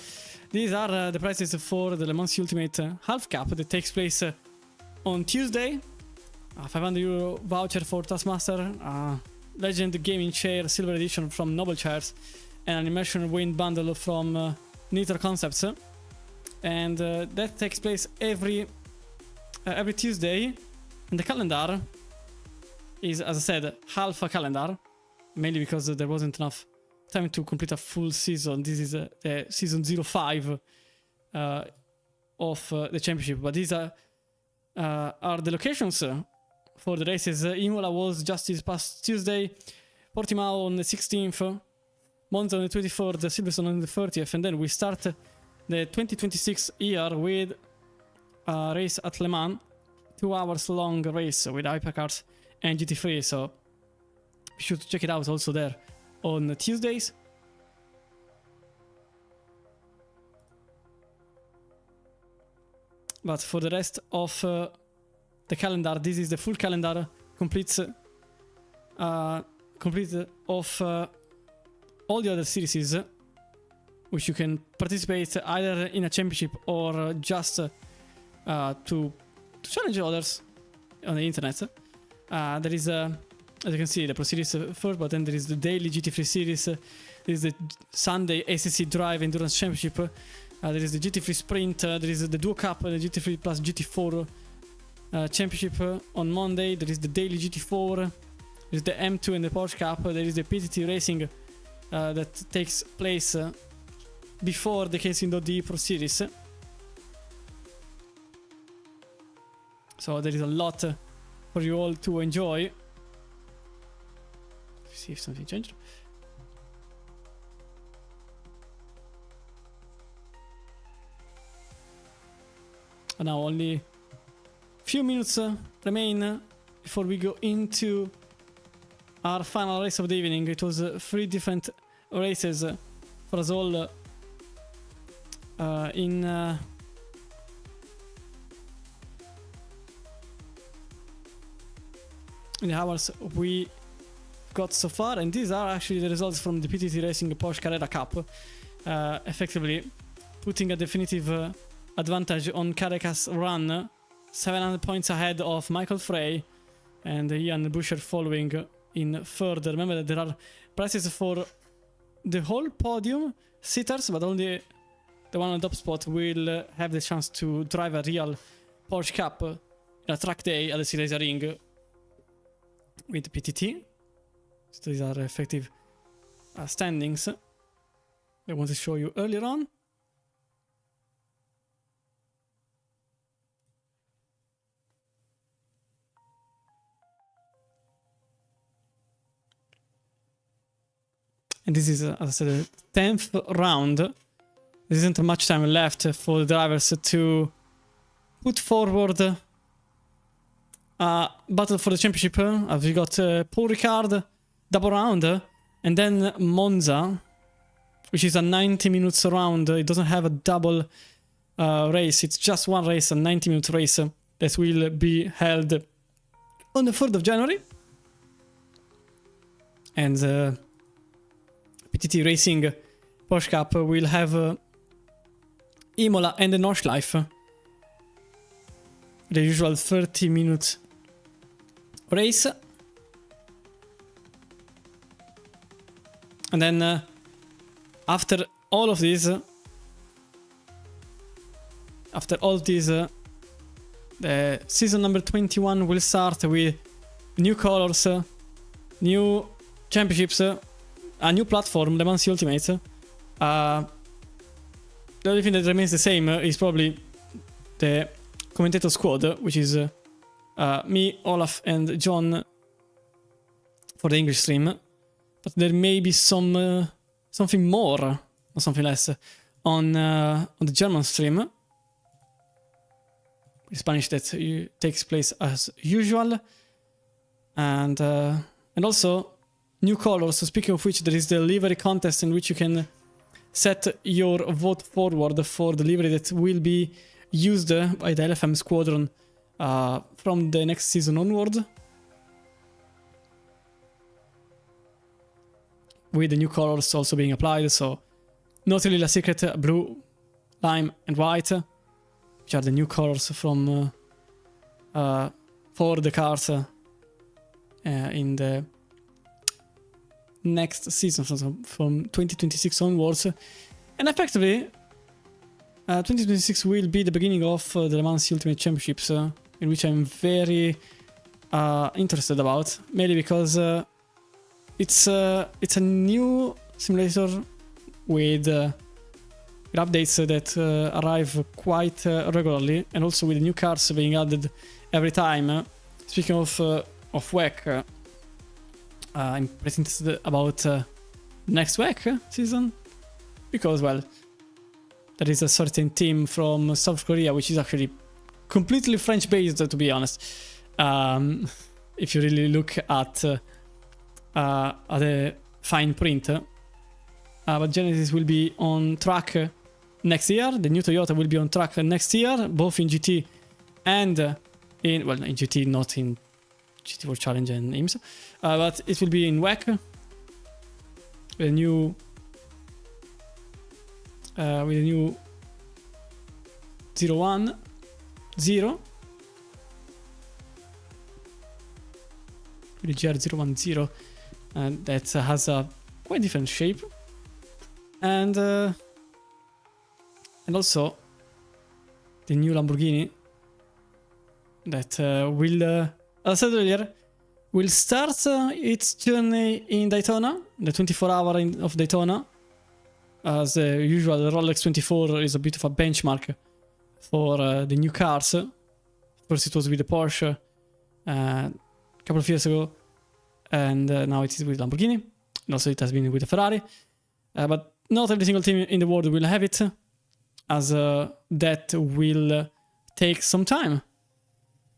These are the prices for the Le Mans Ultimate Half Cup that takes place on Tuesday. A 500 euro voucher for Taskmaster, a Legend Gaming Chair Silver Edition from Noble Chairs, and an Immersion Wind bundle from Nitro Concepts. And that takes place every Tuesday. And the calendar is, as I said, half a calendar, mainly because there wasn't enough time to complete a full season. This is the season 05 of the championship, but these are the locations for the races. Imola was just this past Tuesday, Portimao on the 16th, Monza on the 24th, Silverstone on the 30th, and then we start the 2026 year with a race at Le Mans, 2 hours long race with hypercars and GT3, so you should check it out also there on Tuesdays. But for the rest of the calendar, this is the full calendar complete of all the other series, which you can participate either in a championship or just to challenge others on the internet. There is, as you can see, the Pro Series first, but then there is the daily GT3 series. There is the Sunday ACC Drive Endurance Championship. There is the GT3 Sprint. There is the Duo Cup, the GT3 plus GT4 Championship on Monday. There is the daily GT4. There is the M2 and the Porsche Cup. There is the PTT Racing that takes place before the Kensington Pro Series. So there is a lot for you all to enjoy. Let's see if something changed. And now only few minutes remain before we go into our final race of the evening. It was 3 different races for us all in the hours we got so far, and these are actually the results from the PTT Racing Porsche Carrera Cup, effectively putting a definitive advantage on Carreras run, 700 points ahead of Michael Frey and Ian Busher following in third. Remember that there are prizes for the whole podium sitters, but only the one on top spot will have the chance to drive a real Porsche Cup in a track day at the Silesia Ring with PTT. So these are effective standings I want to show you earlier on. And this is, as I said, the 10th round. There isn't much time left for the drivers to put forward a battle for the championship. We got Paul Ricard, double round, and then Monza, which is a 90 minutes round. It doesn't have a double race. It's just one race, a 90-minute race that will be held on the 3rd of January. And PTT Racing Porsche Cup will have Imola and the Nordschleife, the usual 30-minute race. And then after all of this, the season number 21 will start with new colors, new championships, a new platform, Le Mans Ultimate. The only thing that remains the same is probably the commentator squad, which is me, Olaf, and John for the English stream. But there may be something more or something less on the German stream. The Spanish that takes place as usual, and also new colors. So speaking of which, there is the livery contest in which you can set your vote forward for the livery that will be used by the LFM squadron from the next season onward, with the new colors also being applied. So notably La Secret, blue, lime and white, which are the new colors from for the cars in the next season, from 2026 onwards. And effectively 2026 will be the beginning of the Le Mans Ultimate Championships, in which I'm very interested about, mainly because it's a new simulator with updates that arrive quite regularly, and also with new cars being added every time. Speaking of WEC, I'm pretty interested about next WEC season, because, well, there is a certain team from South Korea which is actually completely French based, to be honest. If you really look at the fine print, but Genesis will be on track next year. The new Toyota will be on track next year, both in GT and in, well, in GT, not in GT World Challenge and IMSA, but it will be in WEC. With a new 010 with the GR010 that has a quite different shape, and also the new Lamborghini that will, as I said earlier, will start its journey in Daytona, the 24-hour of Daytona. As usual, the Rolex 24 is a bit of a benchmark for the new cars. First it was with the Porsche a couple of years ago, and now it is with Lamborghini. And also it has been with the Ferrari. But not every single team in the world will have it, as that will take some time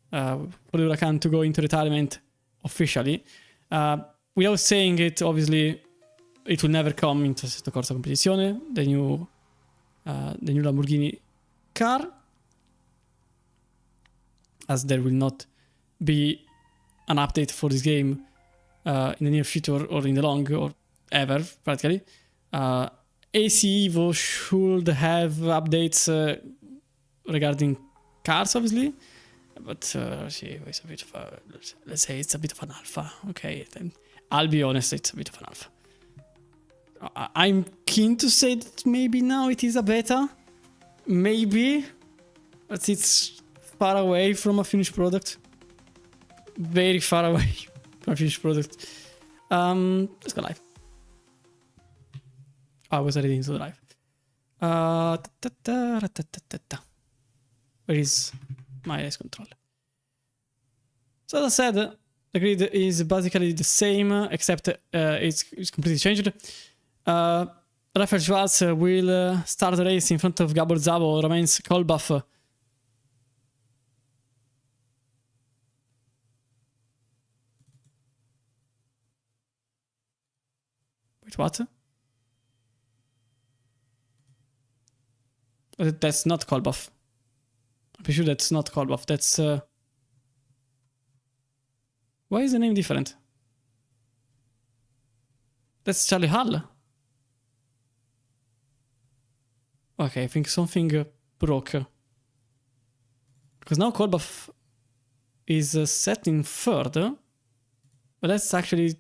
for the Huracan to go into retirement officially. Without saying it, obviously, it will never come into Assetto Corsa Competizione, the new Lamborghini car, as there will not be an update for this game in the near future or in the long or ever, practically. AC Evo should have updates regarding cars, obviously, but it's a bit of a, let's say it's a bit of an alpha. Okay, then I'll be honest, it's a bit of an alpha. I'm keen to say that maybe now it is a beta, maybe, but it's far away from a finished product, very far away from a finished product. Let's go live. I was already into the live. Where is my race control? So as I said, the grid is basically the same, except it's completely changed. Rafael Schwarz will start the race in front of Gabor Szabo, remains Kolbach. Wait, what? That's not Kolbach. I'm pretty sure that's not Kolbach. That's... Why is the name different? That's Charlie Hull. Okay, I think something broke. Because now Kolbach is set in third. But that's actually...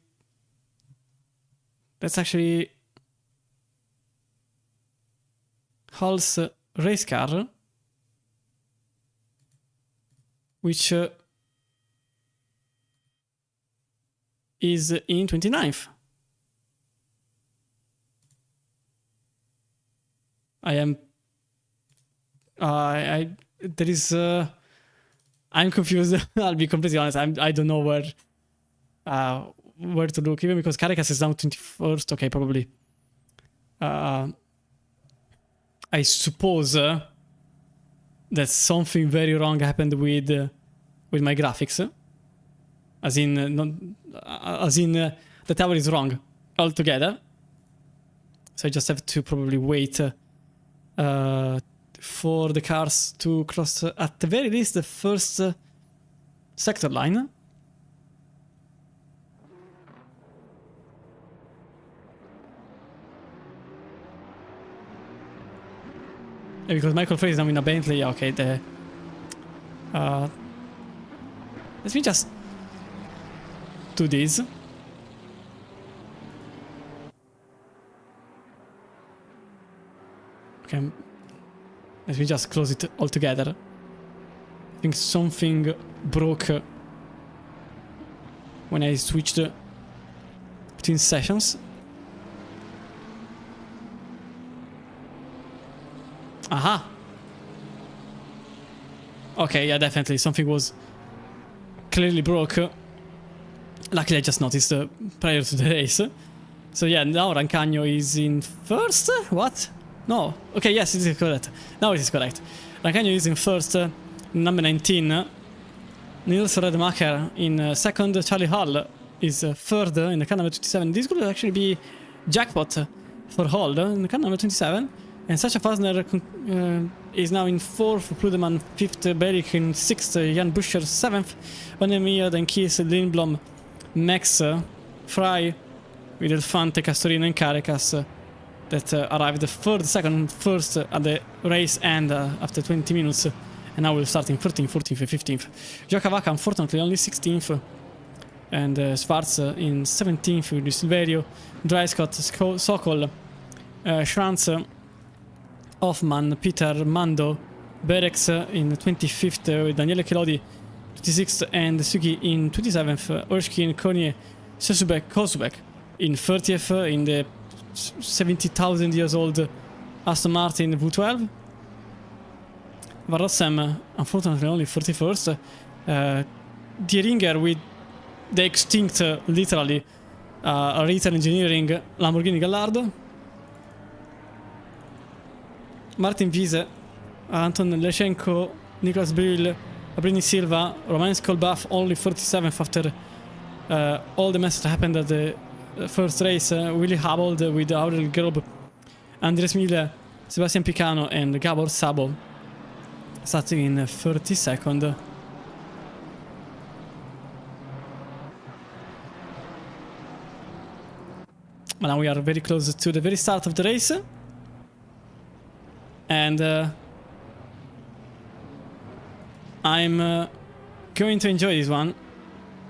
Hull's race car. Which is in 29th. I'm confused. I'll be completely honest. I don't know where to look, even because Caracas is down 21st. Okay, probably. I suppose that something very wrong happened with my graphics. As in the tower is wrong altogether. So I just have to probably wait for the cars to cross at the very least the first sector line. Yeah, because Michael Frey is now in a Bentley. Yeah, okay, let me just do this. Okay, let me just close it all together. I think something broke when I switched between sessions. Aha! Okay, yeah, definitely. Something was clearly broke. Luckily, I just noticed prior to the race. So yeah, now Rancagno is in first? What? No. Okay, yes, it is correct. Now it is correct. Rancagno is in first, number 19. Niels Redemacher in second. Charlie Hull is third in the car number 27. This could actually be jackpot for Hull in the car number 27. And Sasha Fasner is now in 4th, Pludeman 5th, Beric in 6th, Jan Buscher 7th, Onemir, then Kies, Lindblom, Max, Fry, with Elfante, Castorino and Caracas that arrived 3rd, 2nd, 1st at the race end after 20 minutes. And now we'll start in 13th, 14th and 15th. Giocavaca, unfortunately, only 16th. And Schwarz in 17th with Silverio, Dreiscott, Sokol, Schranz, Hoffman, Peter, Mando, Berex in 25th with Daniele Kelodi 26th and Sugi in 27th, Orshkin, Konye, Sesubek, Kozubek in 30th in the 70,000 years old Aston Martin V12. Varossem, unfortunately, only 31st. Dieringer with the extinct, literally, Retail Engineering Lamborghini Gallardo. Martin Wiese, Anton Leshenko, Nicolas Brill, Abrini Silva, Romain Skolbaf, only 47th after all the mess that happened at the first race. Willy Habold with Aurel Grob, Andres Mille, Sebastian Picano and Gabor Sabo starting in 32nd. But now we are very close to the very start of the race. And I'm going to enjoy this one.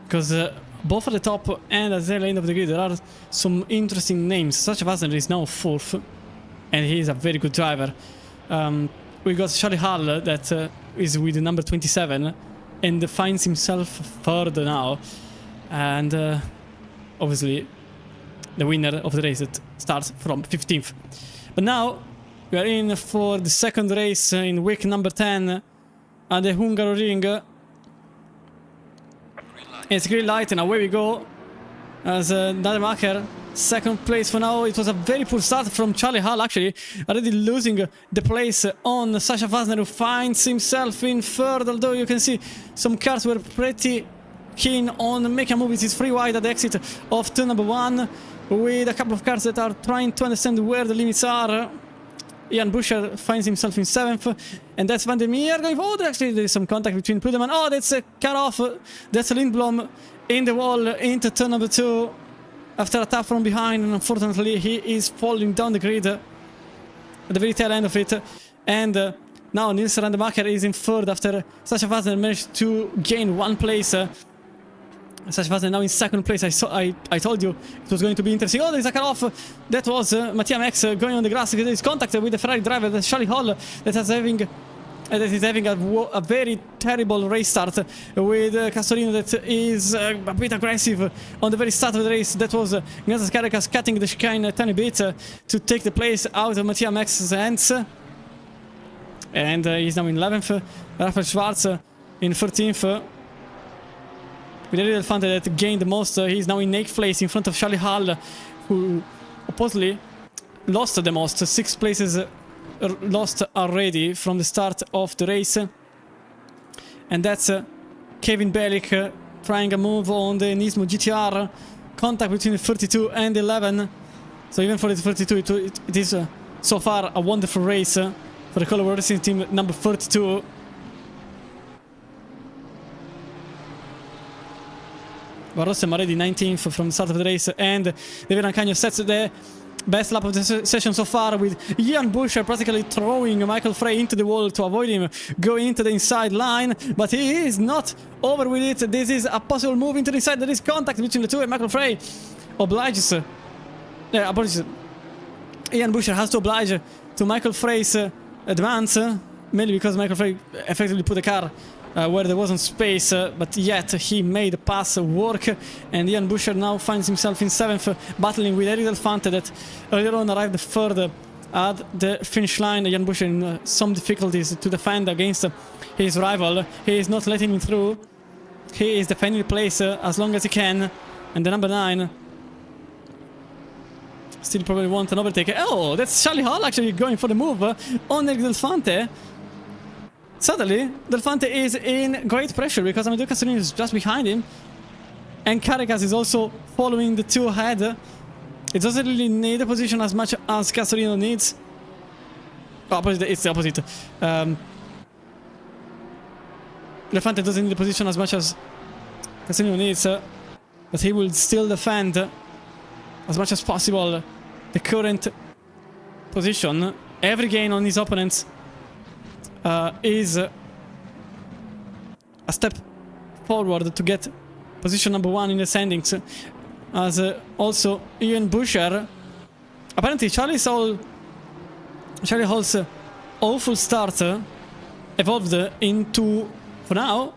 Because both at the top and at the end of the grid there are some interesting names. Such Vasner is now 4th. And he is a very good driver. We got Charlie Hall that is with the number 27. And finds himself 3rd now. And obviously the winner of the race that starts from 15th. But now we are in for the second race in week number 10 at the Hungaroring. It's green light and away we go as Nademacher, second place for now. It was a very poor start from Charlie Hall, actually, already losing the place on Sasha Fasner, who finds himself in 3rd, although you can see some cars were pretty keen on making a move. It is free wide at the exit of turn number 1, with a couple of cars that are trying to understand where the limits are. Jan Buscher finds himself in 7th, and that's Van der Meer going forward. Actually, there is some contact between Pludeman. Oh, that's a cut off. That's Lindblom in the wall into turn number 2 after a tap from behind, and unfortunately he is falling down the grid at the very tail end of it. And now Nils Randemacher is in 3rd after Sasha Fasner managed to gain 1 place. Sasha Fasner now in 2nd place. I told you it was going to be interesting. Oh, there's a cut off. That was Mattia Max going on the grass. There is contact with the Ferrari driver, the Charlie Hall, that is having a very terrible race start with Castorino that is a bit aggressive on the very start of the race. That was Ignatius Caracas cutting the chicane a tiny bit to take the place out of Mattia Max's hands. And he's now in 11th. Rafael Schwarz in 13th. With Ariel Elfante that gained the most. He's now in 8th place in front of Charlie Hall, who supposedly lost the most. 6 places lost already from the start of the race. And that's Kevin Bellick trying a move on the Nismo GTR. Contact between the 32 and 11. So even for the 32 it is so far a wonderful race for the Colorado Racing Team number 32. Barroso already 19th from the start of the race, and David Ancanio sets the best lap of the session so far, with Jan Buscher practically throwing Michael Frey into the wall to avoid him going into the inside line, but he is not over with it. This is a possible move into the inside. There is contact between the two, and Michael Frey obliges. Apologies. Jan Buscher has to oblige to Michael Frey's advance, mainly because Michael Frey effectively put the car where there wasn't space, but yet he made the pass work, and Jan Buscher now finds himself in 7th, battling with Eric Delfante that earlier on arrived 3rd at the finish line. Jan Buscher in some difficulties to defend against his rival. He is not letting him through. He is defending the place as long as he can, and the number 9 still probably want an overtake. Oh, that's Charlie Hall actually going for the move on Eric Delfante. Suddenly, Delfante is in great pressure because Amadeo Castorino is just behind him, and Caracas is also following the two ahead. It doesn't really need a position as much as Castorino needs. opposite, it's the opposite. Elefante doesn't need the position as much as Castellino needs, but he will still defend as much as possible the current position. Every gain on his opponents is a step forward to get position number 1 in the standings. As also Ian Busher, apparently Charlie Hall's awful start evolved into, for now,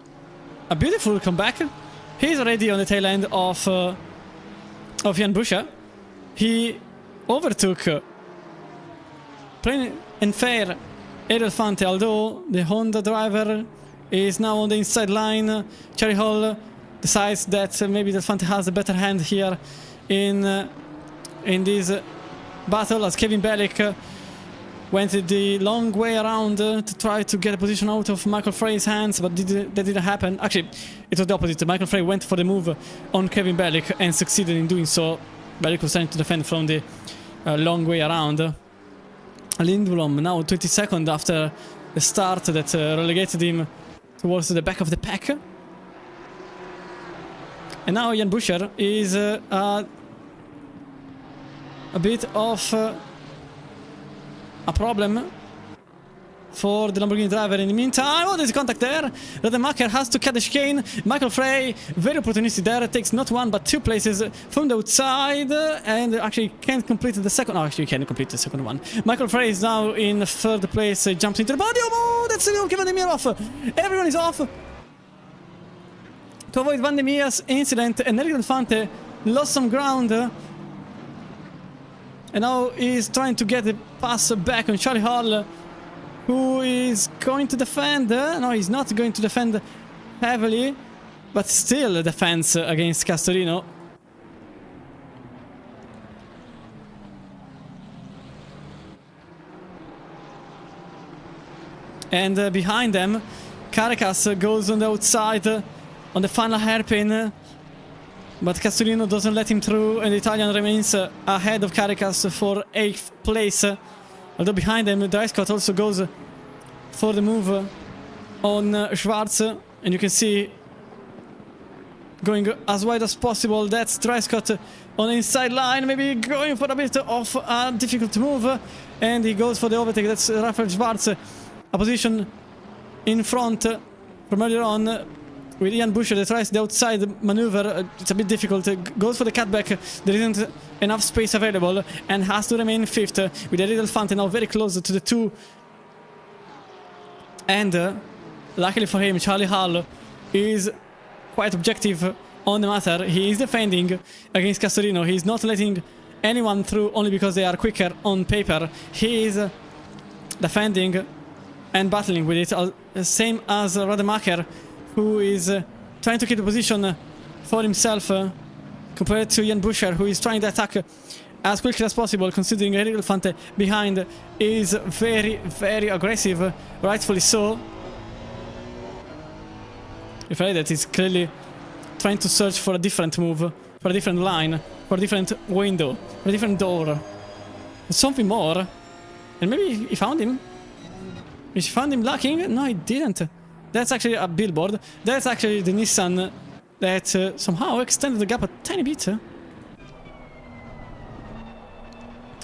a beautiful comeback. He's already on the tail end of Ian Busher. He overtook plain and fair Elefante, although the Honda driver is now on the inside line. Charlie Hall decides that maybe Elefante has a better hand here in this battle, as Kevin Bellick went the long way around to try to get a position out of Michael Frey's hands, but that didn't happen. Actually, it was the opposite. Michael Frey went for the move on Kevin Bellick and succeeded in doing so. Bellick was trying to defend from the long way around. Lindblom now 22nd after the start that relegated him towards the back of the pack. And now Ian Busher is a bit of a problem for the Lamborghini driver. In the meantime, oh, there's contact there. Rademacher has to cut the chicane. Michael Frey, very opportunistic there, takes not one but 2 places from the outside, and actually can't complete the second. Oh, actually, he can complete the second one. Michael Frey is now in 3rd place, jumps into the body. Oh, that's Kevin Demir off. Everyone is off. To avoid Van der Meer's incident, and Eric Elefante lost some ground. And now he's trying to get the pass back on Charlie Hall, who is going to defend. No, he's not going to defend heavily, but still defends against Castorino. And behind them, Caracas goes on the outside on the final hairpin, but Castorino doesn't let him through, and the Italian remains ahead of Caracas for 8th place. Although behind them, Dreiskott also goes for the move on Schwarz, and you can see going as wide as possible. That's Dreiskott on the inside line, maybe going for a bit of a difficult move, and he goes for the overtake. That's Raphael Schwarz, a position in front from earlier on, with Ian Busher that tries the outside maneuver. It's a bit difficult. Goes for the cutback. There isn't enough space available and has to remain 5th, with Eric Elefante now very close to the 2. And luckily for him, Charlie Hall is quite objective on the matter. He is defending against Castorino. He's not letting anyone through only because they are quicker on paper. He is defending and battling with it, same as Rademacher, who is trying to keep the position for himself, compared to Ian Busher, who is trying to attack as quickly as possible, considering Eric Elefante behind is very, very aggressive, rightfully so. If I that is clearly trying to search for a different move, for a different line, for a different window, for a different door, something more. And maybe he found him. He found him lacking? No, he didn't. That's actually a billboard. That's actually the Nissan that somehow extended the gap a tiny bit.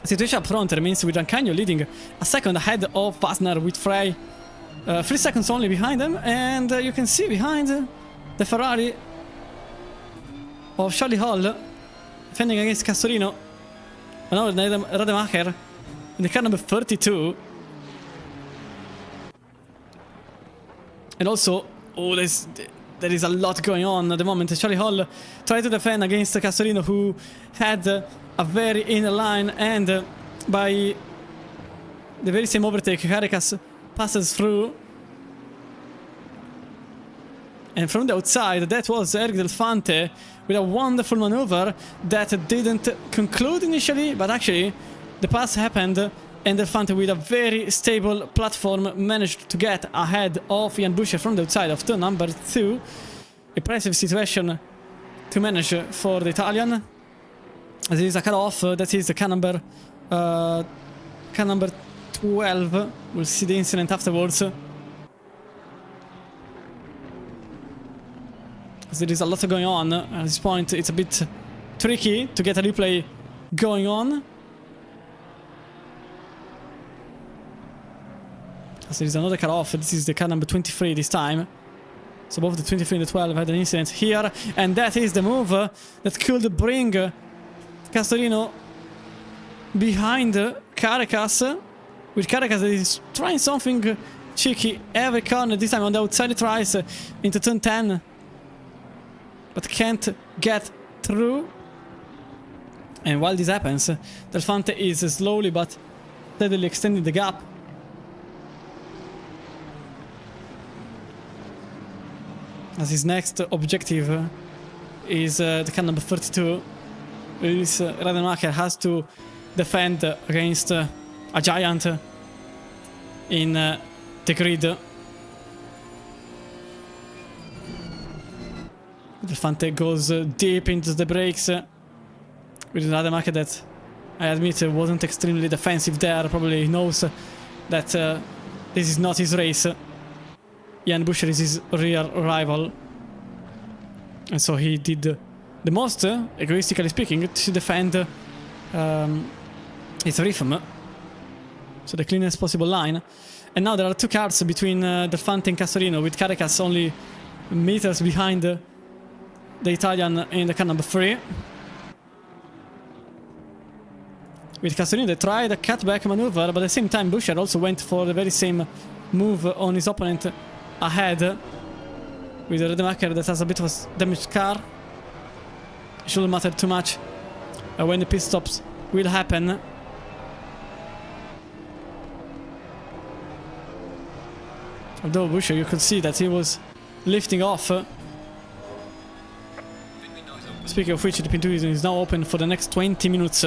Situation up front remains with Rancagno leading a second ahead of Passner, with Frey 3 seconds only behind them. And you can see behind the Ferrari of Charlie Hall defending against Castorino. Another Rademacher in the car number 32. And also, oh, there is a lot going on at the moment. Charlie Hall tried to defend against Castorino, who had a very inner line, and by the very same overtake, Caracas passes through. And from the outside, that was Eric Elefante with a wonderful maneuver that didn't conclude initially, but actually the pass happened. And Elefante, with a very stable platform, managed to get ahead of Ian Busher from the outside of turn number 2. Impressive situation to manage for the Italian. There is a cut-off. That is the car number 12. We'll see the incident afterwards. As there is a lot going on at this point. It's a bit tricky to get a replay going on. As there is another car off. This is the car number 23 this time. So both the 23 and the 12 had an incident here. And that is the move that could bring Castorino behind Carracas. With Carracas that is trying something cheeky every corner. This time on the outside it tries into turn 10. But can't get through. And while this happens, Delfante is slowly but steadily extending the gap. As his next objective is the car number 32. This Rademacher has to defend against a giant in the grid. Delfante goes deep into the brakes with Rademacher that I admit wasn't extremely defensive there. Probably knows that this is not his race. Jan Buscher is his real rival. And so he did the most, egoistically speaking, to defend his rhythm. So the cleanest possible line. And now there are two cars between Delfante and Castorino, with Carracas only meters behind the Italian in the car number 3. With Castorino they tried a cutback maneuver, but at the same time Buscher also went for the very same move on his opponent ahead. With Rademacher that has a bit of a damaged car. It shouldn't matter too much when the pit stops will happen. Although Buscher, you could see that he was lifting off. Speaking of which, the pit is now open for the next 20 minutes,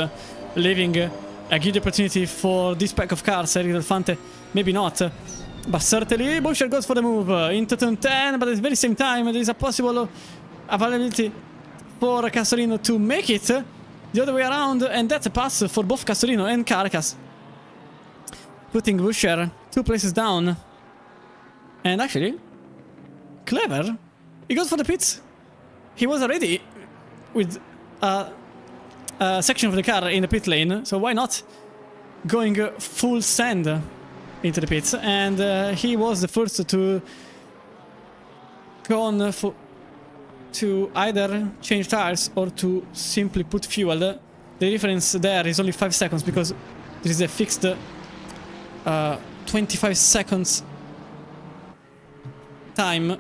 leaving a good opportunity for this pack of cars. Eric Delfante, maybe not. But certainly, Buscher goes for the move into turn 10, but at the very same time, there is a possible availability for Castorino to make it the other way around, and that's a pass for both Castorino and Carracas, putting Buscher 2 places down. And actually, clever, he goes for the pits. He was already with a section of the car in the pit lane, so why not going full send into the pits? And he was the first to go on to either change tires or to simply put fuel. The difference there is only 5 seconds because there is a fixed 25 seconds time.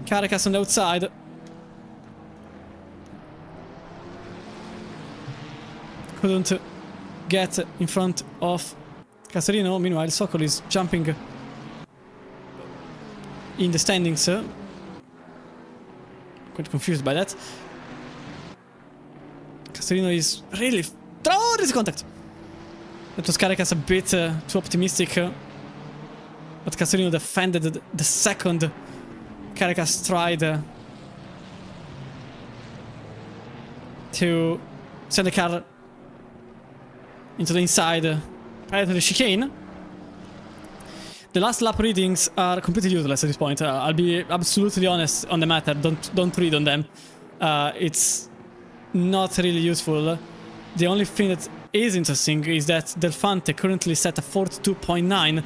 Carracas on the outside. Couldn't get in front of Castorino. Meanwhile, Sokol is jumping in the standings. Quite confused by that. Castorino is really... Oh, there's a contact! That was Carracas a bit too optimistic. But Castorino defended the second Carracas tried to send the car into the inside prior to the chicane. The last lap readings are completely useless at this point. I'll be absolutely honest on the matter. Don't read on them. It's not really useful. The only thing that is interesting is that Delfante currently set a 42.9,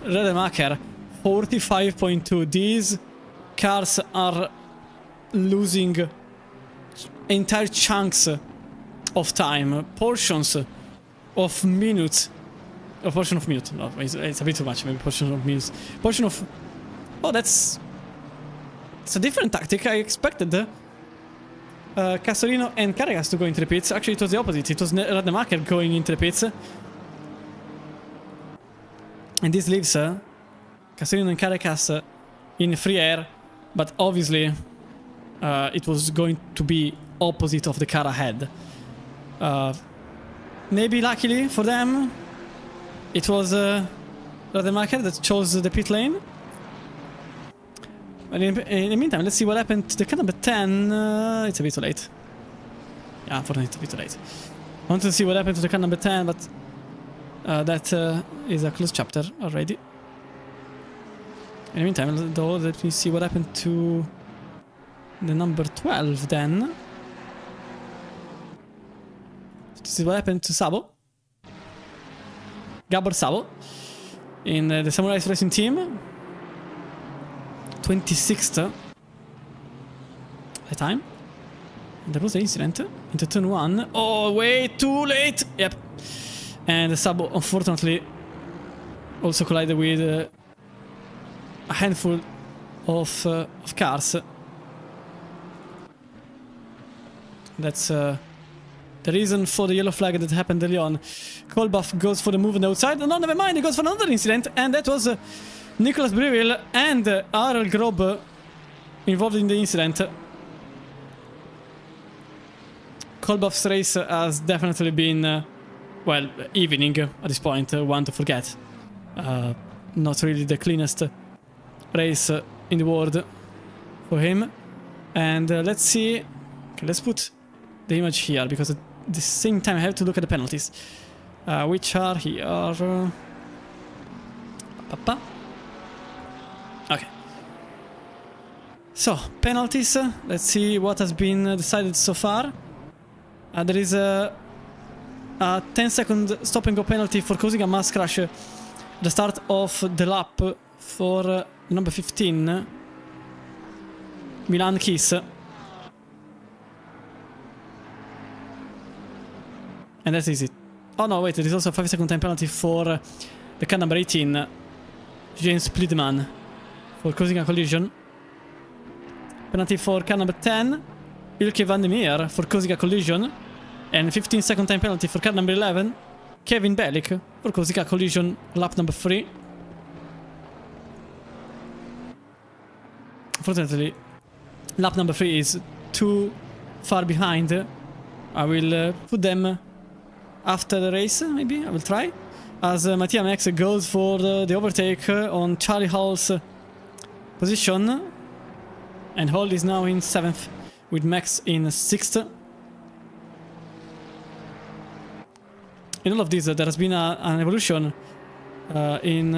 Rademacher 45.2. These cars are losing entire chunks of time, portions of minutes. A portion of minutes. No, it's a bit too much. Maybe portion of minutes. Portion of... Oh, that's... It's a different tactic. I expected Castorino and Carracas to go into the pits. Actually, it was the opposite. It was Rademacher going into the pits. And this leaves Castorino and Carracas in free air. But obviously, it was going to be opposite of the car ahead. Maybe luckily for them, it was Rademacher that chose the pit lane. But in the meantime, let's see what happened to the car number 10. It's a bit too late. Yeah, unfortunately, it's a bit too late. I wanted to see what happened to the car number 10, but that is a closed chapter already. In the meantime, though, let me see what happened to the number 12 then. This is what happened to Sabo. Gabor Sabo. In the Samurais Racing Team. 26th. At the time. There was an incident into turn 1. Oh, way too late! Yep. And Sabo, unfortunately, also collided with a handful of cars. That's the reason for the yellow flag that happened early on. Kolbach goes for the move on the outside. No, never mind, he goes for another incident. And that was Nicholas Breville and R10 Grob involved in the incident. Kolbach's race has definitely been, well, evening at this point, one to forget. Not really the cleanest race in the world for him. And let's see. Okay, let's put the image here because at the same time I have to look at the penalties, which are here. Okay. So penalties. Let's see what has been decided so far. There is a 10-second stop and go penalty for causing a mass crash at the start of the lap for number 15, Milan Kiss. And that is it. Oh no, wait, there is also a 5-second time penalty for the car number 18, James Splitman, for causing a collision. Penalty for car number 10, Ilke van der Meer, for causing a collision. And 15-second time penalty for car number 11, Kevin Bellick, for causing a collision, lap number 3. Unfortunately, lap number 3 is too far behind. I will put them after the race, maybe. I will try. As Mattia Max goes for the overtake on Charlie Hall's position. And Hall is now in 7th, with Max in 6th. In all of this, there has been an evolution in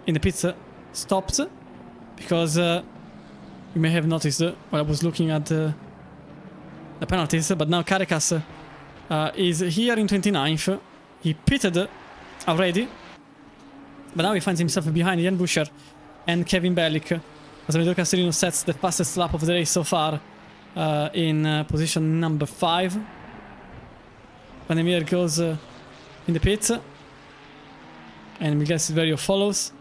the pit stops, because you may have noticed while I was looking at the penalties, but now Caracas is here in 29th. He pitted already, but now he finds himself behind Jan Buscher and Kevin Bellick, as Amedeo Castellino sets the fastest lap of the race so far in position number 5. Van der Meer goes in the pits, and Miguel Silverio follows.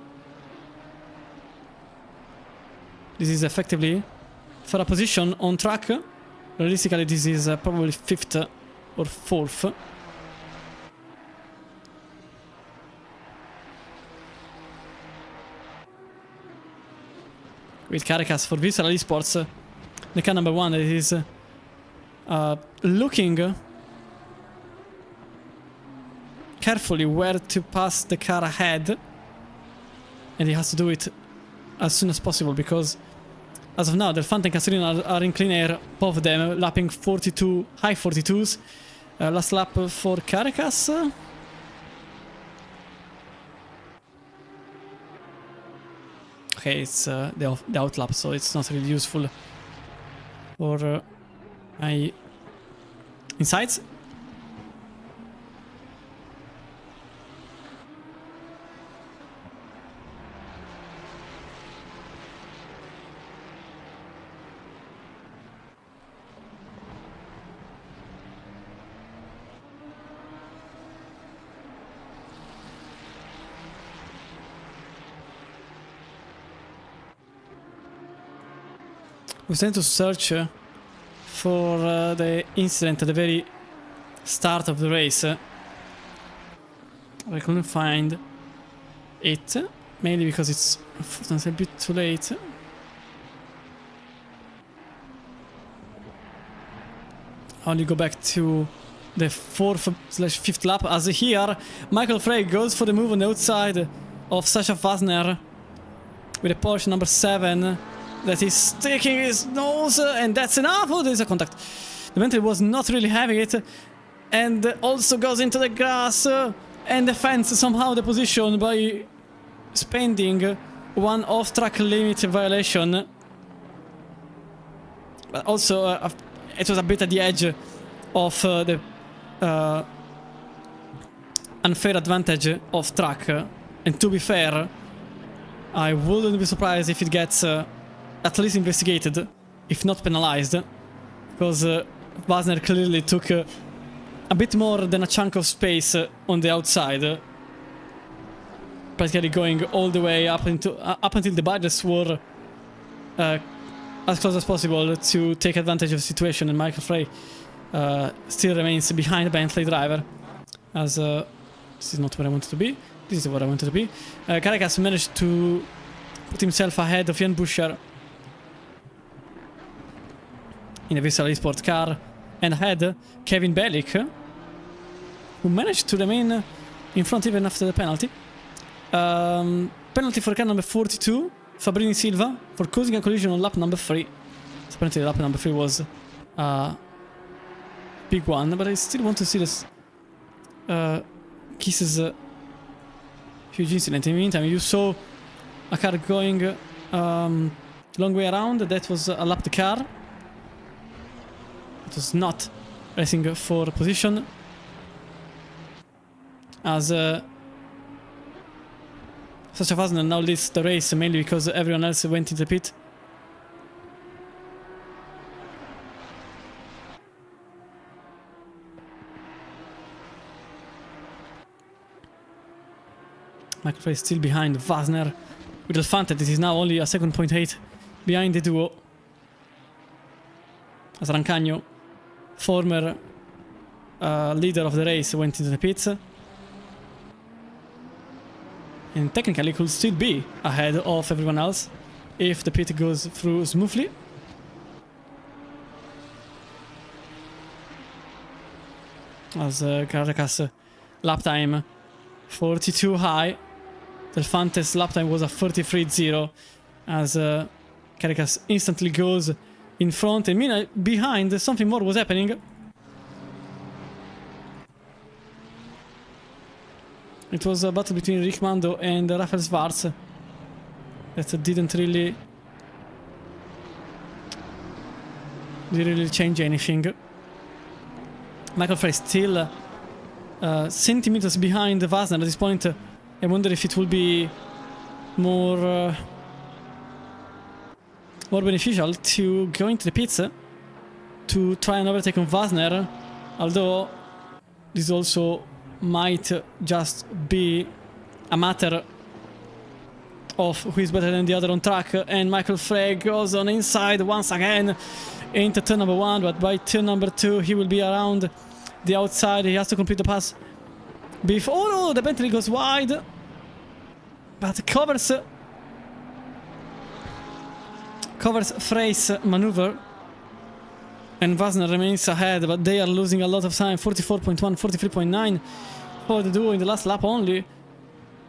This is effectively for a position on track. Realistically, this is probably 5th or 4th. With Caracas for Visceral Esports, the car number 1 that is looking carefully where to pass the car ahead, and he has to do it as soon as possible, because as of now Del Fante and Castellino are in clean air, both of them lapping 42, high 42s. Last lap for Caracas. Okay, it's the out lap, so it's not really useful for my insights. We tend to search for the incident at the very start of the race. I couldn't find it, mainly because it's a bit too late. I only go back to the 4th/5th lap, as here Michael Frey goes for the move on the outside of Sasha Fasner with a Porsche number 7. that is sticking his nose, and that's enough. Oh, there's a contact. The Bentley was not really having it, and also goes into the grass, and defends somehow the position by spending one off-track limit violation. But also, it was a bit at the edge of the unfair advantage of track. And to be fair, I wouldn't be surprised if it gets at least investigated, if not penalized, because Wasner clearly took a bit more than a chunk of space on the outside, practically going all the way up until the barriers were as close as possible to take advantage of the situation, and Michael Frey still remains behind the Bentley driver, as this is not where I wanted to be. This is where I wanted to be. Carrera managed to put himself ahead of Jan Buscher in a Visceral Esport car, and ahead Kevin Bellick, who managed to remain in front even after the penalty. Penalty for car number 42, Fabrini Silva, for causing a collision on lap number 3. So apparently lap number 3 was a big one, but I still want to see this Kiss's huge incident. In the meantime, you saw a car going long way around. That was a lapped car. It was not racing for position, as Sasha Wasner now leads the race, mainly because everyone else went into the pit. Michael Frey is still behind Wasner with Alfante. This is now only a second point 8 behind the duo, as Rancagno, former leader of the race, went into the pits, and technically could still be ahead of everyone else if the pit goes through smoothly. As Caracas lap time 42 high. Delfante's lap time was a 33.0, as Caracas instantly goes in front, and meanwhile behind something more was happening. It was a battle between Rick Mando and Rafael Schwarz that didn't really change anything. Michael Frey still centimeters behind Wasner at this point. I wonder if it will be more beneficial to go into the pits to try and overtake on Wasner, although this also might just be a matter of who is better than the other on track. And Michael Frey goes on inside once again into turn number 1, but by turn number 2 he will be around the outside. He has to complete the pass before... Oh no, the Bentley goes wide, but covers Frey's maneuver, and Wasner remains ahead, but they are losing a lot of time. 44.1, 43.9 for the duo in the last lap only.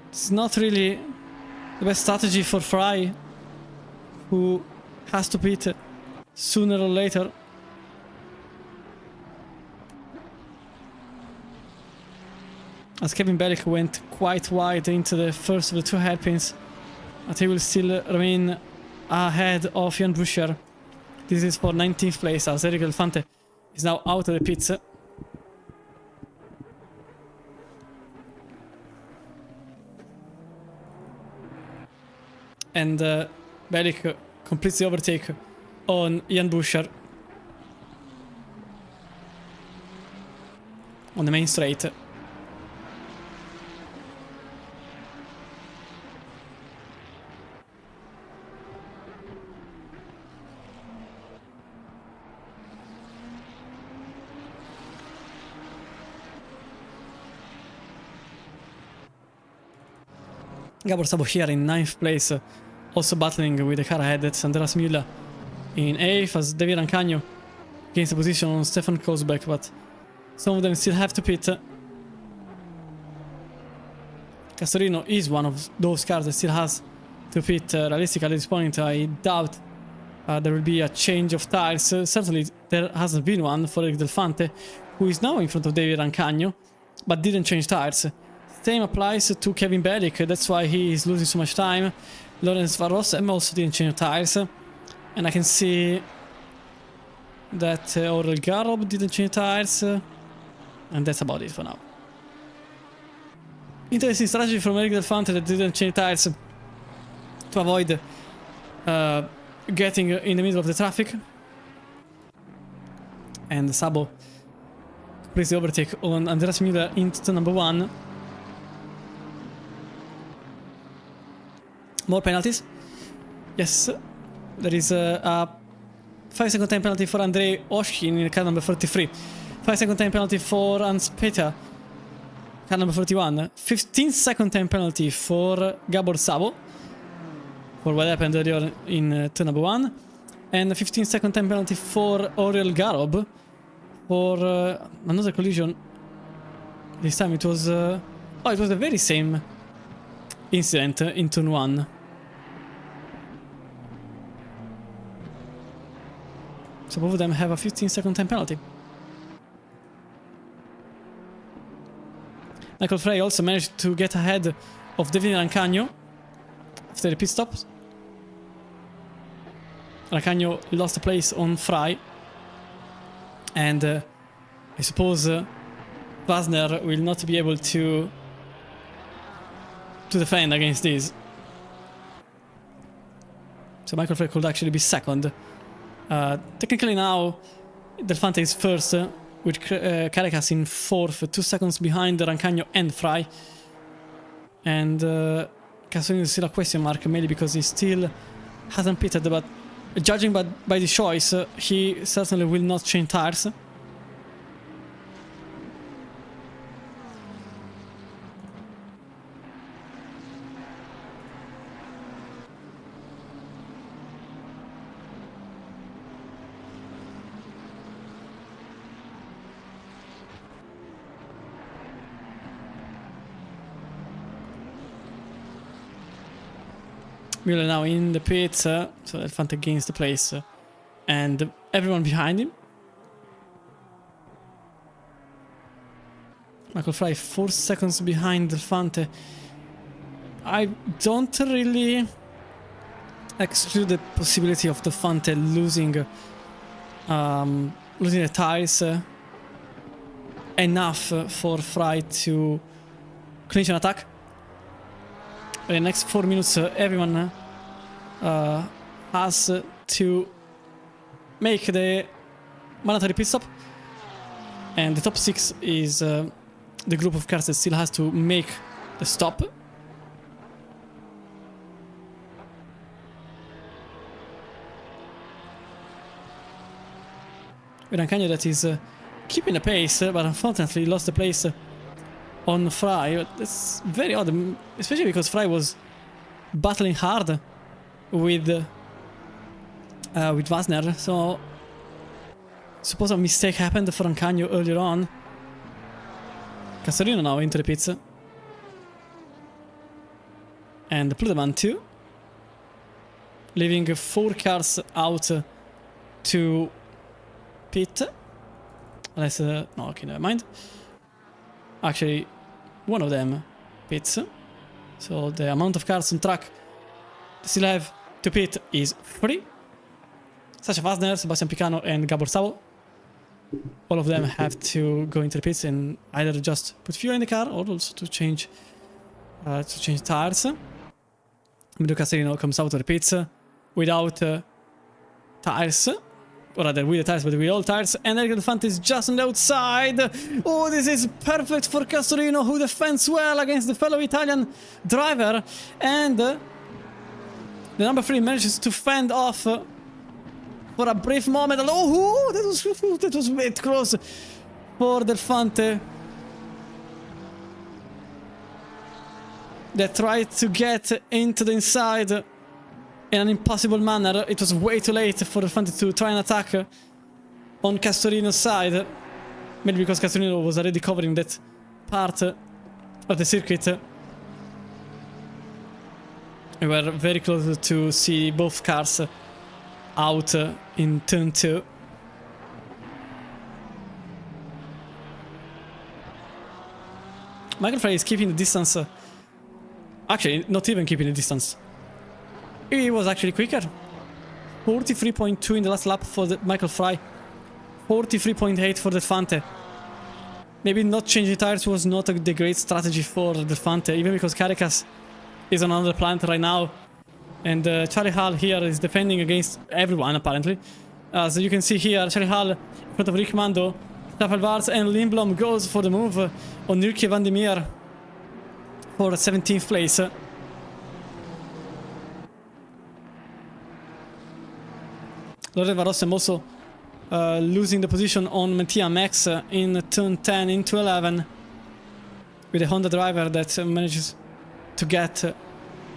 It's not really the best strategy for Frey, who has to pit sooner or later. As Kevin Bellick went quite wide into the first of the 2 hairpins, but he will still remain ahead of Jan Buscher. This is for 19th place, as Eric Alfante is now out of the pits. And Bellick completes the overtake on Jan Buscher on the main straight. Gabor Sabo here in 9th place, also battling with the car ahead. That's Andreas Müller in 8th, as David Rancagno gains the position on Stefan Kosbeck, but some of them still have to pit. Castorino is one of those cars that still has to pit. Realistically at this point, I doubt there will be a change of tires. Certainly there hasn't been one for Eric Del Fante, who is now in front of David Rancagno, but didn't change tires. Same applies to Kevin Bellick, that's why he is losing so much time. Lawrence Varrossem also didn't change tires. And I can see that Aurel Garob didn't change tires. And that's about it for now. Interesting strategy from Eric Del Fante that didn't change tires to avoid getting in the middle of the traffic. And Sabo completes the overtake on Andreas Müller into number 1. More penalties. Yes, there is a 5-second time penalty for Andrei Oshkin in car number 43. 5-second time penalty for Hans Peter, car number 41. 15-second time penalty for Gabor Sabo for what happened earlier in turn number 1. And a 15-second time penalty for Aurel Garob for another collision. This time it was... oh, it was the very same incident in turn 1. So both of them have a 15-second time penalty. Michael Frey also managed to get ahead of David Rancagno after the pit stops. Rancagno lost a place on Frey. And I suppose Wasner will not be able to defend against this. So Michael Frey could actually be second. Technically now, Del Fante is first, with Caracas in 4th, 2 seconds behind Rancagno and Frey. And Castellino is still a question mark, mainly because he still hasn't pitted, but judging by the choice, he certainly will not change tires. Müller now in the pits, so Del Fante gains the place, and everyone behind him. Michael Frey 4 seconds behind Del Fante. I don't really exclude the possibility of Del Fante losing the tires enough for Frey to clinch an attack. In the next 4 minutes, everyone has to make the mandatory pit stop, and the top 6 is the group of cars that still has to make the stop. With Rancagno that is keeping the pace, but unfortunately lost the place on Frey. That's very odd, especially because Frey was battling hard with Wasner. So suppose a mistake happened for Rancagno earlier on. Castellino now into the pits, and Pluderman too, leaving 4 cars out to pit. Unless no, okay, never mind. Actually, one of them pits, so the amount of cars on track they still have to pit is 3. Sasha Wasner, Sebastian Picano and Gabor Sabo. All of them have to go into the pits and either just put fuel in the car or also to change tires. Emilio Castellino comes out of the pits without tires. Or rather, with the tires, but with all tires. And Eric Del Fante is just on the outside. Oh, this is perfect for Castellino, who defends well against the fellow Italian driver. And the number 3 manages to fend off for a brief moment. Oh, that was way too close for Del Fante. That tried to get into the inside in an impossible manner. It was way too late for Del Fante to try and attack on Castellino's side. Maybe because Castellino was already covering that part of the circuit. We were very close to see both cars out in turn 2. Michael Frey is keeping the distance. Actually, not even keeping the distance. He was actually quicker. 43.2 in the last lap for the Michael Frey. 43.8 for the Fante. Maybe not changing tires was not the great strategy for the Fante, even because Carrera is on another planet right now. And Charlie Hall here is defending against everyone, apparently. As you can see here, Charlie Hall in front of Rick Mando, Staffelvarts and Lindblom goes for the move on Nurki van der Meer for 17th place. Loren van Rossem also losing the position on Mattia Max in turn 10 into 11 with a Honda driver that manages to get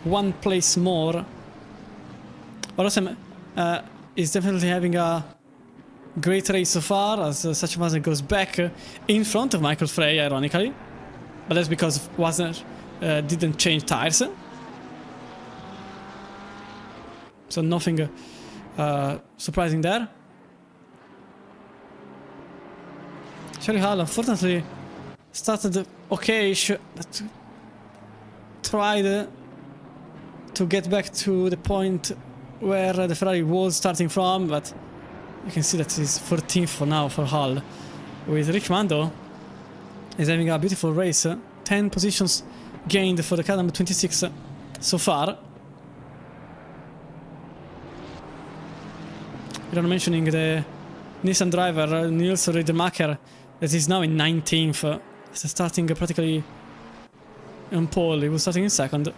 1 place more. Rossem is definitely having a great race so far, as Sachevazner goes back in front of Michael Frey, ironically. But that's because Wasner didn't change tires. So nothing surprising there. Charlie Hall unfortunately started okay-ish, tried to get back to the point where the Ferrari was starting from, but you can see that he's 14th for now for Hall. With Rick Mando is having a beautiful race, 10 positions gained for the car number 26 so far. We're not mentioning the Nissan driver Niels Riedemacher that is now in 19th, starting practically on pole. He was starting in second.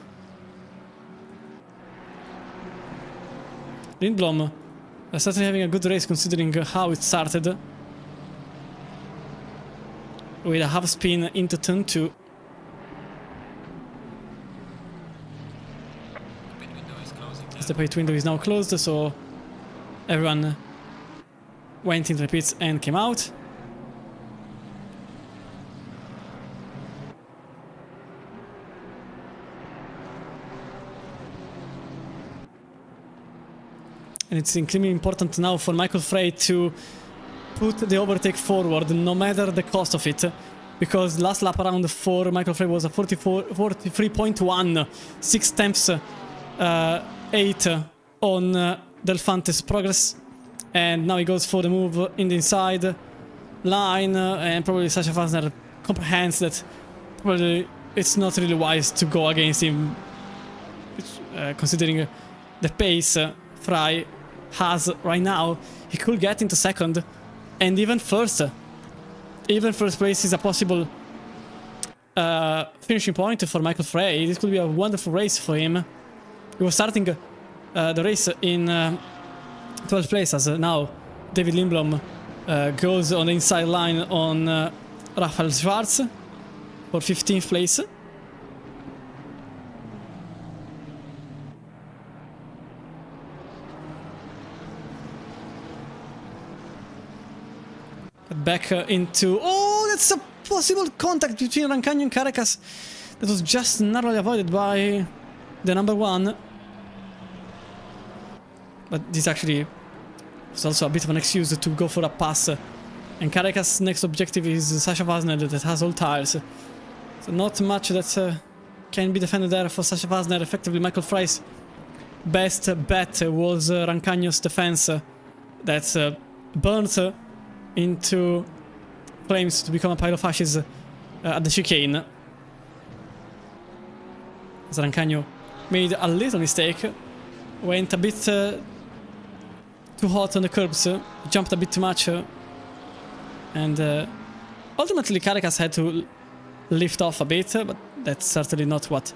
Lindblom started having a good race considering how it started, with a half spin into turn 2. As the pit window is now closed, so everyone went into the pits and came out. And it's incredibly important now for Michael Frey to put the overtake forward, no matter the cost of it. Because last lap around 4, Michael Frey was a 43.1, 6 tenths 8 on Del Fante's progress. And now he goes for the move in the inside line, and probably Sachevazner comprehends that probably it's not really wise to go against him, considering the pace Frey has right now. He could get into second and even first. Even first place is a possible finishing point for Michael Frey. This could be a wonderful race for him. He was starting the race in 12th place, as now David Lindblom goes on the inside line on Rafael Schwarz for 15th place. Back into... Oh, that's a possible contact between Rancagno and Caracas that was just narrowly avoided by the number 1. But this actually was also a bit of an excuse to go for a pass. And Caracas' next objective is Sachevazner that has all tires. So not much that can be defended there for Sachevazner. Effectively, Michael Frey's best bet was Rancagno's defense that burnt into flames to become a pile of ashes at the chicane. As Rancagno made a little mistake, went a bit too hot on the curbs, jumped a bit too much, and ultimately Caracas had to lift off a bit, but that's certainly not what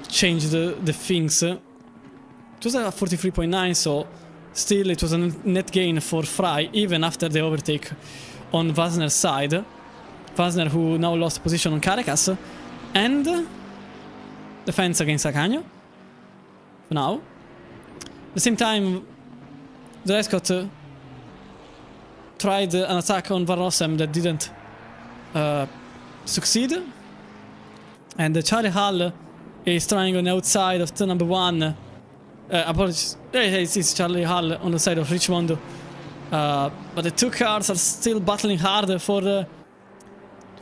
changed the things. It was a 43.9, so still it was a net gain for Frey, even after the overtake on Wasner's side. Wasner, who now lost position on Caracas, and defense against Rancagno for now. At the same time, Drescott tried an attack on Van Rossem that didn't succeed, and Charlie Hall is trying on the outside of turn number 1 Apologies. It's Charlie Hull on the side of Richmond. But the two cars are still battling hard for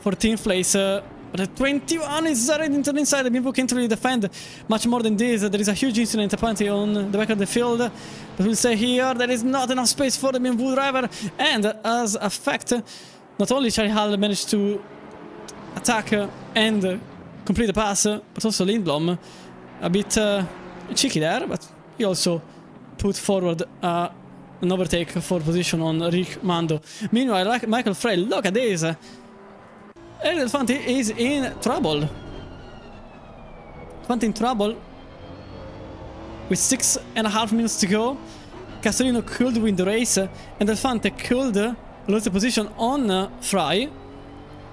14th place. But the 21 is already into the inside. The Minvo can't really defend much more than this. There is a huge incident apparently on the back of the field. But we'll stay here. There is not enough space for the Minvo driver. And as a fact, not only Charlie Hull managed to attack and complete the pass, but also Lindblom. A bit cheeky there, but he also put forward an overtake for position on Rick Mando. Meanwhile, Michael Frey, look at this. Elefante is in trouble. Elefante in trouble. With 6.5 minutes to go. Castellino could win the race, and Elefante could lose the position on Fry.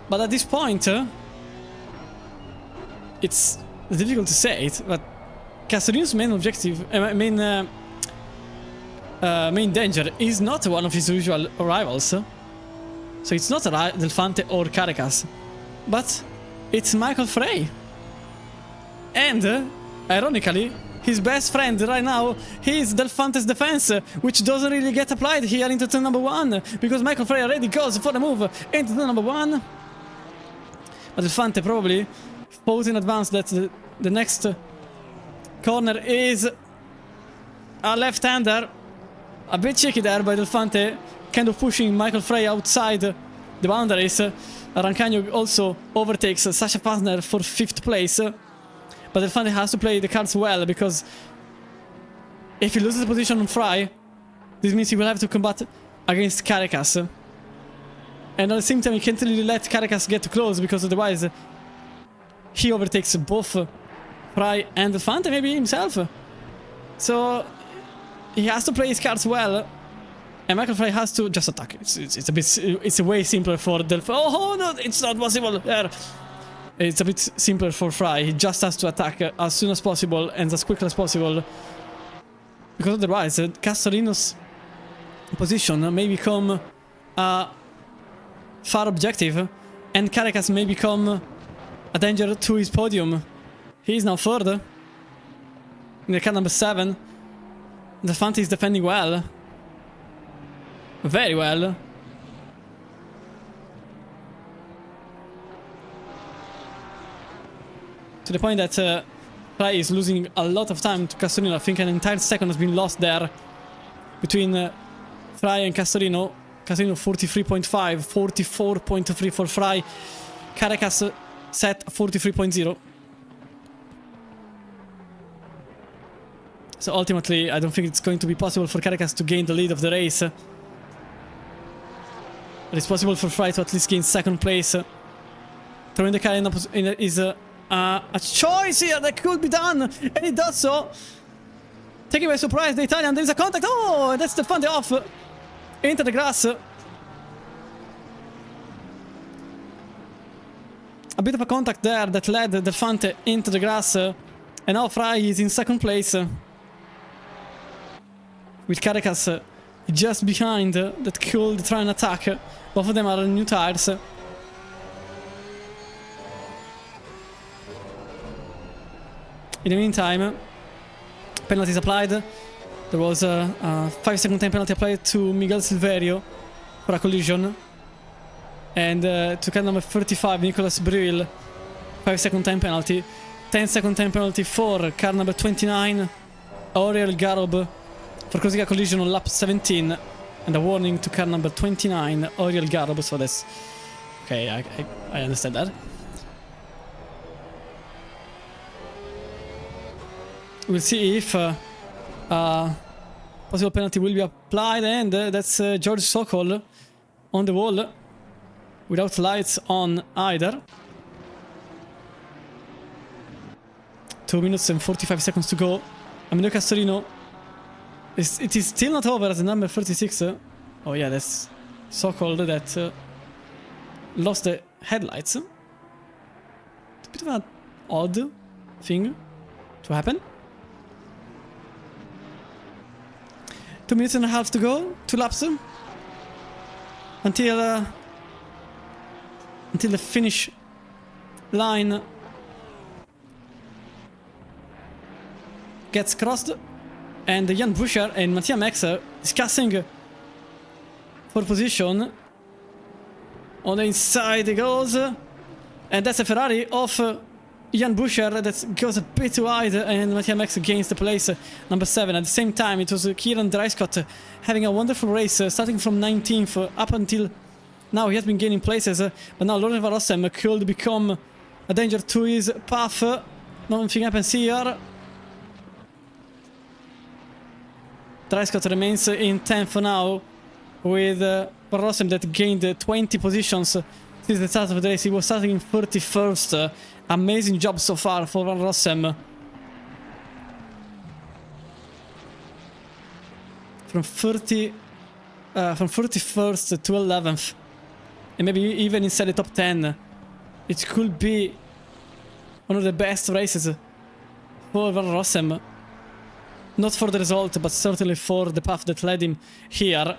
But at this point, it's difficult to say it, but Castellino's main objective, main danger is not one of his usual rivals. So it's not Delfante or Caracas, but it's Michael Frey. And, ironically, his best friend right now is Delfante's defense, which doesn't really get applied here into turn number 1, because Michael Frey already goes for the move into turn number 1. But Delfante probably thought in advance that the next corner is a left-hander. A bit cheeky there by Delfante, kind of pushing Michael Frey outside the boundaries. Rancagno also overtakes Sasha Pazner for 5th place. But Delfante has to play the cards well, because if he loses the position on Fry, this means he will have to combat against Caracas. And at the same time, he can't really let Caracas get too close, because otherwise he overtakes both Fry and Delfante, maybe himself. So he has to play his cards well, and Michael Frey has to just attack. It's a way simpler for Delfante. Oh no, it's not possible there. It's a bit simpler for Fry. He just has to attack as soon as possible and as quickly as possible, because otherwise Castellino's position may become a far objective, and Caracas may become a danger to his podium. He is now 3rd in the car number 7. Delfante is defending well. Very well. To the point that Fry is losing a lot of time to Castellino. I think an entire second has been lost there between Fry and Castellino. Castellino 43.5, 44.3 for Fry. Caracas set 43.0. So ultimately, I don't think it's going to be possible for Caracas to gain the lead of the race. But it's possible for Fry to at least gain 2nd place. Throwing the car is a choice here that could be done, and it does so. Taking by surprise the Italian, there is a contact. Oh, that's the Delfante off into the grass. A bit of a contact there that led Delfante into the grass, and now Fry is in 2nd place. With Caracas just behind, that could try and attack. Both of them are on new tires. In the meantime, penalties applied. There was a 5-second time penalty applied to Miguel Silverio for a collision. And to car number 35, Nicolas Bril, 5-second time penalty. 10-second time penalty for car number 29, Auriel Garob, for causing a collision on lap 17, and a warning to car number 29, Auriel Garob. So that's okay. I understand that. We'll see if possible penalty will be applied, and that's George Sokol on the wall without lights on either. 2 minutes and 45 seconds to go. Amedeo Castellino. It is still not over at the number 36. Oh yeah, that's Sokol that lost the headlights. It's a bit of an odd thing to happen. 2 minutes and a half to go, 2 laps until the finish line gets crossed. And Jan Buscher and Mattia Max discussing for position. On the inside it goes. And that's a Ferrari of Jan Buscher that goes a bit too wide, and Mattia Max gains the place, number 7. At the same time, it was Kieran Dreiskott having a wonderful race, starting from 19th up until now. He has been gaining places, but now Loren Van Rossem could become a danger to his path. Nothing happens here. Dreiskott remains in 10th now, with Van Rossem that gained 20 positions since the start of the race. He was starting in 31st. Amazing job so far for Van Rossem. From 31st to 11th. And maybe even inside the top 10. It could be one of the best races for Van Rossem. Not for the result, but certainly for the path that led him here.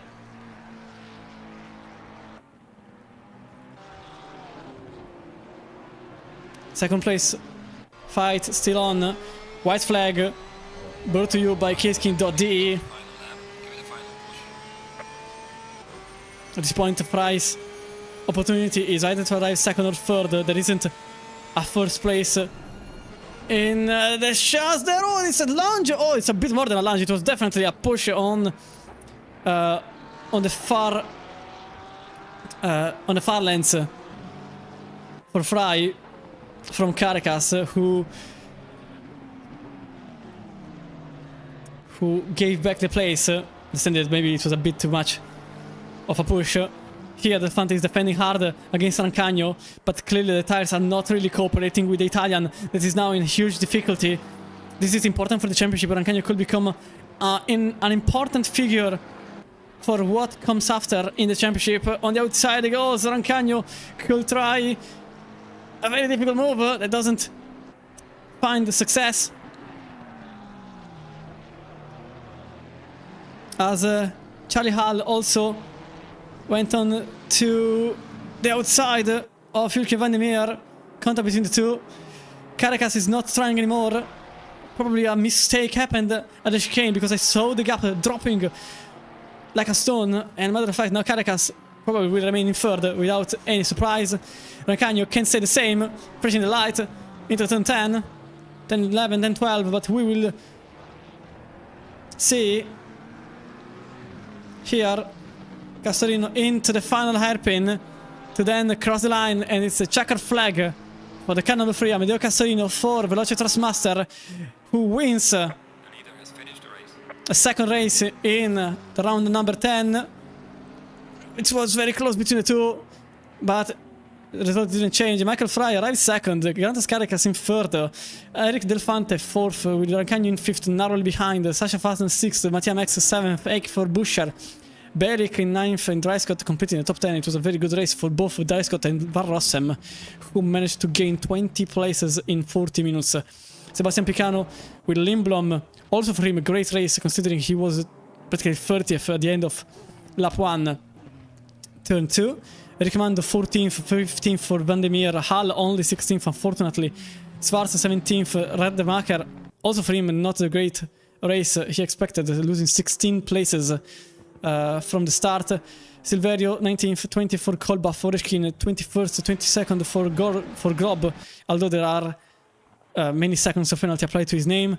Second place fight still on. White flag brought to you by Kieskin.de. At this point, the prize opportunity is either to arrive second or third. There isn't a first place in the shots there. Oh, it's a lunge. Oh, it's a bit more than a lunge. It was definitely a push on the far lanes for Fry from Caracas, who gave back the place. Understand maybe it was a bit too much of a push. Here the Fante is defending hard against Rancagno, but clearly the tires are not really cooperating with the Italian that is now in huge difficulty. This is important for the championship. Rancagno could become an important figure for what comes after in the championship. On the outside it goes. Rancagno could try a very difficult move that doesn't find success. As Charlie Hall also went on to the outside of Fylke van der Meer. Contact between the two. Caracas is not trying anymore. Probably a mistake happened at the chicane, because I saw the gap dropping like a stone. And matter of fact, now Caracas probably will remain in third without any surprise. Rancagno can stay the same, pressing the light into turn 10, then 11, then 12, but we will see here Castorino into the final hairpin to then cross the line, and it's a checkered flag for the car number 3, Amedeo Castorino for Veloce Trustmaster, who wins a second race in the round number 10. It was very close between the two, but the result didn't change. Michael Fry arrived second, Grantas Caracas in third, Eric Del Fante fourth, with Rancagno in fifth, narrowly behind, Sasha Fasten sixth, Mattia Max seventh, Eik for Buscher, Beric in 9th, and Dreiskott completing the top 10. It was a very good race for both Dreiskott and Van Rossem, who managed to gain 20 places in 40 minutes. Sebastian Picano with Lindblom, also for him a great race, considering he was practically 30th at the end of lap 1, turn 2. Riccomando 14th, 15th for Van der Meer, Hall only 16th unfortunately, Schwarz 17th, Rademacher, also for him not a great race he expected, losing 16 places from the start. Silverio 19th, 20th for Kolba, Foreshkin 21st, 22nd for Grob, although there are many seconds of penalty applied to his name.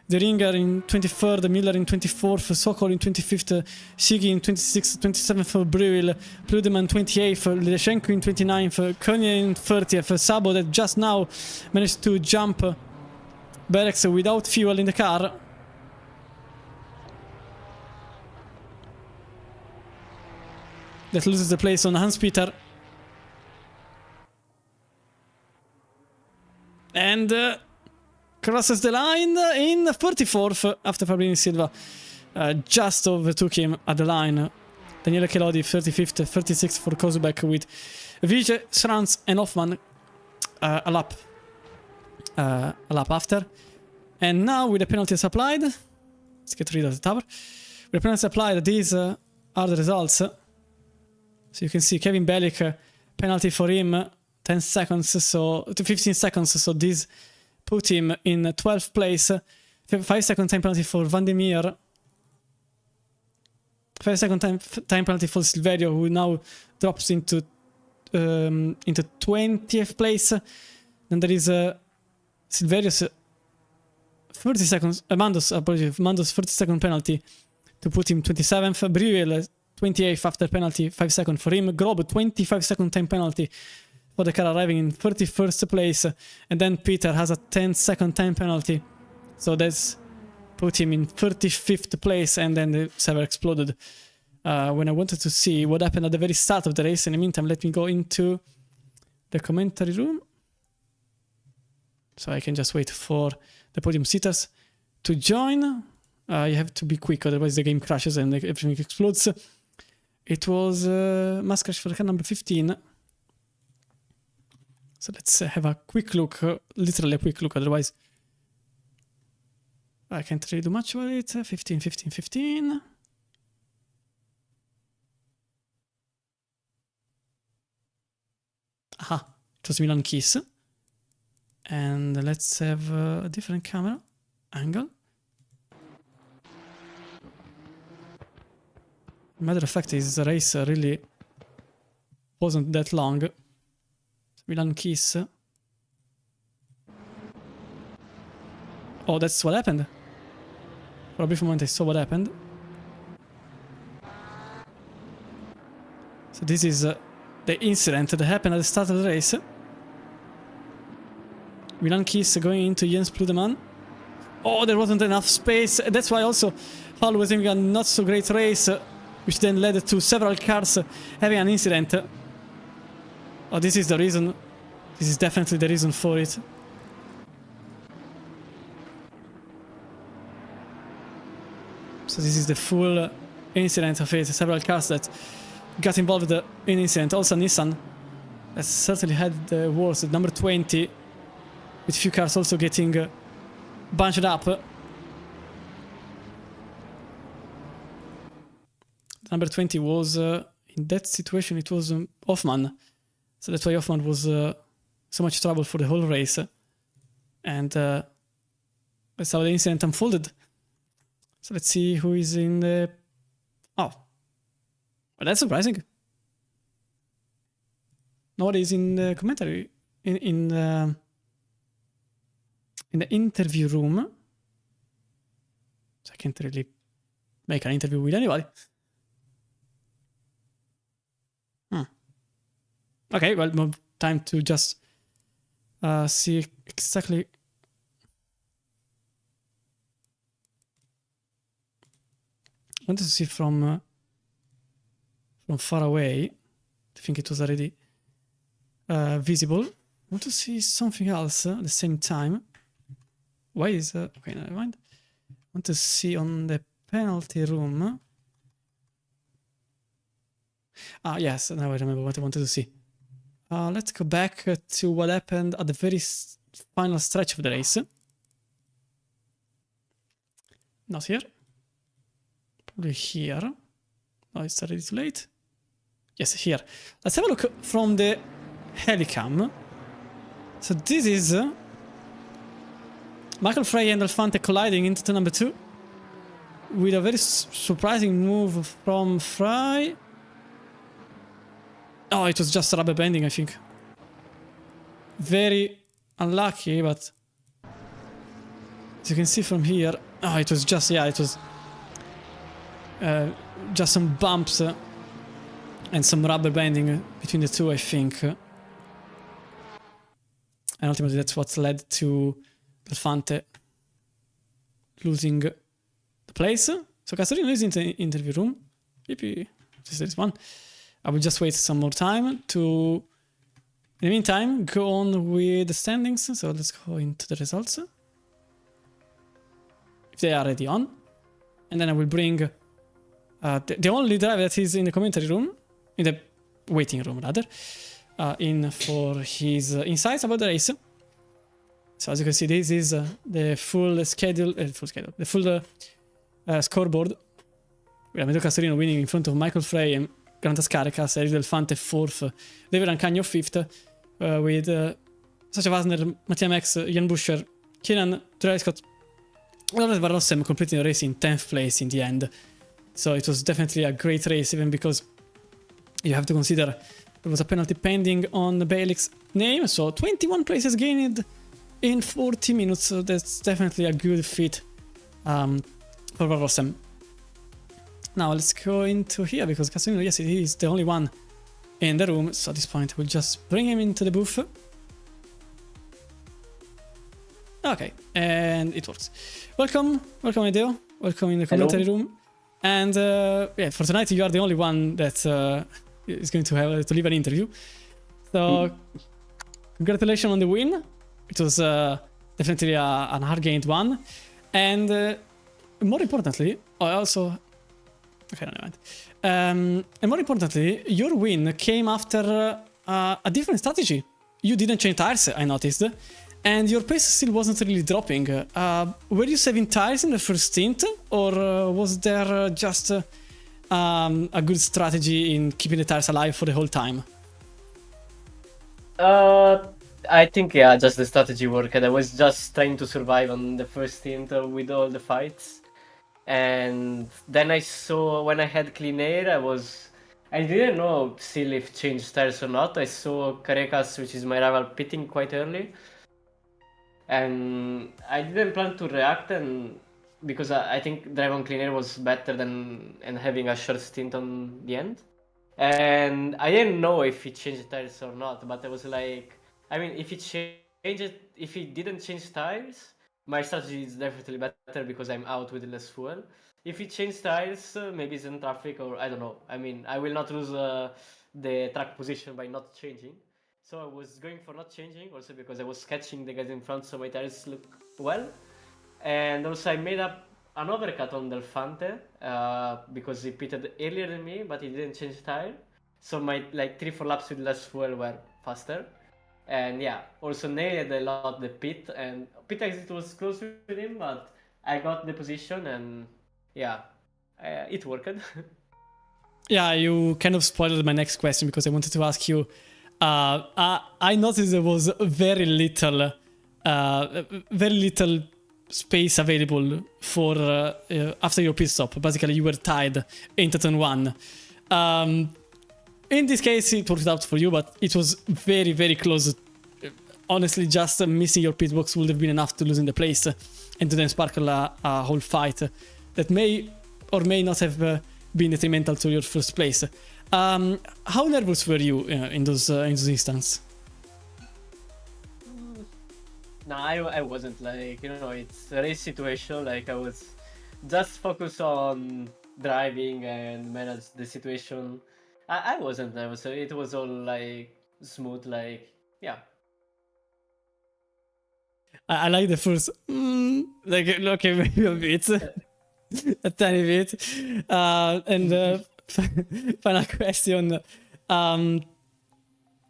The Ringer in 23rd, Miller in 24th, Sokol in 25th, Shigi in 26th, 27th for Brühl, Pludeman 28th, Leshenko in 29th, Konya in 30th, Sabo that just now managed to jump Berex without fuel in the car. That loses the place on Hans-Peter. And crosses the line in 34th after Fabrini Silva just overtook him at the line. Daniele Kelodi 35th, 36th for Kozubek, with Vijay, Schranz and Hoffman a lap after. And now with the penalties applied, let's get rid of the tower. With the penalties applied, these are the results. So you can see Kevin Bellick, penalty for him, 10 seconds, so to 15 seconds, so this put him in 12th place. 5-second time penalty for Van der Meer. 5-second time penalty for Silverio, who now drops into 20th place. Then there is Silverio's 30 seconds, Mando's 30-second penalty to put him 27th. Briuel 28th after penalty, 5 seconds for him. Grob 25-second time penalty for the car, arriving in 31st place. And then Peter has a 10-second time penalty, so that's put him in 35th place. And then the server exploded when I wanted to see what happened at the very start of the race. In the meantime, let me go into the commentary room, so I can just wait for the podium sitters to join. You have to be quick, otherwise the game crashes and everything explodes. It was mass crash for the car number 15. So let's have a quick look, literally a quick look, otherwise I can't really do much about it. 15, 15, 15. Aha, it was Milan Kiss. And let's have a different camera angle. Matter of fact, this race really wasn't that long. Milan Kiss. Oh, that's what happened. For a brief moment I saw what happened. So this is the incident that happened at the start of the race. Milan Kiss going into Jens Pludeman. Oh, there wasn't enough space. That's why also Hall was having a not so great race, which then led to several cars having an incident. Oh, this is the reason. This is definitely the reason for it. So this is the full incident of it. Several cars that got involved in the incident. Also Nissan has certainly had the worst. Number 20, with few cars also getting bunched up. Number 20 was, in that situation, it was Hoffman. So that's why Hoffman was so much trouble for the whole race. And that's how the incident unfolded. So let's see who is in the... Oh. Well, that's surprising. Nobody is in the commentary, in the interview room. So I can't really make an interview with anybody. Okay, well, more time to just see exactly. I wanted to see from far away. I think it was already visible. I want to see something else at the same time. Why is okay? Never mind. I want to see on the penalty room. Ah, yes. Now I remember what I wanted to see. Let's go back to what happened at the very final stretch of the race. Not here. Probably here. Oh, it's already too late. Yes, here. Let's have a look from the helicam. So this is Michael Frey and Alfante colliding into number 2 with a very surprising move from Frey. Oh, it was just rubber banding, I think. Very unlucky, but as you can see from here, oh, it was just, yeah, it was just some bumps and some rubber banding between the two, I think. And ultimately that's what led to Alfante losing the place. So Castorino is in the interview room. Maybe this is one. I will just wait some more time to, in the meantime, go on with the standings. So let's go into the results. If they are already on. And then I will bring the only driver that is in the commentary room, in the waiting room rather, in for his insights about the race. So as you can see, this is the full schedule, the full scoreboard. We have Amedeo Castorino winning in front of Michael Frey and Grantas Caricas, Eric Delfante 4th, David Rancagno 5th, with Sacha Wasner, Mattia Max, Jan Buscher, Keenan, Travis Scott, Robert Van Rossem completing the race in 10th place in the end. So it was definitely a great race, even because you have to consider there was a penalty pending on Bailik's name. So 21 places gained in 40 minutes. So that's definitely a good feat for Van Rossem. Now let's go into here, because Castellino, yes, he is the only one in the room. So at this point, we'll just bring him into the booth. Okay, and it works. Welcome, Ideo. Welcome in the commentary room. And yeah, for tonight you are the only one that is going to have to leave an interview. So congratulations on the win. It was definitely an hard-gained one, and more importantly, also okay, never mind. And more importantly, your win came after a different strategy. You didn't change tires, I noticed. And your pace still wasn't really dropping. Were you saving tires in the first stint, or was there just a good strategy in keeping the tires alive for the whole time? I think, yeah, just the strategy worked. I was just trying to survive on the first stint with all the fights. And then I saw, when I had clean air, I didn't know still if change tires or not. I saw Carrera, which is my rival, pitting quite early. And I didn't plan to react, and because I think drive on clean air was better than and having a short stint on the end. And I didn't know if he changed tires or not, but I was like, I mean, if he didn't change tires, my strategy is definitely better because I'm out with less fuel. If he changed tires, maybe it's in traffic, or I don't know. I mean, I will not lose the track position by not changing. So I was going for not changing, also because I was catching the guys in front, so my tires look well. And also I made up an overcut on Delfante because he pitted earlier than me, but he didn't change tire. So my 3-4 laps with less fuel were faster. And yeah, also nailed a lot the pit, and pit exit was close with him, but I got the position, and yeah, it worked. Yeah, you kind of spoiled my next question, because I wanted to ask you. I noticed there was very little space available for after your pit stop. Basically, you were tied into turn 1. In this case, it worked out for you, but it was very, very close. Honestly, just missing your pit box would have been enough to losing the place and to then sparkle a whole fight that may or may not have been detrimental to your first place. How nervous were you in those instances? No, I wasn't. It's a race situation. I was just focused on driving and manage the situation. I wasn't nervous. It was all smooth. Yeah. I like the first, okay, maybe a bit, a tiny bit, and. Final question.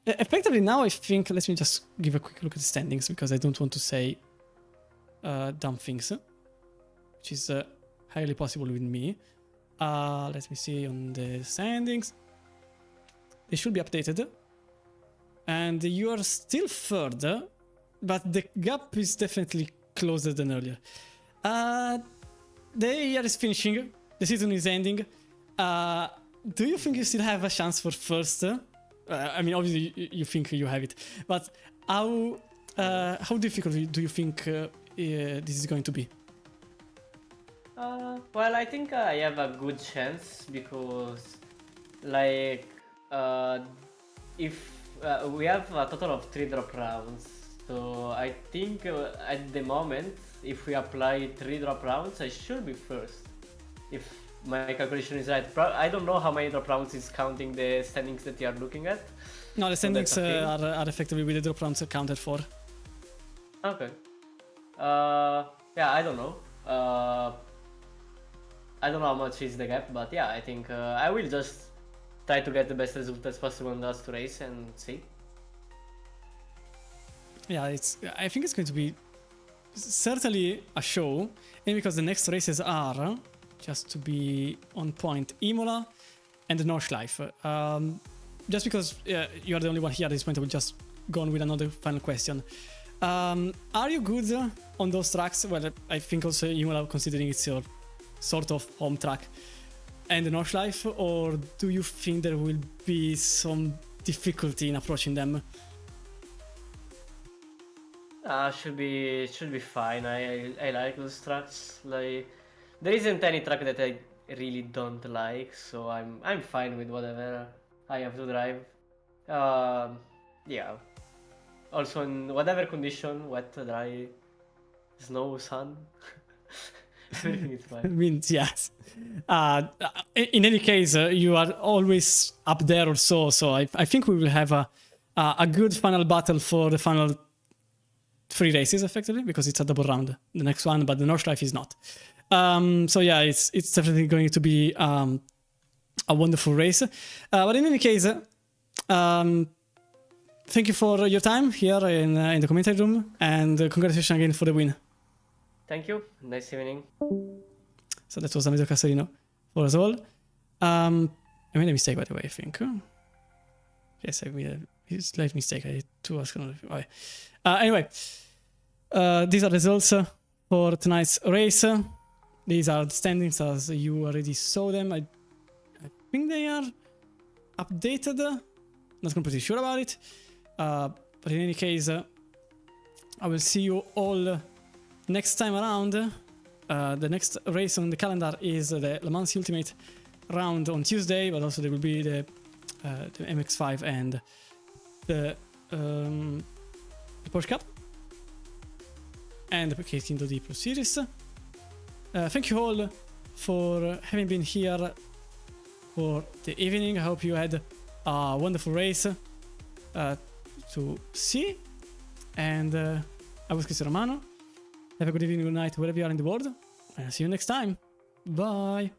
Effectively, now I think, let me just give a quick look at the standings, because I don't want to say dumb things, which is highly possible with me. Let me see on the standings. They should be updated. And you are still further, but the gap is definitely closer than earlier. The year is finishing, the season is ending. Do you think you still have a chance for first? I mean, obviously you think you have it, but how difficult do you think this is going to be? Well, I think I have a good chance because, if we have a total of 3 drop rounds, so I think at the moment, if we apply 3 drop rounds, I should be first. If my calculation is right. I don't know how many drop rounds is counting the standings that you are looking at. No, the standings are effectively with the drop rounds accounted for. Okay. Yeah, I don't know. I don't know how much is the gap, but yeah, I think I will just try to get the best result as possible on the last race and see. Yeah, I think it's going to be certainly a show, and because the next races are, just to be on point, Imola and Nordschleife. Just because you are the only one here at this point, I will just go on with another final question. Are you good on those tracks? Well, I think also Imola, considering it's your sort of home track, and the Nordschleife, or do you think there will be some difficulty in approaching them? Should be fine. I like those tracks. Like, there isn't any track that I really don't like, so I'm fine with whatever I have to drive. Yeah. Also in whatever condition, wet, dry, snow, sun, everything is I fine. mean, yes. In any case, you are always up there or so. So I think we will have a good final battle for the final 3 races, effectively, because it's a double round, the next one, but the Nordschleife is not. So yeah, it's definitely going to be a wonderful race. But in any case, thank you for your time here in the commentary room, and congratulations again for the win. Thank you. Nice evening. So that was Amedeo Castellino for us all. I made a mistake, by the way, I think. Yes, I made a slight mistake. I did 2 hours. Anyway, these are the results for tonight's race. These are the standings as you already saw them. I think they are updated. Not completely sure about it. But in any case, I will see you all next time around. The next race on the calendar is the Le Mans Ultimate round on Tuesday, but also there will be the MX5 and the Porsche Cup and the Kingdom D Pro Series. Thank you all for having been here for the evening. I hope you had a wonderful race to see. And I was Cristiano Romano. Have a good evening, good night, wherever you are in the world. And see you next time. Bye.